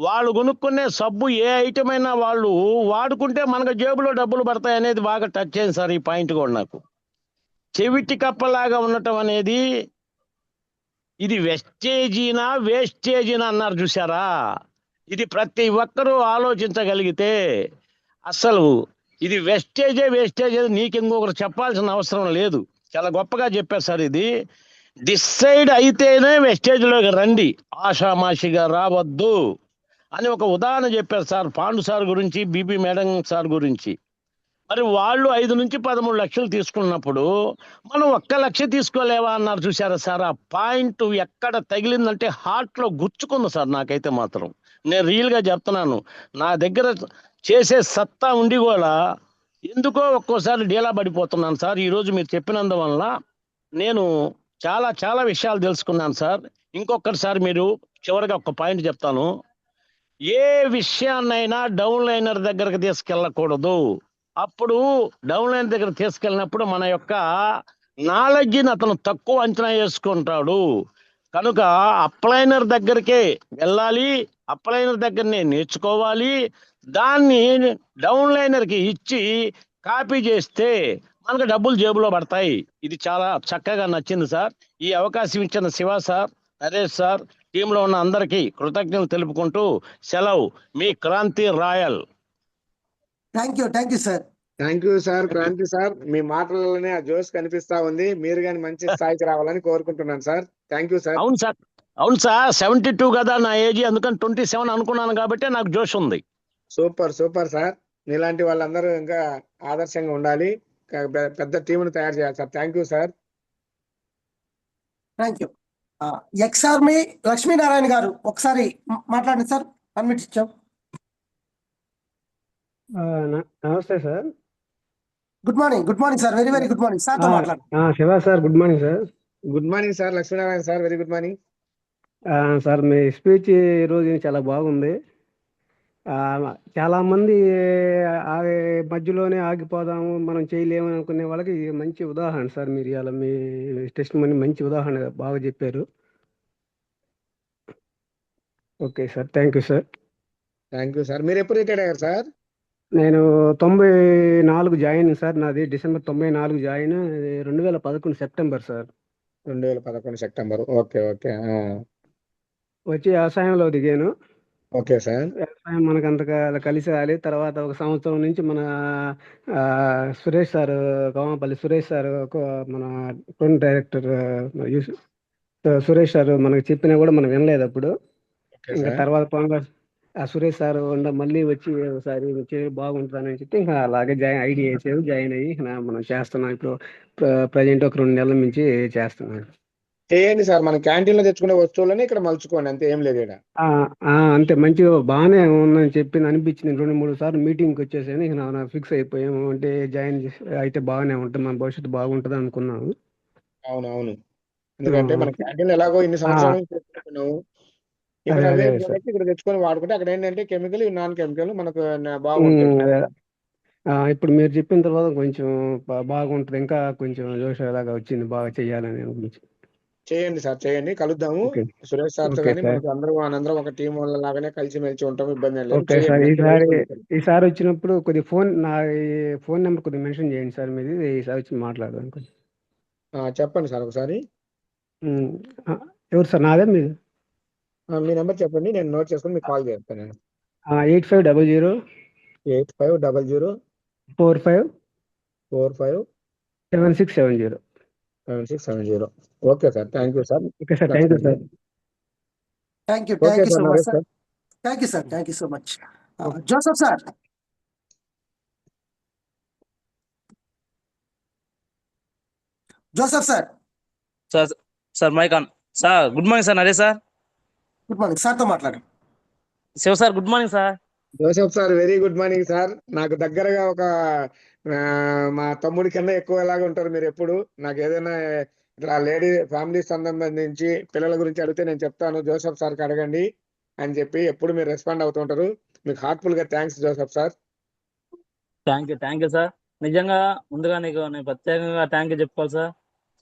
వాళ్ళు కొనుక్కునే సబ్బు ఏ ఐటమ్ అయినా వాళ్ళు వాడుకుంటే మనకు జేబులో డబ్బులు పడతాయి అనేది బాగా టచ్ అయింది సార్. ఈ పాయింట్ కూడా నాకు చెవిటి కప్పలాగా ఉండటం అనేది ఇది వేస్టేజీనా అన్నారు చూసారా. ఇది ప్రతి ఒక్కరూ ఆలోచించగలిగితే అసలు ఇది వేస్టేజ్ నీకు ఇంకొకరు చెప్పాల్సిన అవసరం లేదు. చాలా గొప్పగా చెప్పారు సార్. ఇది డిసైడ్ అయితేనే వెస్టేజ్లోకి రండి, ఆషామాషిగా రావద్దు. అని ఒక ఉదాహరణ చెప్పారు సార్, పాండు సార్ గురించి, బీబీ మేడం సార్ గురించి. మరి వాళ్ళు 5 నుంచి 13 లక్షలు తీసుకున్నప్పుడు మనం 1 లక్ష తీసుకోలేవా అన్నారు. చూసారా సార్, ఆ పాయింట్ ఎక్కడ తగిలిందంటే హార్ట్ లో గుచ్చుకుంది సార్ నాకైతే మాత్రం. నేను రియల్ గా చెప్తున్నాను, నా దగ్గర చేసే సత్తా ఉండి కూడా ఎందుకో ఒక్కోసారి డీలా పడిపోతున్నాను సార్. ఈ రోజు మీరు చెప్పినందువల్ల నేను చాలా చాలా విషయాలు తెలుసుకున్నాను సార్. ఇంకొకసారి మీరు చివరిగా ఒక పాయింట్ చెప్తాను. ఏ విషయాన్నైనా డౌన్ లైనర్ దగ్గరకు తీసుకెళ్ళకూడదు. అప్పుడు డౌన్ లైన్ దగ్గర తీసుకెళ్ళినప్పుడు మన యొక్క నాలెడ్జిని అతను తక్కువ అంచనా వేసుకుంటాడు. కనుక అప్లైనర్ దగ్గరికే వెళ్ళాలి, అప్లైనర్ దగ్గరనే నేర్చుకోవాలి. దాన్ని డౌన్ లైనర్కి ఇచ్చి కాపీ చేస్తే మనకు డబ్బులు జేబులో పడతాయి. ఇది చాలా చక్కగా నచ్చింది సార్. ఈ అవకాశం ఇచ్చిన శివ సార్, నరేష్ సార్, టీంలో ఉన్న అందరికీ కృతజ్ఞతలు తెలుపుకుంటూ సెలవు. మీ Kranthi Royal. Thank you sir. Thank you sir, Kranthi sir. మీ మాటలలోనే ఆ జోష్ కనిపిస్తా ఉంది. మీరు కానీ మంచి స్థాయికి రావాలని కోరుకుంటున్నాను సార్. Thank you sir. అవును సార్, అవును సార్. 72 కదా నా ఏజ్, అందుకని 27 అనుకున్నాను కాబట్టి నాకు జోష్ ఉంది. Super super sir. మీలాంటి వాళ్ళందరూ ఇంకా ఆదర్శంగా ఉండాలి. పెద్ద టీంను తయారు చేయాలి sir. Thank you sir. Thank you. Ex army Lakshminarayana గారు ఒకసారి మాట్లాడండి సార్. అన్మిట్ ఇచ్చాం. నమస్తే sir. Good morning sir. Very very good morning. సార్తో మాట్లాడండి. Shiva sir, good morning sir. Good morning sir, Lakshminarayana sir. Very good morning sir. మీ స్పీచ్ ఈరోజు చాలా బాగుంది. చాలా మంది మధ్యలోనే ఆగిపోదాము, మనం చేయలేము అనుకునే వాళ్ళకి ఇది మంచి ఉదాహరణ సార్. మీరు ఇలా మీ టెస్ట్ మనీ మంచి ఉదాహరణ బాగా చెప్పారు. Okay sir, thank you sir. Thank you sir. మీరు ఎప్పుడు రిటైర్డ్ అయ్యారు సార్? నేను 94 జాయిన్ సార్. నాది December 94 join. 2011 September sir. 2011 September. Okay okay. వచ్చి వ్యవసాయంలో దిగాను. Okay sir. వ్యవసాయం మనకు అంతగా కలిసి రాలి. తర్వాత ఒక సంవత్సరం నుంచి మన సురేష్ సార్, కోమపల్లి సురేష్ సార్, మన ప్రొడక్ట్ డైరెక్టర్ సురేష్ సార్ మనకు చెప్పినా కూడా మనం వినలేదు అప్పుడు. ఇంకా తర్వాత ఆ సురేష్ సార్ మళ్ళీ వచ్చి ఒకసారి బాగుంటుందని చెప్పి ఇంకా అలాగే ఐడి వేసారు. జాయిన్ అయ్యి మనం చేస్తున్నాం. ఇప్పుడు ప్రజెంట్ ఒక 2 నెలల నుంచి చేస్తున్నాం. చేయండి సార్. మన క్యాంటీన్ లో తెచ్చుకునే వస్తువులని ఇక్కడ మలుచుకోండి, అంతే, ఏం లేదు ఇక్కడ. అంతే, మంచిగా బాగానే ఉందని చెప్పింది అనిపించింది. 2-3 సార్లు మీటింగ్కి వచ్చేసాను. ఇక నా ఫిక్స్ అయిపోయాము. అంటే జాయిన్ అయితే బాగానే ఉంటుంది, మన భవిష్యత్తు బాగుంటుంది అనుకున్నాను. అవునవును. ఎందుకంటే మన క్యాంటీన్ ఎలాగో ఇన్ని సంవత్సరాల నుంచి తెచ్చుకుంటున్నాము. ఇక్కడ అవే products ఇక్కడ తెచ్చుకొని వాడుకుంటే అక్కడ ఏంటంటే కెమికల్, నాన్ కెమికల్ మనకు బాగుంటుంది. ఇప్పుడు మీరు చెప్పిన తర్వాత కొంచెం బాగుంటుంది. ఇంకా కొంచెం జోషలాగా వచ్చింది, బాగా చెయ్యాలని అనిపించి. చేయండి సార్, చేయండి. కలుద్దాము. సురేష్ సార్తో కానీ మనకు అందరం ఒక టీం వల్ల లాగానే కలిసి మెలిసి ఉంటాము. ఇబ్బంది లేదు. Okay sir. ఈసారి వచ్చినప్పుడు కొద్దిగా నా ఫోన్ నెంబర్ కొద్దిగా మెన్షన్ చేయండి సార్. మీది ఈసారి వచ్చి మాట్లాడదాం. చెప్పండి సార్ ఒకసారి. ఎవరు సార్? నాదే మీది? మీ నెంబర్ చెప్పండి, నేను నోట్ చేసుకుని మీకు కాల్ చేస్తాను. 8500 8500 45 45 7670. 7670. Okay sir. Thank you sir. Okay sir, thank you sir. Thank you so much sir. Thank you so much. Joseph sir. Sir mic on. Sir good morning sir. Naresh sir. Good morning. సార్తో మాట్లాడండి. Shiva sir good morning sir. Joseph sir very good morning sir. నాకు దగ్గరగా ఒక మా తమ్ముడి కన్నా ఎక్కువ ఎలాగా ఉంటారు మీరు ఎప్పుడు. నాకు ఏదైనా ఇట్లా లేడీ ఫ్యామిలీ సంబంధించి పిల్లల గురించి అడిగితే నేను చెప్తాను, జోసెఫ్ సార్కి అడగండి అని చెప్పి ఎప్పుడు మీరు రెస్పాండ్ అవుతుంటారు. మీకు హార్ట్ఫుల్ గా thanks Joseph sir. Thank you sir. నిజంగా ముందుగా నేను ప్రత్యేకంగా థ్యాంక్ యూ చెప్పుకోవాలి సార్.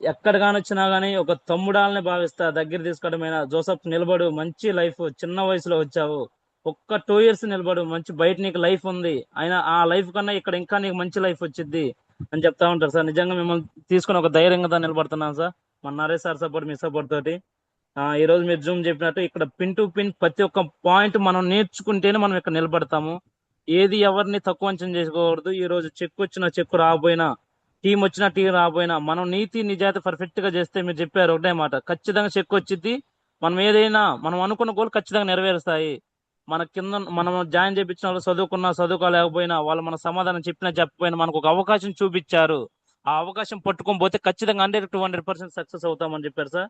ఎక్కడ కానొచ్చినా గానీ ఒక తమ్ముడాలని భావిస్తా దగ్గర తీసుకోవడమైనా జోసెఫ్ నిలబడు, మంచి లైఫ్, చిన్న వయసులో వచ్చావు, ఒక్క 2 years నిలబడు, మంచి బయట నీకు లైఫ్ ఉంది, అయినా ఆ లైఫ్ కన్నా ఇక్కడ ఇంకా నీకు మంచి లైఫ్ వచ్చింది అని చెప్తా ఉంటారు సార్. నిజంగా మిమ్మల్ని తీసుకుని ఒక ధైర్యంగా నిలబడుతున్నాను సార్. మన నరేష్ సార్ సపోర్ట్, మీ సపోర్ట్ తోటి. ఈ రోజు మీరు జూమ్ చెప్పినట్టు ఇక్కడ పిన్ టు పిన్ ప్రతి ఒక్క పాయింట్ మనం నేర్చుకుంటేనే మనం ఇక్కడ నిలబడతాము. ఏది ఎవరిని తక్కువ అంచనా చేసుకోకూడదు. ఈ రోజు చెక్కు వచ్చినా చెక్కు రాకపోయినా, టీం వచ్చినా టీం రాకపోయినా, మనం నీతి నిజాయితీ పర్ఫెక్ట్ గా చేస్తే, మీరు చెప్పారు ఒకటే మాట, ఖచ్చితంగా చెక్కు వచ్చింది. మనం ఏదైనా మనం అనుకున్న గోల్ ఖచ్చితంగా నెరవేరుస్తాయి. మన కింద మనం జాయిన్ చేయించిన వాళ్ళు చదువుకున్నా చదువుకోలేకపోయినా వాళ్ళు మన సమాధానం చెప్పినా చెప్పకపోయినా మనకు ఒక అవకాశం చూపించారు. ఆ అవకాశం పట్టుకొని పోతే ఖచ్చితంగా 100% సక్సెస్ అవుతామని చెప్పారు సార్.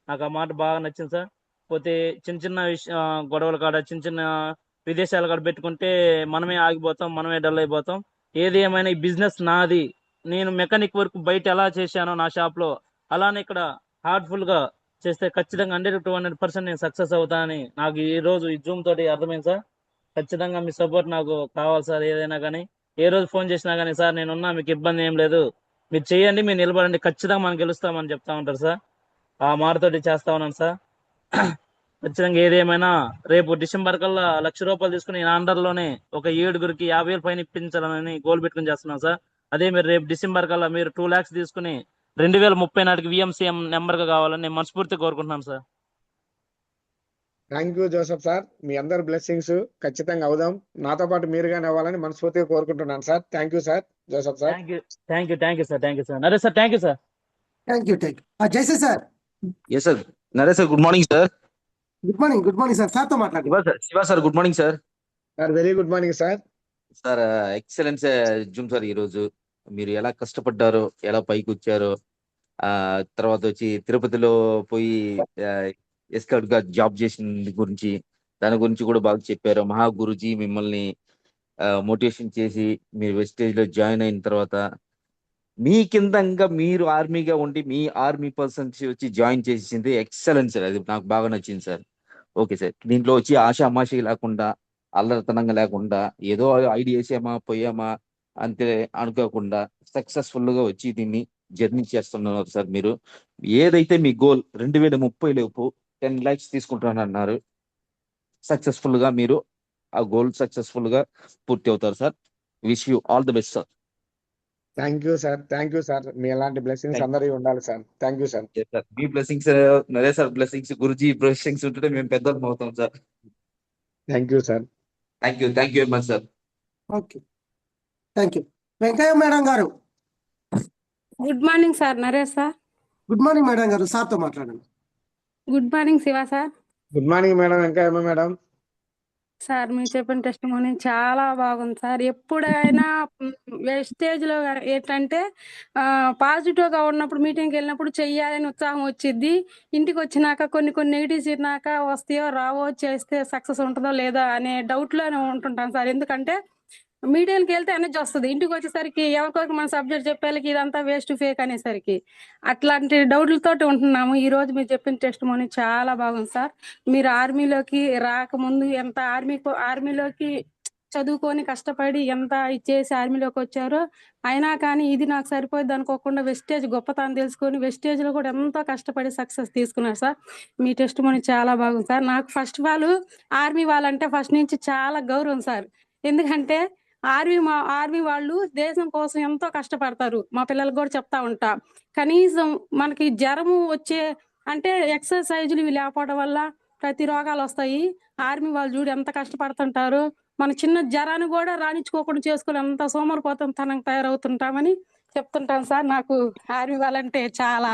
నాకు ఆ మాట బాగా నచ్చింది సార్. పోతే చిన్న చిన్న గొడవలు కాడ చిన్న చిన్న విదేశాల కాడ పెట్టుకుంటే మనమే ఆగిపోతాం, మనమే డల్ అయిపోతాం. ఏది ఏమైనా ఈ బిజినెస్ నాది. నేను మెకానిక్ వర్క్ బయట ఎలా చేశానో నా షాప్ లో, అలానే ఇక్కడ హార్ట్ఫుల్ గా చేస్తే ఖచ్చితంగా 100% నేను సక్సెస్ అవుతానని నాకు ఈ రోజు ఈ జూమ్ తోటి అర్థమైంది సార్. ఖచ్చితంగా మీ సపోర్ట్ నాకు కావాలి సార్. ఏదైనా కానీ ఏ రోజు ఫోన్ చేసినా కానీ సార్ నేనున్నా, మీకు ఇబ్బంది ఏం లేదు, మీరు చేయండి, మీరు నిలబడండి, ఖచ్చితంగా మనం గెలుస్తామని చెప్తా ఉంటారు సార్. ఆ మాటతోటి చేస్తా ఉన్నాను సార్. ఖచ్చితంగా ఏదేమైనా రేపు డిసెంబర్ కల్లా ₹1,00,000 తీసుకుని నా అండర్లోనే ఒక 7గురికి 50,000 పైన ఇప్పించాలని గోల్ పెట్టుకుని చేస్తున్నాను సార్. అదే మీరు రేపు డిసెంబర్ కల్లా మీరు 2 lakhs తీసుకుని 2030 నాటికి విఎంసీఎం నెంబర్ గా కావాలని నేను మనస్ఫూర్తిగా కోరుకుంటున్నాను sir. Thank you Joseph sir. మీ అందరి బ్లెస్సింగ్స్ ఖచ్చితంగా అవుదాం. నాతో పాటు మీరుగానే అవ్వాలని మనస్ఫూర్తిగా కోరుకుంటున్నాను sir. Thank you sir, Joseph sir. Thank you sir. Naresh sir, thank you sir. Thank you. జైసే sir. Yes sir. Naresh sir, good morning sir. Good morning sir. సార్తో మాట్లాడండి. Shiva sir, good morning sir. Sir very good morning sir. Sir excellence Zoom sir. ఈరోజు మీరు ఎలా కష్టపడ్డారో, ఎలా పైకి వచ్చారో, తర్వాత వచ్చి తిరుపతిలో పోయి ఎస్కౌట్ గా జాబ్ చేసిన గురించి, దాని గురించి కూడా బాగా చెప్పారు. మహా గురుజీ మిమ్మల్ని మోటివేషన్ చేసి మీరు వెస్టేజ్ లో జాయిన్ అయిన తర్వాత మీ కిందంగా మీరు ఆర్మీగా ఉండి మీ ఆర్మీ పర్సన్స్ వచ్చి జాయిన్ చేసింది ఎక్సలెంట్ సార్. అది నాకు బాగా నచ్చింది సార్. Okay sir. దీంట్లో వచ్చి ఆషామాషి లేకుండా, అల్లరితనంగా లేకుండా, ఏదో ఐడియా వేసామా పోయామా అంతే అనుకోకుండా సక్సెస్ఫుల్ గా వచ్చి దీన్ని జర్నీ చేస్తున్నారు సార్. మీరు ఏదైతే మీ గోల్ 2030 లోపు 10 lakhs తీసుకుంటానన్నారు, సక్సెస్ఫుల్ గా మీరు ఆ గోల్ సక్సెస్ఫుల్ గా పూర్తి అవుతారు sir. Wish you all the best sir. Thank you sir. Thank you sir. మీ అలాంటి బ్లెస్సింగ్స్ అందరికీ ఉండాలి సార్. Thank you sir. మీ blessings, Naresh sir blessings, Guruji blessings ఉంటే మేము పెద్దలు అవుతాం sir. Thank you sir. Thank you very much sir. Okay, thank you. Venkaiah madam గారు. Good morning sir. Naresh sir. Good morning madam గారు. సార్తో మాట్లాడండి. Good morning Shiva sir. Good morning madam. Venkayamma madam. Sir మీరు చెప్పిన టెస్టిమోనీ చాలా బాగుంది సార్. ఎప్పుడైనా వేస్టేజ్ లో ఏంటంటే పాజిటివ్ గా ఉన్నప్పుడు మీటింగ్కి వెళ్ళినప్పుడు చెయ్యాలని ఉత్సాహం వచ్చింది. ఇంటికి వచ్చినాక కొన్ని నెగిటివ్స్ విన్నాక వస్తాయో రావో, చేస్తే సక్సెస్ ఉంటుందో లేదో అనే డౌట్ లోనే ఉంటుంటాం సార్. ఎందుకంటే మీడియాకి వెళ్తే ఎనర్జీ వస్తుంది, ఇంటికి వచ్చేసరికి ఎవరికొరికి మన సబ్జెక్ట్ చెప్పేళ్ళకి ఇదంతా వేస్ట్ ఫేక్ అనేసరికి అట్లాంటి డౌట్లతోటి ఉంటున్నాము. ఈ రోజు మీరు చెప్పిన టెస్టిమోనీ చాలా బాగుంది సార్. మీరు ఆర్మీలోకి రాకముందు ఎంత ఆర్మీలోకి చదువుకొని కష్టపడి ఎంత ఇచ్చేసి ఆర్మీలోకి వచ్చారో, అయినా కానీ ఇది నాకు సరిపోద్ది అనుకోకుండా వెస్టేజ్ గొప్పతనం తెలుసుకొని వెస్టేజ్ లో కూడా ఎంతో కష్టపడి సక్సెస్ తీసుకున్నారు సార్. మీ టెస్టిమోనీ చాలా బాగుంది సార్. నాకు ఫస్ట్ ఆఫ్ ఆల్ ఆర్మీ వాళ్ళంటే ఫస్ట్ నుంచి చాలా గౌరవం సార్. ఎందుకంటే ఆర్మీ వాళ్ళు దేశం కోసం ఎంతో కష్టపడతారు. మా పిల్లలకు కూడా చెప్తా ఉంటా. కనీసం మనకి జ్వరము వచ్చే అంటే ఎక్సర్సైజులు ఇవి లేకపోవడం వల్ల ప్రతి రోగాలు వస్తాయి. ఆర్మీ వాళ్ళు చూడు ఎంత కష్టపడుతుంటారు. మన చిన్న జ్వరాన్ని కూడా రాణించుకోకుండా చేసుకుని ఎంత సోమరిపోతాం తనకు తయారవుతుంటామని చెప్తుంటాం సార్. నాకు ఆర్మీ వాళ్ళంటే చాలా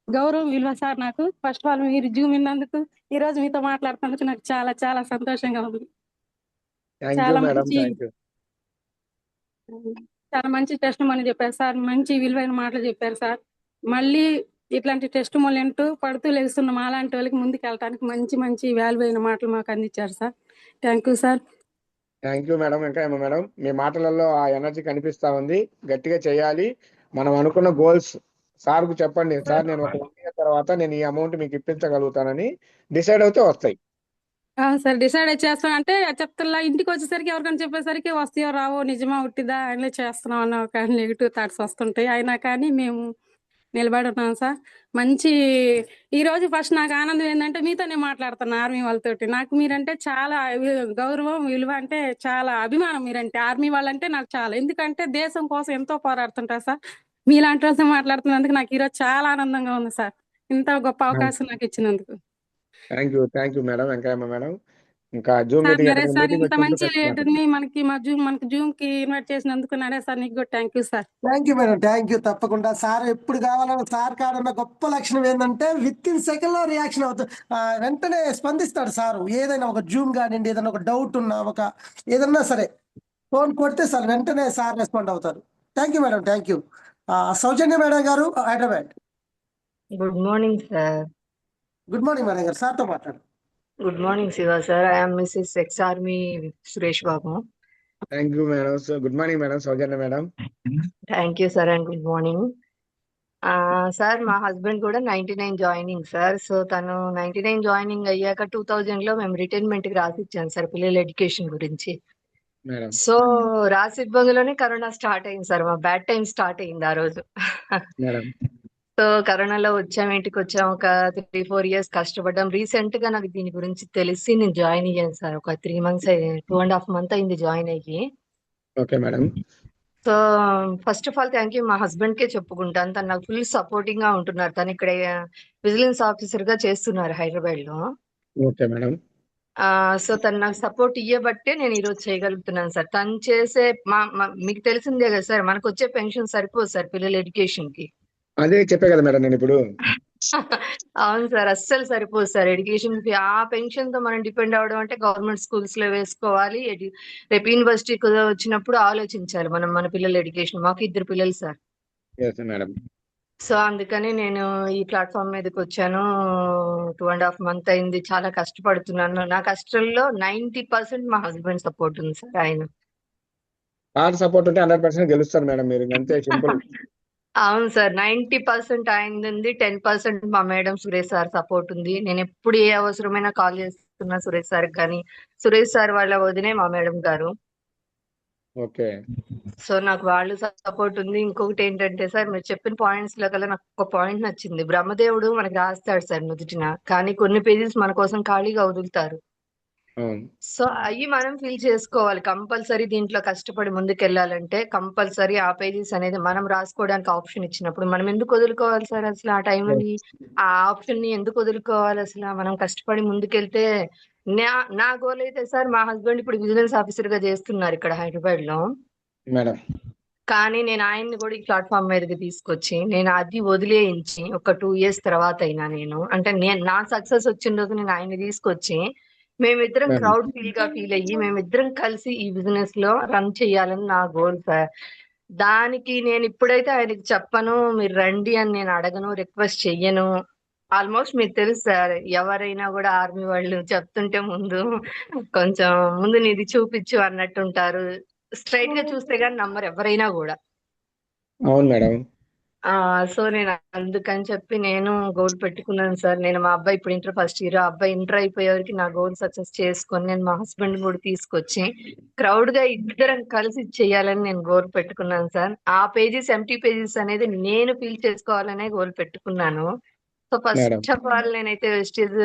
గౌరవం, విలువ సార్. నాకు ఫస్ట్ ఆఫ్ ఆల్ మీరు జూమ్ ఇన్నందుకు, ఈ రోజు మీతో మాట్లాడుతున్నందుకు నాకు చాలా చాలా సంతోషంగా ఉంది. థ్యాంక్ యూ చాలా మేడం. మంచి థ్యాంక్ యూ. చాలా మంచి టెస్టిమోనీ చెప్పారు సార్. మంచి విలువైన మాటలు చెప్పారు సార్. మళ్ళీ ఇట్లాంటి టెస్టిమోనీ అంటూ పడుతూ లేస్తున్న మాలాంటి వాళ్ళకి ముందుకు వెళ్ళడానికి మంచి మంచి వాల్యువైన మాటలు మాకు అందించారు sir. Thank you sir. Thank you madam. Venkayamma madam, మీ మాటలలో ఆ ఎనర్జీ కనిపిస్తా ఉంది. గట్టిగా చేయాలి. మనం అనుకున్న గోల్స్ సార్కు చెప్పండి. సార్ నేను ఒక 1 year తర్వాత నేను ఈ అమౌంట్ మీకు ఇప్పించగలుగుతానని డిసైడ్ అవుతే వస్తాయి. సార్ డిసైడ్ చేస్తాను అంటే చెప్తా. ఇంటికి వచ్చేసరికి ఎవరికైనా చెప్పేసరికి వస్తాయో రావో, నిజమా ఉట్టిదా అని చేస్తున్నాం అన్న ఒక నెగిటివ్ థాట్స్ వస్తుంటాయి. అయినా కానీ మేము నిలబడి ఉన్నాం సార్. మంచి ఈ రోజు ఫస్ట్ నాకు ఆనందం ఏంటంటే మీతోనే మాట్లాడుతున్నా ఆర్మీ వాళ్ళతోటి. నాకు మీరంటే చాలా గౌరవం, విలువ, అంటే చాలా అభిమానం. మీరంటే ఆర్మీ వాళ్ళంటే నాకు చాలా, ఎందుకంటే దేశం కోసం ఎంతో పోరాడుతుంటారు సార్. మీలాంటి వాళ్ళతో మాట్లాడుతున్నందుకు నాకు ఈరోజు చాలా ఆనందంగా ఉంది సార్. ఇంత గొప్ప అవకాశం నాకు ఇచ్చినందుకు. Thank you madam. Venkayamma madam, ఇంకా Zoom sir meeting Naresh sir meeting ఇంత వచ్చినప్పుడు మంచి ఖచ్చితంగా లీడర్ని మనకి జూమ్ కి ఇన్వైట్ చేసినందుకు నరేష్ సార్ నీకు కూడా thank you sir. Thank you madam, thank you. తప్పకుండా సార్ ఎప్పుడు కావాలన్నా సార్ కాడున్న గొప్ప లక్షణం ఏంటంటే విత్ ఇన్ సెకండ్ లో రియాక్షన్ అవుతుంది. వెంటనే స్పందిస్తాడు సార్. ఏదైనా ఒక జూమ్ కానివ్వండి, ఏదైనా ఒక డౌట్ ఉన్నా, ఏదన్నా సరే ఫోన్ కొడితే సార్ వెంటనే సార్ రెస్పాండ్ అవుతారు. Thank you madam, thank you. Soujanya madam గారు, Hyderabad. Good morning sir. Good morning madam గారు, సార్తో మాట్లాడు. Good morning Shiva sir. I'm Mrs ex army Suresh Babu. Thank you madam. Good morning madam, Soujanya madam. Thank you sir and good morning. Sir మా husband కూడా 99 joining sir. So తను 99 joining అయ్యాక 2000 లో మేము retirement కి రాసి ఇచ్చాను సార్ పిల్లల ఎడ్యుకేషన్ గురించి. మేడం సో రాసి ఇవ్వగానే కరోనా స్టార్ట్ అయింది సార్. మా బ్యాడ్ టైం స్టార్ట్ అయింది ఆ రోజు. మేడం సో కరోనాలో ఇంటికి వచ్చాం. ఒక 3-4 ఇయర్స్ కష్టపడ్డాం. రీసెంట్ గా నాకు దీని గురించి తెలిసి నేను జాయిన్ అయ్యాను సార్. ఒక 3 months 2.5 months అయింది జాయిన్ అయ్యి. Okay madam. So first of all thank you మా హస్బెండ్ కే చెప్పుకుంటాను. తను నాకు ఫుల్ సపోర్టింగ్ గా ఉంటున్నారు. తను ఇక్కడ విజిలెన్స్ ఆఫీసర్ గా చేస్తున్నారు హైదరాబాద్ లో. Okay madam. సో తను నాకు సపోర్ట్ ఇయ్యబట్టే నేను ఈరోజు చేయగలుగుతున్నాను సార్. తను చేసే మీకు తెలిసిందే కదా సార్, మనకు వచ్చే పెన్షన్ సరిపోదు సార్ పిల్లల ఎడ్యుకేషన్ కి. అదే చెప్పే కదా మేడం నేను ఇప్పుడు. అవును సార్, అస్సలు సరిపోదు సార్ ఎడ్యుకేషన్ ఫీ. ఆ పెన్షన్ తో మనం డిపెండ్ అవడం అంటే గవర్నమెంట్ స్కూల్స్ లో వేసుకోవాలి. రేపు యూనివర్సిటీకి వచ్చినప్పుడు ఆలోచించాలి మనం మన పిల్లల ఎడ్యుకేషన్. మాకు 2 పిల్లలు సార్. మేడం. సో అందుకని నేను ఈ ప్లాట్ఫామ్ మీదకి వచ్చాను. 2.5 months అయింది. చాలా కష్టపడుతున్నాను. నా కష్టంలో 90% మా హస్బెండ్ సపోర్ట్ ఉంది సార్. ఆయన సపోర్ట్ ఉంటే 100% గెలుస్తారు మేడం మీరు, అంతే సింపుల్. అవును సార్, 90% ఆయనది ఉంది. 10% మా మేడం సురేష్ సార్ సపోర్ట్ ఉంది. నేను ఎప్పుడు ఏ అవసరమైనా కాల్ చేస్తున్నా సురేష్ సార్ కానీ, సురేష్ సార్ వాళ్ళ వదినే మా మేడం గారు. ఓకే. సో నాకు వాళ్ళు సపోర్ట్ ఉంది. ఇంకొకటి ఏంటంటే సార్, మీరు చెప్పిన పాయింట్స్ లో కల్లా నాకు ఒక పాయింట్ నచ్చింది. బ్రహ్మదేవుడు మనకి రాస్తాడు సార్ నుదుటిన, కానీ కొన్ని పేజెస్ మన కోసం ఖాళీగా వదులుతారు. సో అవి మనం ఫిల్ చేసుకోవాలి కంపల్సరీ. దీంట్లో కష్టపడి ముందుకెళ్ళాలంటే కంపల్సరీ ఆ పేజెస్ అనేది మనం రాసుకోవడానికి ఆప్షన్ ఇచ్చినప్పుడు మనం ఎందుకు వదులుకోవాలి సార్? అసలు ఆ టైంని ఆ ఆప్షన్ ని ఎందుకు వదులుకోవాలి? అసలు మనం కష్టపడి ముందుకెళ్తే నా గోల్ అయితే సార్, మా హస్బెండ్ ఇప్పుడు విజిలెన్స్ ఆఫీసర్ గా చేస్తున్నారు ఇక్కడ హైదరాబాద్ లో. మేడం కానీ నేను ఆయన్ని కూడా ఈ ప్లాట్ఫామ్ మీదకి తీసుకొచ్చి నేను అది వదిలేయించి ఒక 2 years తర్వాత అయినా నేను అంటే నా సక్సెస్ వచ్చిన రోజు నేను ఆయన్ని తీసుకొచ్చి మేమిద్దరం ప్రౌడ్ ఫీల్ అయ్యి మేమిద్దరం కలిసి ఈ బిజినెస్ లో రన్ చేయాలని నా గోల్ సార్. దానికి నేను ఇప్పుడైతే ఆయనకి చెప్పను, మీరు రండి అని నేను అడగను, రిక్వెస్ట్ చెయ్యను. ఆల్మోస్ట్ మీకు తెలుసు సార్, ఎవరైనా కూడా ఆర్మీ వాళ్ళు చెప్తుంటే కొంచెం ముందు నీది చూపించు అన్నట్టు ఉంటారు. స్ట్రైట్ గా చూస్తే గానీ నమ్మరు ఎవరైనా కూడా. అవును మేడం. సో నేను అందుకని చెప్పి నేను గోల్ పెట్టుకున్నాను సార్. నేను మా అబ్బాయి ఇప్పుడు ఇంటర్ ఫస్ట్ ఇయర్, అబ్బాయి ఇంటర్ అయిపోయేవరకు నా గోల్ సక్సెస్ చేసుకొని నేను మా హస్బెండ్ కూడా తీసుకొచ్చి క్రౌడ్ గా ఇద్దరం కలిసి చేయాలని నేను గోల్ పెట్టుకున్నాను సార్. ఆ పేజెస్ ఎంటీ పేజెస్ అనేది నేను ఫీల్ చేసుకోవాలనే గోల్ పెట్టుకున్నాను. సో ఫస్ట్ ఆఫ్ ఆల్ నేనైతే వెస్టేజ్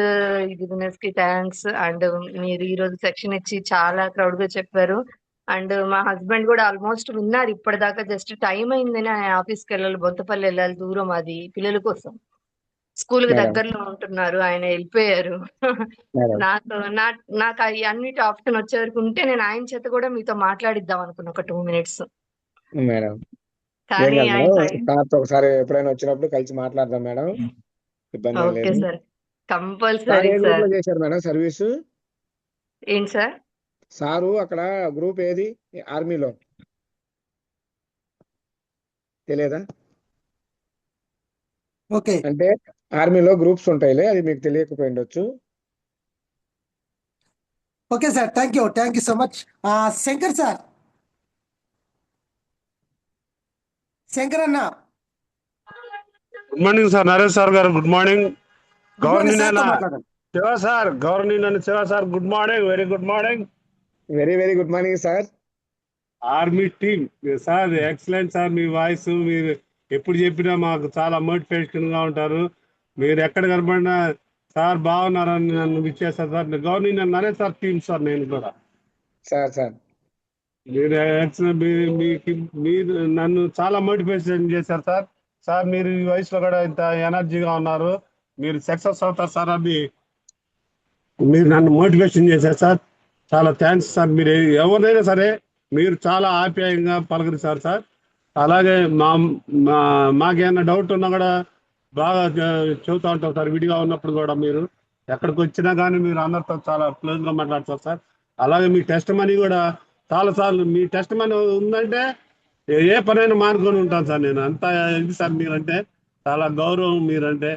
బిజినెస్ కి థ్యాంక్స్. అండ్ మీరు ఈ రోజు సెక్షన్ ఇచ్చి చాలా క్రౌడ్ గా చెప్పారు. అండ్ మా హస్బెండ్ కూడా ఆల్మోస్ట్ విన్నారు ఇప్పటిదాకా. జస్ట్ టైం అయిందని ఆయన ఆఫీస్కి వెళ్ళాలి, బొంతపల్లి వెళ్ళాలి, దూరం, అది పిల్లల కోసం. స్కూల్ కి దగ్గరలో ఉంటున్నారు, ఆయన వెళ్ళిపోయారు. నాకు అవి అన్నిటి ఆప్షన్ వచ్చే వరకు ఉంటే నేను ఆయన చేత కూడా మీతో మాట్లాడిద్దాం అనుకున్నా ఒక 2 minutes. మేడం కానీ ఒకసారి ఎప్పుడైనా వచ్చినప్పుడు కలిసి మాట్లాడదాం మేడం, ఇబ్బంది ఓకే లేదు. Sir, compulsory sir. చేశారు మేడం సర్వీస్? ఏంటి సార్? సారు అక్కడ గ్రూప్ ఏది ఆర్మీలో తెలియదా? ఓకే, అంటే ఆర్మీలో గ్రూప్స్ ఉంటాయిలే, అది మీకు తెలియకపోయిండొచ్చు. Okay sir, thank you so much. Shankar sir, Shankar అన్న. Good morning sir, Naresh sir గారు. Good morning. Government Shiva sir, government Shiva sir, good morning. Very good morning. Very good morning sir. Army team sir, excellent sir. మీ voice మీరు ఎప్పుడు చెప్పినా మాకు చాలా motivation గా ఉంటారు. మీరు ఎక్కడ కనపడినా సార్ బాగున్నారని నన్ను విచ్చేస్తారు sir. Government Naresh sir team sir. నేను కూడా సార్ మీరు నన్ను చాలా మోటివేషన్ చేశారు సార్. సార్ మీరు ఈ వయసులో కూడా ఇంత ఎనర్జీగా ఉన్నారు, మీరు సక్సెస్ అవుతారు సార్ అని మీరు నన్ను మోటివేషన్ చేశారు సార్. చాలా థ్యాంక్స్ సార్. మీరు ఎవరినైనా సరే మీరు చాలా ఆప్యాయంగా పలకరిస్తారు సార్. అలాగే మాకేమైనా డౌట్ ఉన్నా కూడా బాగా చెబుతూ ఉంటాం సార్. విడిగా ఉన్నప్పుడు కూడా మీరు ఎక్కడికి వచ్చినా కానీ మీరు అందరితో చాలా క్లోజ్గా మాట్లాడతారు సార్. అలాగే మీ టెస్ట్ మనీ కూడా చాలాసార్లు మీ టెస్ట్ మనీ ఉందంటే ఏ పనైనా మానుకొని ఉంటాను సార్. నేను అంత ఇది సార్. మీరంటే చాలా గౌరవం. మీరంటే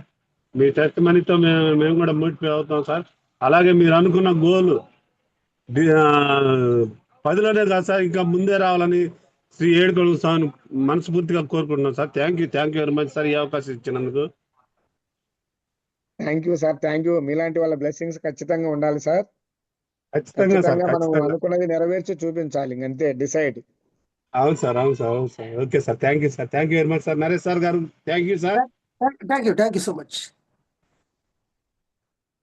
మీ టెస్ట్ మనీతో మేము కూడా మోటివేట్ అవుతాం సార్. అలాగే మీరు అనుకున్న గోల్ 10లోనే కాదు సార్, ఇంకా ముందే రావాలని శ్రీ ఏడుకొండల స్వామిని మనస్ఫూర్తిగా కోరుకుంటున్నాం sir. Thank you very much sir, ఈ అవకాశం ఇచ్చినందుకు. Thank you sir, thank you. మీలాంటి వాళ్ళ బ్లెస్సింగ్స్ ఖచ్చితంగా ఉండాలి సార్. ఖచ్చితంగా సార్, ఖచ్చితంగా మనం ఖచ్చితంగా. అనుకున్నది నెరవేర్చి చూపించాలి, అంతే. డిసైడ్. అవును సార్, అవును సార్, అవును sir. Okay sir, thank you sir, thank you very much sir. Naresh sir గారు thank you sir. Thank you so much.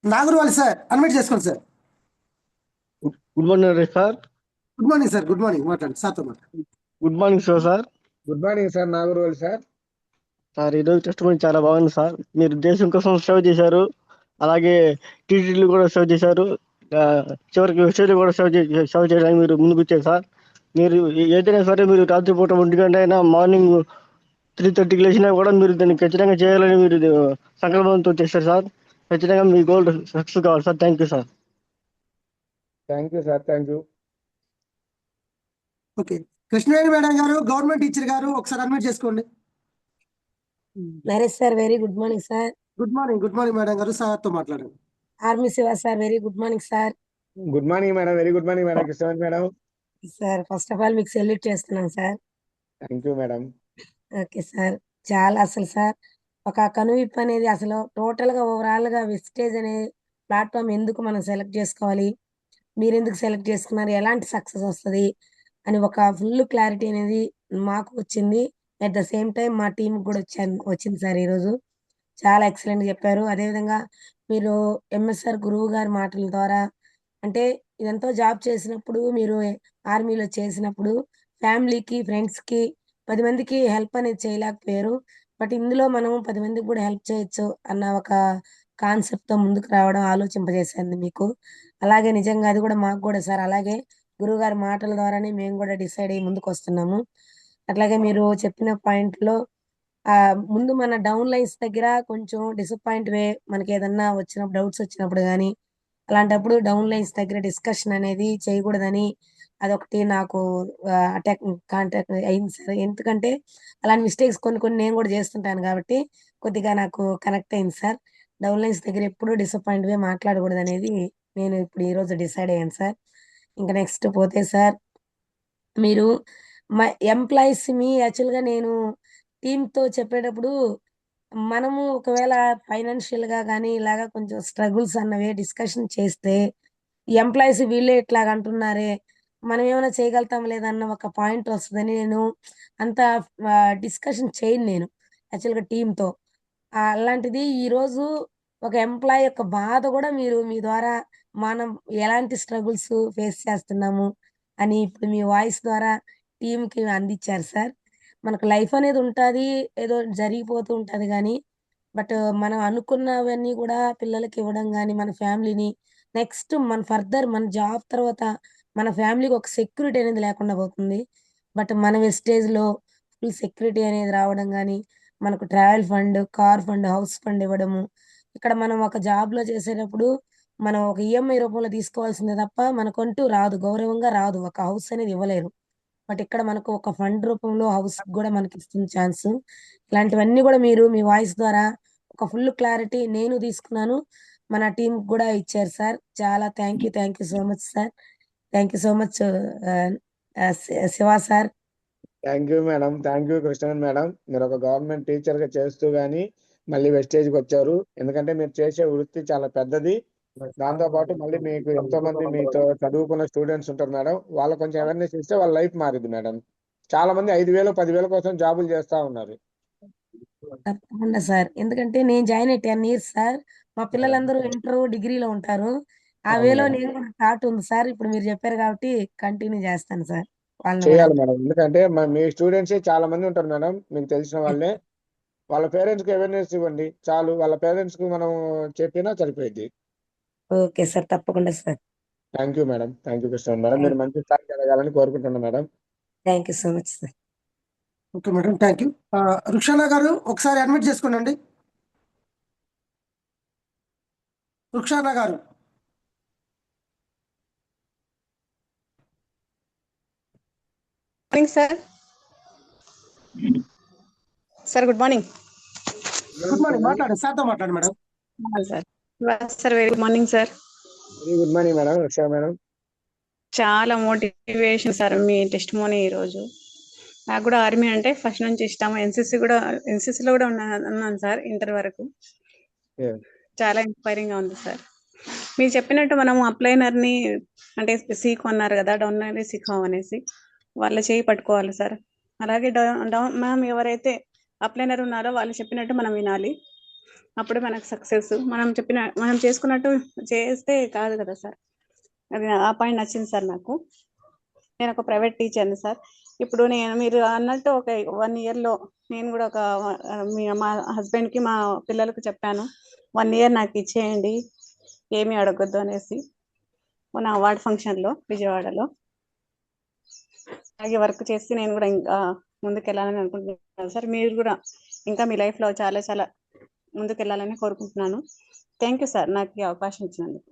Nagarvali sir, unmute చేసుకోండి sir. Good morning sir. Good morning sir. Good morning. మాట్లాడండి సార్తో మాట్లాడండి. Good morning sir. Good morning sir, Nagarvali sir. Sir ఈరోజు test చాలా బాగుంది sir. మీరు దేశం కోసం సేవ చేశారు, అలాగే టీటీలు కూడా సేవ చేశారు, చివరికి స్టేట్ కూడా సేవ చేయడానికి మీరు ముందుకు వచ్చారు సార్. మీరు ఏదైనా సరే మీరు రాత్రిపూట 1 గంట అయినా మార్నింగ్ 3:30కి లేచినా కూడా మీరు దాన్ని ఖచ్చితంగా చేయాలని మీరు సంకల్పంతో చేశారు సార్. ఖచ్చితంగా మీ గోల్ సక్సెస్ కావాలి sir. Thank you sir. Thank you sir, thank you. Okay, Krishnaveni madam గారు, గవర్నమెంట్ టీచర్ గారు, ఒకసారి అన్మిట్ చేసుకోండి. Naresh sir, very good morning sir. Good morning. Good morning madam గారు, సార్తో మాట్లాడండి. Army Shiva sir, very good morning sir. Good morning madam, very good morning madam. Krishnaveni madam. Sir first of all మీకు salute చేస్తున్నాను sir. Thank you madam. Okay sir, చాలా అసలు sir ఒక కనువిప్పు అనేది అసలు టోటల్ గా ఓవరాల్ గా వెస్టేజ్ అనే ప్లాట్ఫామ్ ఎందుకు మనం సెలెక్ట్ చేసుకోవాలి, మీరు ఎందుకు సెలెక్ట్ చేసుకున్నారు, ఎలాంటి సక్సెస్ వస్తుంది అని ఒక ఫుల్ క్లారిటీ అనేది మాకు వచ్చింది. అట్ ద సేమ్ టైం మా టీం కూడా వచ్చింది సార్. ఈరోజు చాలా ఎక్సలెంట్ చెప్పారు. అదేవిధంగా మీరు ఎంఎస్ఆర్ గురువు గారి మాటల ద్వారా, అంటే ఇదంతా జాబ్ చేసినప్పుడు మీరు ఆర్మీలో చేసినప్పుడు ఫ్యామిలీకి, ఫ్రెండ్స్కి, 10 మందికి హెల్ప్ అనేది చేయలేకపోయారు. బట్ ఇందులో మనం 10 మందికి కూడా హెల్ప్ చేయొచ్చు అన్న ఒక కాన్సెప్ట్తో ముందుకు రావడం ఆలోచింపజేసింది మీకు. అలాగే నిజంగా అది కూడా మాకు కూడా సార్, అలాగే గురువుగారి మాటల ద్వారానే మేము కూడా డిసైడ్ అయ్యి ముందుకు వస్తున్నాము. అట్లాగే మీరు చెప్పిన పాయింట్లో ముందు మన డౌన్ లైన్స్ దగ్గర కొంచెం డిసప్పాయింట్ మనకి ఏదన్నా వచ్చినప్పుడు, డౌట్స్ వచ్చినప్పుడు కానీ అలాంటప్పుడు డౌన్ లైన్స్ దగ్గర డిస్కషన్ అనేది చేయకూడదని అదొకటి నాకు కాంటాక్ట్ అయింది సార్. ఎందుకంటే అలాంటి మిస్టేక్స్ కొన్ని నేను కూడా చేస్తుంటాను కాబట్టి కొద్దిగా నాకు కనెక్ట్ అయింది సార్. డౌన్ లైన్స్ దగ్గర ఎప్పుడు డిసప్పాయింట్ మాట్లాడకూడదు అనేది నేను ఇప్పుడు ఈరోజు డిసైడ్ అయ్యాను సార్. ఇంకా నెక్స్ట్ పోతే సార్, మీరు మా ఎంప్లాయీస్ యాక్చువల్గా నేను టీంతో చెప్పేటప్పుడు మనము ఒకవేళ ఫైనాన్షియల్గా కానీ ఇలాగా కొంచెం స్ట్రగుల్స్ అన్నవే డిస్కషన్ చేస్తే ఎంప్లాయీస్ వీళ్ళే ఇట్లాగ అంటున్నారే, మనం ఏమైనా చేయగలుగుతాం లేదన్న ఒక పాయింట్ వస్తుందని నేను అంత డిస్కషన్ చేయను నేను యాక్చువల్గా టీంతో. అలాంటిది ఈరోజు ఒక ఎంప్లాయీ యొక్క బాధ కూడా మీరు మీ ద్వారా మనం ఎలాంటి స్ట్రగుల్స్ ఫేస్ చేస్తున్నాము అని ఇప్పుడు మీ వాయిస్ ద్వారా టీంకి అందించారు సార్. మనకు లైఫ్ అనేది ఉంటుంది, ఏదో జరిగిపోతూ ఉంటుంది కానీ బట్ మనం అనుకున్నవన్నీ కూడా పిల్లలకి ఇవ్వడం కానీ, మన ఫ్యామిలీని నెక్స్ట్ మన ఫర్దర్ మన జాబ్ తర్వాత మన ఫ్యామిలీకి ఒక సెక్యూరిటీ అనేది లేకుండా పోతుంది. బట్ మన వెస్టేజ్లో ఫుల్ సెక్యూరిటీ అనేది రావడం కానీ, మనకు travel fund, car fund, house fund ఇవ్వడము. ఇక్కడ మనం ఒక జాబ్లో చేసేటప్పుడు మనం ఒక ఈఎంఐ రూపంలో తీసుకోవాల్సిందే తప్ప మనకంటూ రాదు, గౌరవంగా రాదు, ఒక హౌస్ అనేది ఇవ్వలేరు. బట్ ఇక్కడ మనకు ఒక ఫండ్ రూపంలో హౌస్ కూడా మనకి ఇస్తుంది ఛాన్స్. ఇలాంటివన్నీ కూడా మీరు మీ వాయిస్ ద్వారా ఒక ఫుల్ క్లారిటీ నేను తీసుకున్నాను, మన టీం కూడా ఇచ్చారు సార్. చాలా thank you so much sir. Thank you so much Shiva sir. Thank you madam, thank you Krishnaveni madam. మీరు ఒక గవర్నమెంట్ టీచర్గా చేస్తూ కానీ మళ్ళీ వెస్టేజ్కి వచ్చారు. ఎందుకంటే మీరు చేసే వృత్తి చాలా పెద్దది. దాంతోపాటు మళ్ళీ మీకు ఎంతో మంది మీతో చదువుకున్న స్టూడెంట్స్ ఉంటారు మేడం. వాళ్ళకి కొంచెం అవేర్నెస్ ఇస్తే వాళ్ళ లైఫ్ మారింది మేడం. చాలా మంది 5,000 10,000 కోసం జాబులు చేస్తా ఉన్నారు. తప్పకుండా సార్, ఎందుకంటే నేను జాయిన్ అయ్యి 10 years సార్. మా పిల్లలందరూ ఇంటర్, డిగ్రీలో ఉంటారు. ఆ వేలో నేను కూడా థాట్ ఉంది సార్. ఇప్పుడు మీరు చెప్పారు కాబట్టి కంటిన్యూ చేస్తాను సార్. వాళ్ళని చేయాలి మేడం, ఎందుకంటే మీ స్టూడెంట్స్ చాలా మంది ఉంటారు మేడం, మీకు తెలిసిన వాళ్ళే. వాళ్ళ పేరెంట్స్కి అవేర్నెస్ ఇవ్వండి చాలు. వాళ్ళ పేరెంట్స్కి మనం చెప్పినా సరిపోయింది. ఓకే సార్, తప్పకుండా sir. Thank you madam. Thank you Krishna madam. మీరు మంచి స్థాయికి ఎదగాలని కోరుకుంటున్నాను madam. Thank you so much sir. Okay madam, thank you. Rukshana గారు ఒకసారి అడ్మిట్ చేసుకోండి. రుక్షానా గారు. Morning sir. Sir good morning. Good morning. మాట్లాడండి, సార్తో మాట్లాడండి madam. Sir sir very good morning sir. Very good morning madam. Ruksha madam. చాలా మోటివేషన్ సార్ మీ testimony ఈరోజు. నాకు కూడా ఆర్మీ అంటే ఫస్ట్ నుంచి ఇష్టం. ఎన్సీసీలో కూడా ఉన్నాను సార్ ఇంటర్ వరకు. చాలా ఇన్స్పైరింగ్ గా ఉంది సార్. మీరు చెప్పినట్టు మనం అప్లైనర్ని అంటే సీక్ అన్నారు కదా, డౌన్ అనేది సీక్ అనేసి వాళ్ళ చేయి పట్టుకోవాలి సార్. అలాగే డౌన్ మనం ఎవరైతే అప్లైనర్ ఉన్నారో వాళ్ళు చెప్పినట్టు మనం వినాలి. అప్పుడే మనకు సక్సెస్. మనం చేసుకున్నట్టు చేస్తే కాదు కదా సార్. అది ఆ పాయింట్ నచ్చింది సార్ నాకు. నేను ఒక ప్రైవేట్ టీచర్ని సార్. ఇప్పుడు మీరు అన్నట్టు ఒక 1 yearలో నేను కూడా మా హస్బెండ్కి మా పిల్లలకు చెప్పాను, 1 year నాకు ఇచ్చేయండి, ఏమీ అడగొద్దు అనేసి. మన అవార్డ్ ఫంక్షన్లో విజయవాడలో అలాగే వర్క్ చేసి నేను కూడా ఇంకా ముందుకెళ్ళాలని అనుకుంటున్నాను సార్. మీరు కూడా ఇంకా మీ లైఫ్లో చాలా చాలా ముందుకెళ్ళాలని కోరుకుంటున్నాను. థ్యాంక్ యూ సార్ నాకు ఈ అవకాశం ఇచ్చినందుకు.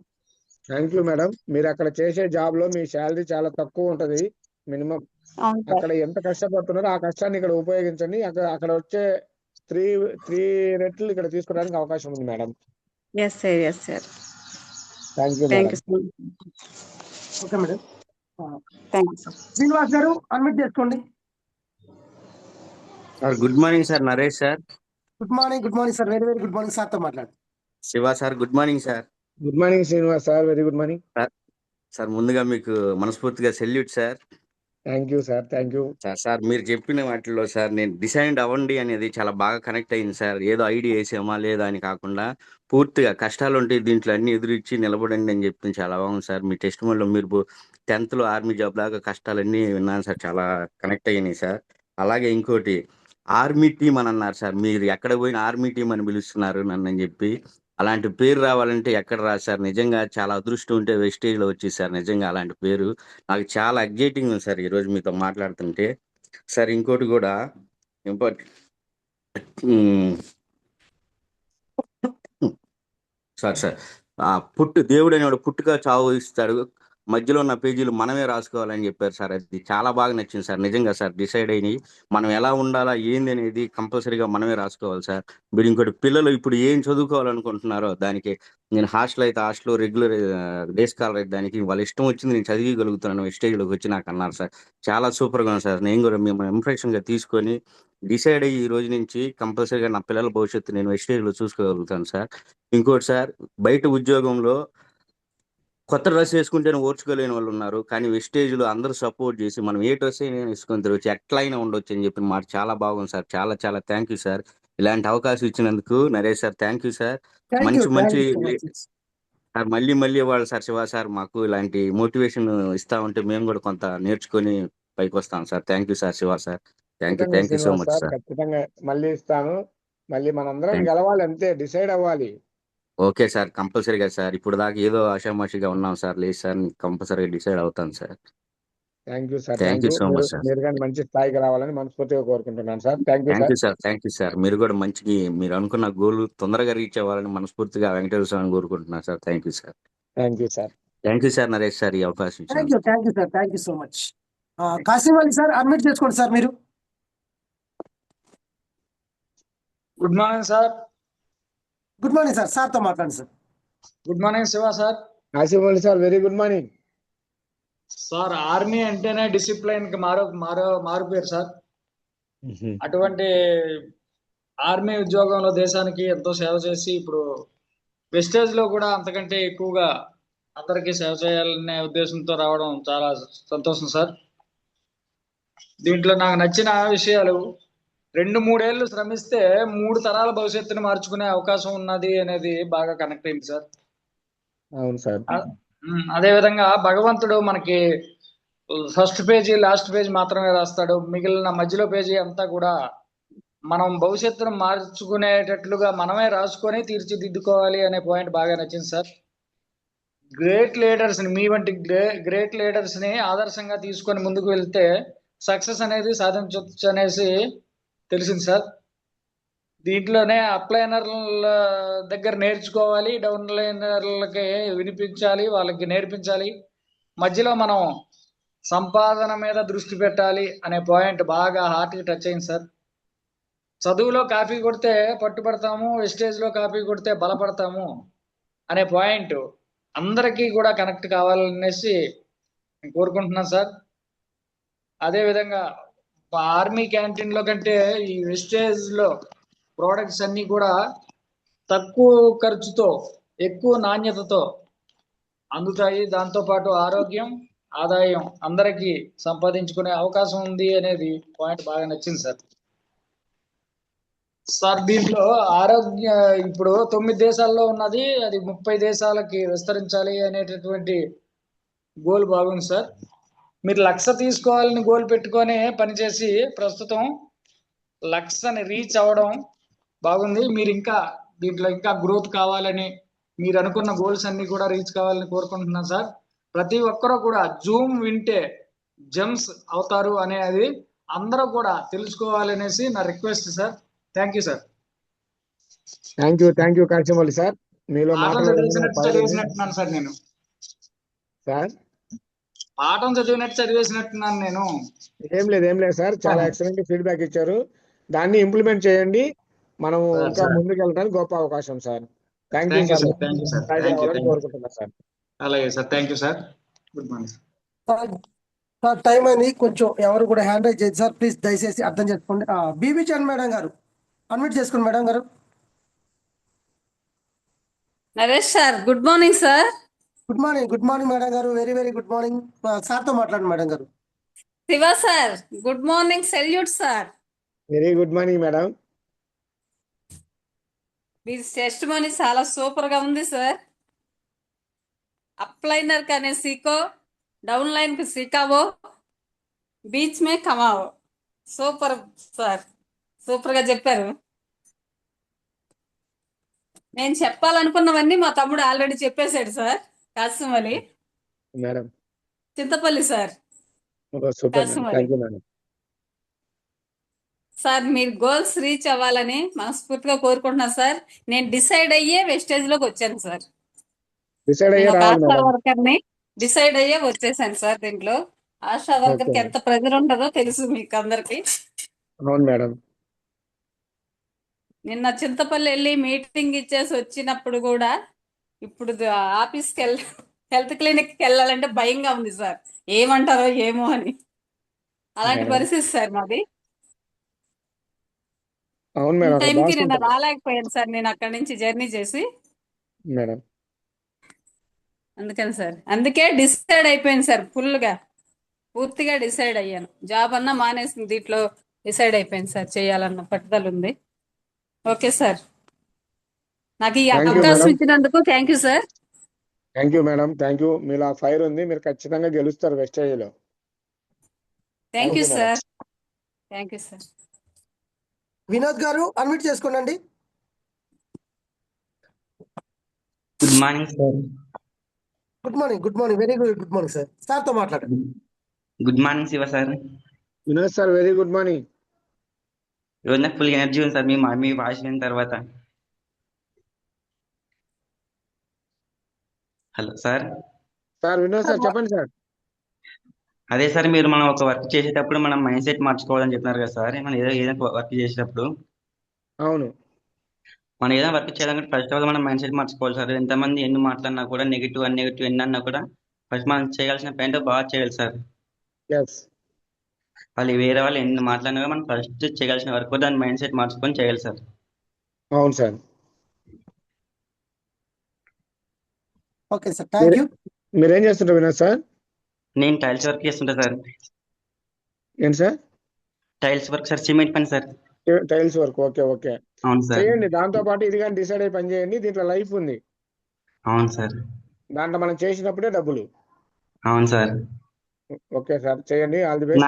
Thank you madam. మీరు అక్కడ చేసే జాబ్ లో మీ శాలరీ చాలా తక్కువ ఉంటది. మినిమం అక్కడ ఎంత కష్టపడుతున్నారో ఆ కష్టాన్ని ఇక్కడ ఉపయోగించండి. అక్కడ వచ్చే 3 రెట్లు ఇక్కడ తీసుకోవడానికి అవకాశం ఉంది madam. Yes sir, yes sir. Thank you thank madam. You. Okay madam. Thank you sir. Srinivas గారు అడ్మిట్ చేసుకోండి. Good morning sir. Naresh sir. Good morning. Good morning sir. Very very good morning. సార్తో మాట్లాడు. Siva sir. Good morning sir. Good morning Srinivas sir. Very good morning sir. ముందుగా మీకు మనస్ఫూర్తిగా salute sir. Thank you sir. Thank you sir. మీరు చెప్పిన వాటిలో sir నేను decide అవ్వండి అనేది చాలా బాగా కనెక్ట్ అయింది సార్. ఏదో ఐడియా వేసామా లేదా అని కాకుండా పూర్తిగా కష్టాలు ఉంటే దీంట్లో అన్ని ఎదురిచ్చి నిలబడండి అని చెప్పింది చాలా బాగుంది సార్. మీ టెస్టిమోనీలో మీరు 10th ఆర్మీ జాబ్ దాకా కష్టాలన్నీ విన్నాను సార్. చాలా కనెక్ట్ అయినాయి సార్. అలాగే ఇంకోటి ఆర్మీ టీం అని అన్నారు సార్. మీరు ఎక్కడ పోయిన ఆర్మీ టీం అని పిలుస్తున్నారు నన్ను అని చెప్పి. అలాంటి పేరు రావాలంటే ఎక్కడ రాదు సార్. నిజంగా చాలా అదృష్టం ఉంటే వెస్టేజ్లో వచ్చి సార్. నిజంగా అలాంటి పేరు నాకు చాలా ఎగ్జైటింగ్ ఉంది సార్ ఈరోజు మీతో మాట్లాడుతుంటే సార్. ఇంకోటి కూడా సార్ దేవుడు అనేవాడు పుట్టుక చావు ఇస్తాడు, మధ్యలో ఉన్న పేజీలు మనమే రాసుకోవాలని చెప్పారు సార్. అది చాలా బాగా నచ్చింది సార్. నిజంగా సార్ డిసైడ్ అయినాయి మనం ఎలా ఉండాలా ఏంది అనేది కంపల్సరీగా మనమే రాసుకోవాలి సార్. మీరు ఇంకోటి పిల్లలు ఇప్పుడు ఏం చదువుకోవాలనుకుంటున్నారో దానికి నేను హాస్టల్ అయితే హాస్టల్, రెగ్యులర్ డే స్కాలర్ అయితే దానికి వాళ్ళ ఇష్టం వచ్చింది నేను చదివగలుగుతున్నాను స్టేజ్లోకి వచ్చి నాకు అన్నారు సార్. చాలా సూపర్గా ఉంది సార్. నేను కూడా మేము ఇంప్రెషన్గా తీసుకొని డిసైడ్ అయ్యి ఈ రోజు నుంచి కంపల్సరీగా నా పిల్లల భవిష్యత్తు నేను వెస్టేజ్లో చూసుకోగలుగుతాను సార్. ఇంకోటి సార్, బయట ఉద్యోగంలో కొత్త డ్రెస్ వేసుకుంటేనే ఓర్చుకోలేని వాళ్ళు ఉన్నారు, కానీ వెస్టేజ్లో అందరూ సపోర్ట్ చేసి మనం ఏ డ్రెస్ అయినా వేసుకొని తిరగచ్చు, ఎట్లయినా ఉండొచ్చు అని చెప్పిన మాట చాలా బాగుంది సార్. చాలా చాలా థ్యాంక్ యూ సార్. ఇలాంటి అవకాశం ఇచ్చినందుకు Naresh sir thank you sir. మంచి సార్ మళ్ళీ వాళ్ళు సార్ శివ సార్ మాకు ఇలాంటి మోటివేషన్ ఇస్తా ఉంటే మేము కూడా కొంత నేర్చుకొని పైకి వస్తాం sir. Thank you sir Shiva sir. Thank you so much sir. ఖచ్చితంగా మళ్ళీ ఇస్తాను. మళ్ళీ మనందరం గెలవాలి, అంతే డిసైడ్ అవ్వాలి. ఓకే సార్, కంపల్సరీగా సార్. ఇప్పుడు దాకా ఏదో ఆషామాషిగా ఉన్నాం సార్. లేదు సార్, కంపల్సరీగా డిసైడ్ అవుతాను sir. Thank you sir. Thank you so much sir. మీరు కానీ మంచి స్థాయికి రావాలని మనస్ఫూర్తిగా కోరుకుంటున్నాను sir. Thank you sir. Thank you sir. మీరు కూడా మీరు అనుకున్న గోల్ తొందరగా రీచ్ అవ్వాలని మనస్ఫూర్తిగా వెంకటేశ్వర స్వామిని కోరుకుంటున్నాను sir. Thank you sir. Thank you sir. Thank you sir Naresh sir ఈ అవకాశం ఇచ్చారు. Thank you sir. Thank you so much. Kasim Ali sir admit చేసుకోండి సార్ మీరు. Good morning sir. Good morning sir. సార్తో మాట్లాడండి sir. Good morning Shiva sir. Kasim Ali sir. Very good morning sir. Army అంటేనే discipline కి మారుపేరు సార్. అటువంటి ఆర్మీ ఉద్యోగంలో దేశానికి ఎంతో సేవ చేసి ఇప్పుడు వెస్టేజ్ లో కూడా అంతకంటే ఎక్కువగా అందరికీ సేవ చేయాలనే ఉద్దేశంతో రావడం చాలా సంతోషం సార్. దీంట్లో నాకు నచ్చిన విషయాలు 2-3 ఏళ్ళు శ్రమిస్తే 3 తరాల భవిష్యత్తుని మార్చుకునే అవకాశం ఉన్నది అనేది బాగా కనెక్ట్ అయింది సార్. అవును సార్. అదే విధంగా భగవంతుడు మనకి ఫస్ట్ పేజీ లాస్ట్ పేజీ మాత్రమే రాస్తాడు, మిగిలిన మధ్యలో పేజీ అంతా కూడా మనం భవిష్యత్తును మార్చుకునేటట్లుగా మనమే రాసుకొని తీర్చిదిద్దుకోవాలి అనే పాయింట్ బాగా నచ్చింది సార్. గ్రేట్ లీడర్స్ ని, మీ వంటి గ్రేట్ లీడర్స్ ని ఆదర్శంగా తీసుకొని ముందుకు వెళ్తే సక్సెస్ అనేది సాధించవచ్చు అనేసి తెలిసింది సార్. దీంట్లోనే అప్లైనర్ల దగ్గర నేర్చుకోవాలి, డౌన్లైనర్లకి వినిపించాలి, వాళ్ళకి నేర్పించాలి. మధ్యలో మనం సంపాదన మీద దృష్టి పెట్టాలి అనే పాయింట్ బాగా హార్ట్కి టచ్ అయింది సార్. చదువులో కాపీ కొడితే పట్టుబడతాము, వెస్టేజ్లో కాపీ కొడితే బలపడతాము అనే పాయింట్ అందరికీ కూడా కనెక్ట్ కావాలనేసి నేను కోరుకుంటున్నాను సార్. అదేవిధంగా ఆర్మీ క్యాంటీన్లో కంటే ఈ వెస్టేజ్లో ప్రోడక్ట్స్ అన్నీ కూడా తక్కువ ఖర్చుతో ఎక్కువ నాణ్యతతో అందుతాయి. దాంతోపాటు ఆరోగ్యం, ఆదాయం అందరికీ సంపాదించుకునే అవకాశం ఉంది అనేది పాయింట్ బాగా నచ్చింది సార్. సార్ దీంట్లో ఆరోగ్య ఇప్పుడు 9 దేశాల్లో ఉన్నది, అది 30 దేశాలకి విస్తరించాలి అనేటటువంటి గోల్ బాగుంది సార్. మీరు 1,00,000 తీసుకోవాలని గోల్ పెట్టుకొని పనిచేసి ప్రస్తుతం 1,00,000ని రీచ్ అవ్వడం బాగుంది. మీరు ఇంకా దీంట్లో ఇంకా గ్రోత్ కావాలని, మీరు అనుకున్న గోల్స్ అన్ని కూడా రీచ్ కావాలని కోరుకుంటున్నాను సార్. ప్రతి ఒక్కరూ కూడా జూమ్ వింటే జెమ్స్ అవుతారు అనేది అందరూ కూడా తెలుసుకోవాలనేసి నా request sir. Thank you sir. Thank you Kashimouli sir. మీలో పాఠం మాటలు చదివేసినట్టున్నాను సార్ నేను. సార్ పాఠం చదివేసినట్టున్నాను నేను. ఏం లేదు సార్, చాలా ఎక్సలెంట్ ఫీడ్బ్యాక్ ఇచ్చారు. దాన్ని ఇంప్లిమెంట్ చేయండి, మనం ఇంకా ముందుకు వెళ్ళడానికి గొప్ప అవకాశం సార్. Thank you sir. కోరుకుంటున్నా సార్. అలాగే sir, thank you sir. Good morning sir. Time అయింది, కొంచెం ఎవరు కూడా హ్యాండ్ రైజ్ చేయదు సార్, ప్లీజ్ దయచేసి అర్థం చేసుకోండి. బీబీ చంద్ మేడం గారు అన్మిట్ చేసుకోండి. మేడం గారు. Naresh sir, good morning sir. Good morning madam గారు, వెరీ వెరీ గుడ్ మార్నింగ్. సార్తో మాట్లాడండి మేడం గారు. Shiva sir, good morning, salute sir. Very good morning madam. మీ టెస్ట్ మనీ చాలా సూపర్ గా ఉంది సార్. అప్లైనర్ కనే సీకో, డౌన్ లైన్ కు సీకావో, బీచ్ మే కమావో. సూపర్ సార్, సూపర్ గా చెప్పారు. నేను చెప్పాలనుకున్నవన్నీ మా తమ్ముడు ఆల్రెడీ చెప్పేశాడు sir. Kasimali madam, Chintapalli sir. Sir మీరు గోల్స్ రీచ్ అవ్వాలని మనస్ఫూర్తిగా కోరుకుంటున్నా సార్. నేను డిసైడ్ అయ్యే వెస్టేజ్ లోకి వచ్చాను సార్. ఆశా వర్కర్ ని డిసైడ్ అయ్యే వచ్చేసాను సార్. దీంట్లో ఆశా వర్కర్ కి ఎంత ప్రెజర్ ఉంటుందో తెలుసు మీకు అందరికి. అవును మేడం. నిన్న చింతపల్లి వెళ్ళి మీటింగ్ ఇచ్చేసి వచ్చినప్పుడు కూడా ఇప్పుడు ఆఫీస్కి హెల్త్ క్లినిక్ కి వెళ్ళాలంటే భయంగా ఉంది సార్. ఏమంటారో ఏమో అని, అలాంటి పరిస్థితి సార్ మాది. అవును మేడం. టైంకి నిన్న రాలేకపోయాను సార్, నేను అక్కడి నుంచి జర్నీ చేసి మేడం. అందుకని సార్, అందుకే డిసైడ్ అయిపోయింది సార్. పూర్తిగా డిసైడ్ అయ్యాను. జాబ్ అన్నా మానేసింది, దీంట్లో డిసైడ్ అయిపోయింది సార్. చేయాలన్న పట్టుదల ఉంది. ఓకే సార్, నాకు ఈ అవకాశం ఇచ్చినందుకు thank you sir. Thank you madam, thank you. మీలో ఫైర్ ఉంది, మీరు ఖచ్చితంగా గెలుస్తారు వెస్టేజ్ లో. Thank you sir. Thank you sir. Vinod గారు అన్మిట్ చేసుకోండి. Good morning sir. Good morning, very good morning sir. సార్తో మాట్లాడండి. Good morning Shiva sir. Vinod sir, very good morning. ఈరోజు నాకు ఫుల్ ఎనర్జీ ఉంది సార్ మీ వాయిస్ విన్న తర్వాత. Hello sir. వినోద్ సార్ చెప్పండి సార్. అదే సార్, మనం ఒక వర్క్ చేసేటప్పుడు మనం మైండ్ సెట్ మార్చుకోవాలని చెప్తున్నారు కదా సార్. మనం ఏదైనా వర్క్ చేసేటప్పుడు అవును, మనం ఏదైనా వర్క్ చేయాలంటే ఫస్ట్ ఆఫ్ ఆల్ మనం మైండ్ సెట్ మార్చుకోవాలి సార్. ఎంతమంది ఎన్ని మాట్లాడినా కూడా నెగిటివ్ ఎన్ని అన్నా కూడా ఫస్ట్ మనం చేయాల్సిన పని బాగా చేయాలి సార్. వేరే వాళ్ళు ఎన్ని మాట్లాడినా మనం ఫస్ట్ చేయాల్సిన వర్క్ దాని మైండ్ సెట్ మార్చుకొని చేయాలి సార్. అవును sir. Okay sir, thank you. మీరేం చేస్తుంటారు వినోద్ సార్? నేను టైల్స్ వర్క్ చేస్తుంటా సార్. ఏంటి sir? Tiles work sir, cement పని సార్. Tiles work, okay okay. అవును సార్. చేయండి, దాంతో పాటు ఇది కానీ డిసైడ్ అయ్యి పని చేయండి. దీంట్లో లైఫ్ ఉంది. అవును సార్. దాంట్లో మనం చేసినప్పుడే డబ్బులు. అవును సార్. ఓకే సార్, చేయండి. All the best.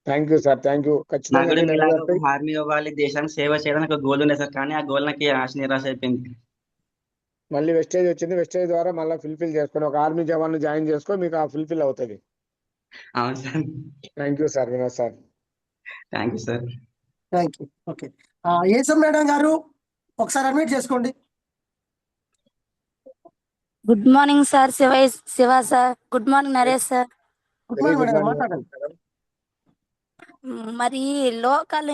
Thank you sir, thank you. ఖచ్చితంగా ఆర్మీ అవ్వాలి, దేశానికి సేవ చేయడానికి ఒక గోల్ ఉండే సార్. కానీ ఆ గోల్ నాకు నిరాశ అయిపోయింది. మళ్ళీ వెస్టేజ్ వచ్చింది, వెస్టేజ్ ద్వారా మళ్ళీ ఫుల్ఫిల్ చేసుకొని ఒక ఆర్మీ జవాన్ జాయిన్ చేసుకో, మీకు ఆ ఫుల్ఫిల్ అవుతుంది. అవును sir. Thank you sir, Vinod sir. Thank you sir. Thank you. Okay, ఏసం మేడం గారు ఒకసారి అడ్మిట్ చేసుకోండి. Good morning sir. Shiva sir. Good morning Naresh sir. Good very morning good madam, morning మాట్లాడండి. మరి లోకల్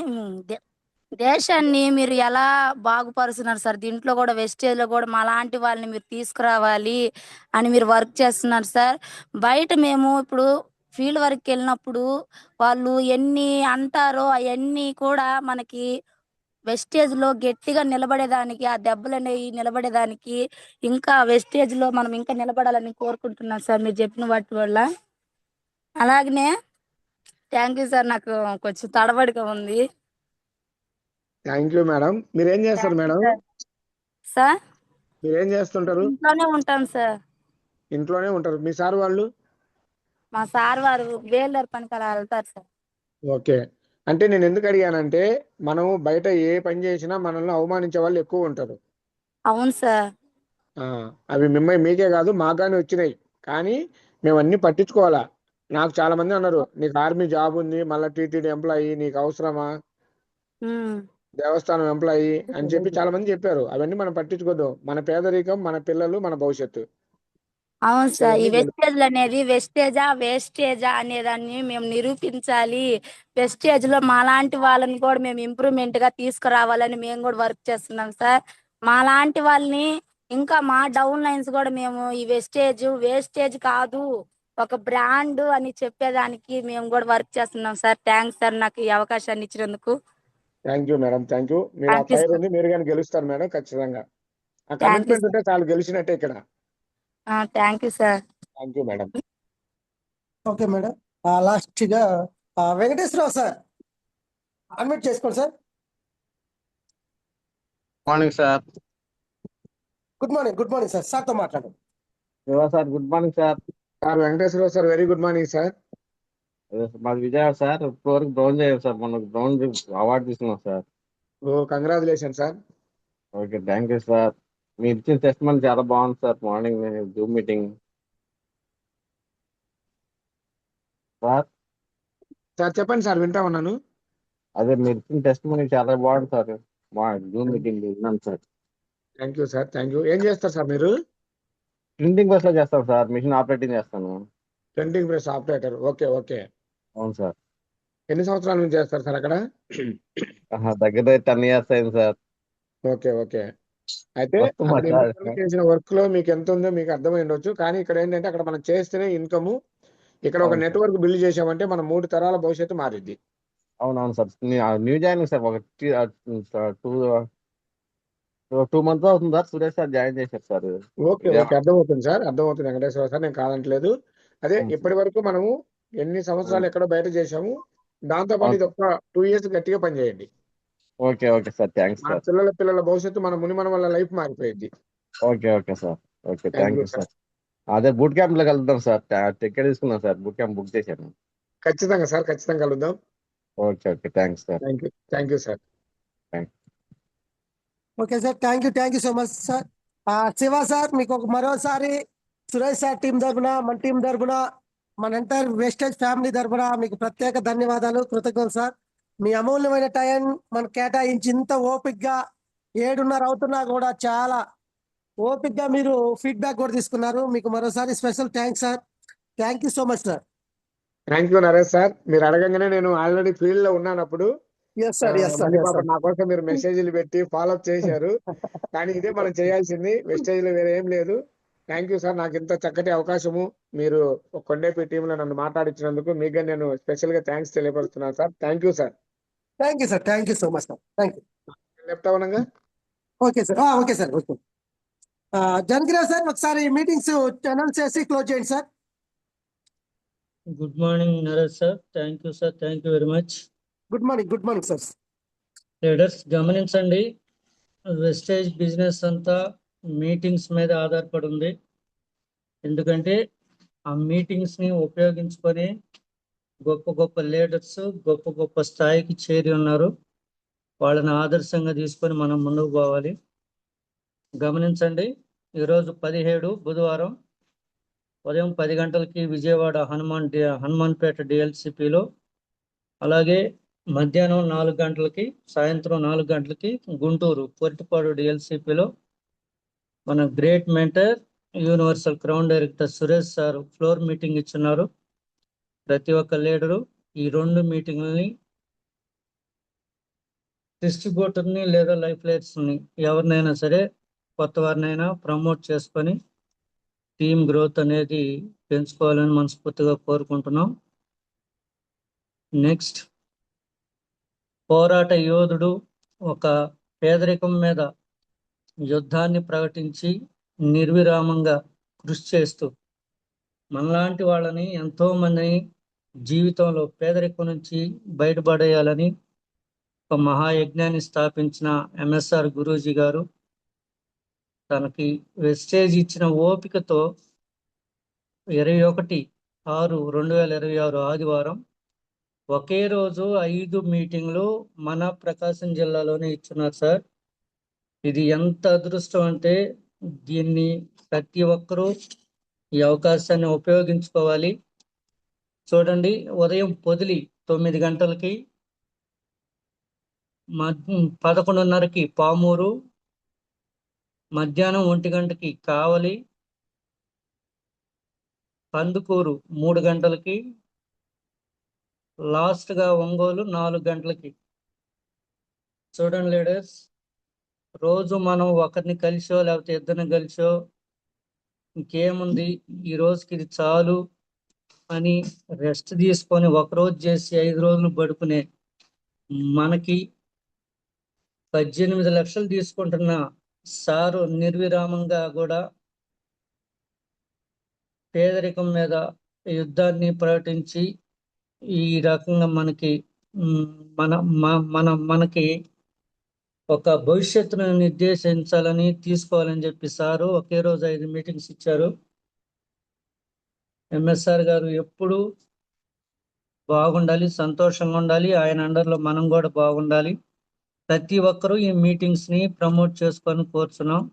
దేశాన్ని మీరు ఎలా బాగుపరుస్తున్నారు సార్? దీంట్లో కూడా వెస్టేజ్ లో కూడా మాలాంటి వాళ్ళని మీరు తీసుకురావాలి అని మీరు వర్క్ చేస్తున్నారు సార్. బయట మేము ఇప్పుడు ఫీల్డ్ వర్క్ వెళ్ళినప్పుడు వాళ్ళు ఎన్ని అంటారో అవన్నీ కూడా మనకి వెస్టేజ్ లో గట్టిగా నిలబడేదానికి, ఆ దెబ్బలు అనేవి నిలబడేదానికి ఇంకా వెస్టేజ్ లో మనం ఇంకా నిలబడాలని కోరుకుంటున్నాం సార్ మీరు చెప్పిన వాటి వల్ల. అలాగనే థ్యాంక్ యూ సార్. నాకు కొంచెం తడబడిగా ఉంది థ్యాంక్ యూ మేడం. మీరు ఏం చేస్తారు మేడం? సార్. మీరు ఏం చేస్తుంటారు? ఇంట్లోనే ఉంటాం సార్. ఇంట్లోనే ఉంటారు. మీ సార్ వాళ్ళు? మా సార్ వారు వేలర్ పనికి అలా వెళ్తారు సార్. ఓకే. అంటే నేను ఎందుకు అడిగానంటే, మనం బయట ఏ పని చేసినా మనల్ని అవమానించే వాళ్ళు ఎక్కువ ఉంటారు. అవును సార్. అవి మీకే కాదు మాగానే వచ్చినాయి, కానీ మేము అన్ని పట్టించుకోవాలా. నాకు చాలా మంది అన్నారు, నీకు ఆర్మీ జాబ్ ఉంది, మళ్ళీ టీటీడీ ఎంప్లాయీ నీకు అవసరమా, దేవస్థానం ఎంప్లాయీ అని చెప్పి చాలా మంది చెప్పారు. అవన్నీ మనం పట్టించుకోద్దు. మన పేదరికం, మన పిల్లలు, మన భవిష్యత్తు. అవును సార్. ఈ ఇవన్నీ వెస్టేజ్ అనేది వేస్టేజా అనేదాన్ని మేము నిరూపించాలి. వెస్టేజ్ లో మాలాంటి వాళ్ళని కూడా మేము ఇంప్రూవ్మెంట్ గా తీసుకురావాలని మేము కూడా వర్క్ చేస్తున్నాం సార్. మాలాంటి వాళ్ళని ఇంకా మా డౌన్ లైన్స్ కూడా మేము ఈ వేస్టేజ్ కాదు, ఒక బ్రాండ్ అని చెప్పేదానికి మేము కూడా వర్క్ చేస్తున్నాం సార్. థ్యాంక్స్ సార్ నాకు ఈ అవకాశాన్ని ఇచ్చినందుకు. Thank you madam, thank you. మీరు ఆ థ్యాంక్ యూ ఫైర్ సార్. ఉంది, మీరు కానీ గెలుస్తారు మేడం ఖచ్చితంగా. ఆ థ్యాంక్ యూ కమిట్మెంట్ సార్. ఉంటే చాలు, గెలిచినట్టే ఇక్కడ. Thank you sir. Thank you madam. Okay madam, last గా వెంకటేశ్వరరావు సార్ అడ్మిట్ చేసుకోండి sir. Morning sir. Good morning sir. సార్తో మాట్లాడండి. Sir good morning sir. Sir Venkateswararao sir, very good morning sir. మాది Vijayawada sir. ఇప్పటివరకు బ్రౌన్ చేయాలి సార్. మనకు బ్రౌన్ అవార్డు తీసుకున్నాం సార్. Oh congratulation sir. Okay, thank you sir. మీరు ఇచ్చిన టెస్ట్ మనీ చాలా బాగుంది sir. Morning zoom meeting sir. Sir చెప్పండి సార్, వింటా ఉన్నాను. అదే మీరు ఇచ్చిన టెస్ట్ మనీ చాలా బాగుంది సార్. మా జూమ్ మీటింగ్ విన్నాను sir. Thank you sir, thank you. ఏం చేస్తారు సార్ మీరు? ప్రింటింగ్ ప్రెస్ లో చేస్తాను సార్. మిషన్ ఆపరేటింగ్ చేస్తాను. Printing press operator. Okay okay. అవును సార్. ఎన్ని సంవత్సరాల నుంచి చేస్తారు సార్ అక్కడ? దగ్గర 10 years అయింది సార్. Okay okay. అయితే వస్తు అక్కడ మాట్లాడు చేసిన వర్క్ లో మీకు ఎంత ఉందో మీకు అర్థమై ఉండొచ్చు, కానీ ఇక్కడ ఏంటంటే అక్కడ మనం చేస్తేనే ఇన్కమ్. ఇక్కడ ఒక అవును సార్. నెట్వర్క్ బిల్డ్ చేసామంటే మన 3 తరాల భవిష్యత్తు మారిద్ది. అవునవును సార్. New joining sir. ఒక 2 months అవుతుంది సార్. సురేష్ సార్ జాయిన్ చేశారు సార్. ఓకే ఓకే, అర్థమవుతుంది సార్, అర్థమవుతుంది వెంకటేశ్వర సార్, నేను కాదంటలేదు. అదే అవును సార్. ఇప్పటి వరకు మనము ఎన్ని సంవత్సరాలు ఎక్కడో బయట చేసాము, దాంతో పాటు అవును ఇది సార్. ఒక 2 years గట్టిగా పనిచేయండి. Okay okay sir. థ్యాంక్స్ మన సార్. పిల్లల భవిష్యత్తు మన ముని మన వల్ల లైఫ్ మారిపోయింది. Okay okay sir. Okay, thank thank you you sir. Sir. అదే బూట్ క్యాంప్ లో కలుద్దాం సార్. టికెట్ తీసుకున్నాం సార్. బూట్ క్యాంప్ బుక్ చేశాను. ఖచ్చితంగా సార్, ఖచ్చితంగా కలుద్దాం. Okay okay, thanks sir. Thank you sir. Okay sir, thank you so much sir. Shiva sir, మీకు మరోసారి సురేష్ సార్ టీం తరఫున, మన టీం తరఫున, మన ఎంటైర్ వేస్టేజ్ ఫ్యామిలీ తరఫున మీకు ప్రత్యేక ధన్యవాదాలు, కృతజ్ఞతలు సార్. మీ అమూల్యమైన టైం మనకు కేటాయించి ఇంత ఓపిక్గా 7:30 అవుతున్నా కూడా చాలా ఓపిక్గా మీరు ఫీడ్బ్యాక్ కూడా తీసుకున్నారు. మీకు మరోసారి special thanks sir. Thank you so much sir. Thank you Naresh sir. మీరు అడగంగానే నేను ఆల్రెడీ ఫీల్డ్ లో ఉన్నానప్పుడు మళ్ళీ పాప నా కోసం మీరు మెసేజ్లు పెట్టి ఫాలోఅప్ చేశారు. కానీ ఇదే మనం చేయాల్సింది, వెస్టేజ్ లో వేరే ఏం లేదు. థ్యాంక్ యూ సార్, నాకు ఇంత చక్కటి అవకాశము మీరు కొండేపి టీంలో నన్ను మాట్లాడించినందుకు మీకు నేను స్పెషల్ గా థ్యాంక్స్ తెలియపరుస్తున్నాను sir. Thank you sir. Thank you so much sir. Thank you. చెప్తా ఉన్నాగా. Okay sir, okay sir. Okay Janakirao sir, ఒకసారి మీటింగ్స్ అనౌన్స్ చేసి క్లోజ్ చేయండి sir. Good morning Naresh sir. Thank you sir. Thank you very much. Good morning sir. Leaders గమనించండి, Vestige business అంతా meetings మీద ఆధారపడి ఉంది. ఎందుకంటే ఆ మీటింగ్స్ ని ఉపయోగించుకొని గొప్ప గొప్ప లీడర్స్ గొప్ప గొప్ప స్థాయికి చేరి ఉన్నారు. వాళ్ళని ఆదర్శంగా తీసుకొని మనం ముందుకు పోవాలి. గమనించండి, ఈరోజు 17 బుధవారం ఉదయం 10 గంటలకి విజయవాడ హనుమాన్పేట డిఎల్సిపిలో, అలాగే మధ్యాహ్నం 4 గంటలకి, సాయంత్రం 4 గంటలకి గుంటూరు పొట్టిపాడు డిఎల్సిపిలో మన great mentor universal crown director Suresh sir floor meeting ఇచ్చున్నారు. ప్రతి ఒక్క లీడరు ఈ 2 మీటింగ్లని డిస్ట్రిబ్యూటర్ని లేదా లైఫ్ లైట్స్ని ఎవరినైనా సరే కొత్త వారినైనా ప్రమోట్ చేసుకొని టీమ్ గ్రోత్ అనేది పెంచుకోవాలని మనస్ఫూర్తిగా కోరుకుంటున్నాం. నెక్స్ట్, పోరాట యోధుడు ఒక పేదరికం మీద యుద్ధాన్ని ప్రకటించి నిర్విరామంగా కృషి చేస్తూ మనలాంటి వాళ్ళని ఎంతో మందిని జీవితంలో పేదరికం నుంచి బయటపడేయాలని ఒక మహాయజ్ఞాన్ని స్థాపించిన ఎంఎస్ఆర్ గురూజీ గారు తనకి వెస్టేజ్ ఇచ్చిన ఓపికతో 21/6/2026 ఆదివారం ఒకే రోజు 5 మీటింగ్లు మన ప్రకాశం జిల్లాలోనే ఇచ్చున్నారు సార్. ఇది ఎంత అదృష్టం అంటే దీన్ని ప్రతి ఒక్కరూ ఈ అవకాశాన్ని ఉపయోగించుకోవాలి. చూడండి, ఉదయం పొదిలి 9 గంటలకి, 11:30కి పామూరు, మధ్యాహ్నం 1 గంటకి కావలి, కందుకూరు 3 గంటలకి, లాస్ట్గా ఒంగోలు 4 గంటలకి. చూడండి లీడర్స్, రోజు మనం ఒకరిని కలిసో లేకపోతే ఇద్దరిని కలిసో ఇంకేముంది ఈ రోజుకి ఇది చాలు అని రెస్ట్ తీసుకొని ఒకరోజు చేసి 5 రోజులు పడుకునే మనకి 18 లక్షలు తీసుకుంటున్న సారు నిర్విరామంగా కూడా పేదరికం మీద యుద్ధాన్ని ప్రకటించి ఈ రకంగా మనకి మనకి ఒక భవిష్యత్తును నిర్దేశించాలని తీసుకోవాలని చెప్పి సారు ఒకే రోజు 5 మీటింగ్స్ ఇచ్చారు. ఎంఎస్ఆర్ గారు ఎప్పుడు బాగుండాలి, సంతోషంగా ఉండాలి, ఆయన అండర్లో మనం కూడా బాగుండాలి. ప్రతి ఒక్కరూ ఈ మీటింగ్స్ని ప్రమోట్ చేసుకొని కోరుచున్నాం.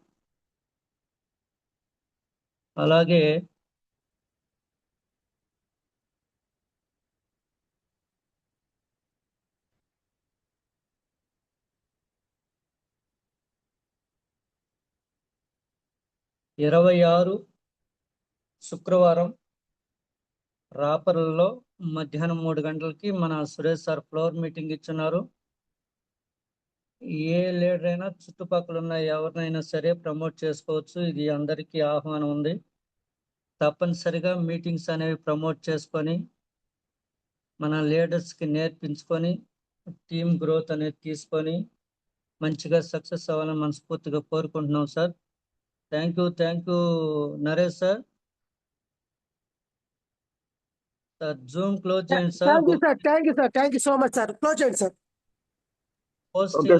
అలాగే (26) శుక్రవారం రాపర్లలో మధ్యాహ్నం 3 గంటలకి మన సురేష్ సార్ ఫ్లోర్ మీటింగ్ ఇచ్చున్నారు. ఏ లీడర్ అయినా చుట్టుపక్కల ఉన్న ఎవరినైనా సరే ప్రమోట్ చేసుకోవచ్చు. ఇది అందరికీ ఆహ్వానం ఉంది. తప్పనిసరిగా మీటింగ్స్ అనేవి ప్రమోట్ చేసుకొని మన లీడర్స్కి నేర్పించుకొని టీమ్ గ్రోత్ అనేది తీసుకొని మంచిగా సక్సెస్ అవ్వాలని మనస్ఫూర్తిగా కోరుకుంటున్నాం sir. Thank you Naresh sir. Sir Zoom close చేయండి sir. Thank you so much sir. Close చేయండి సార్. పోస్టింగ్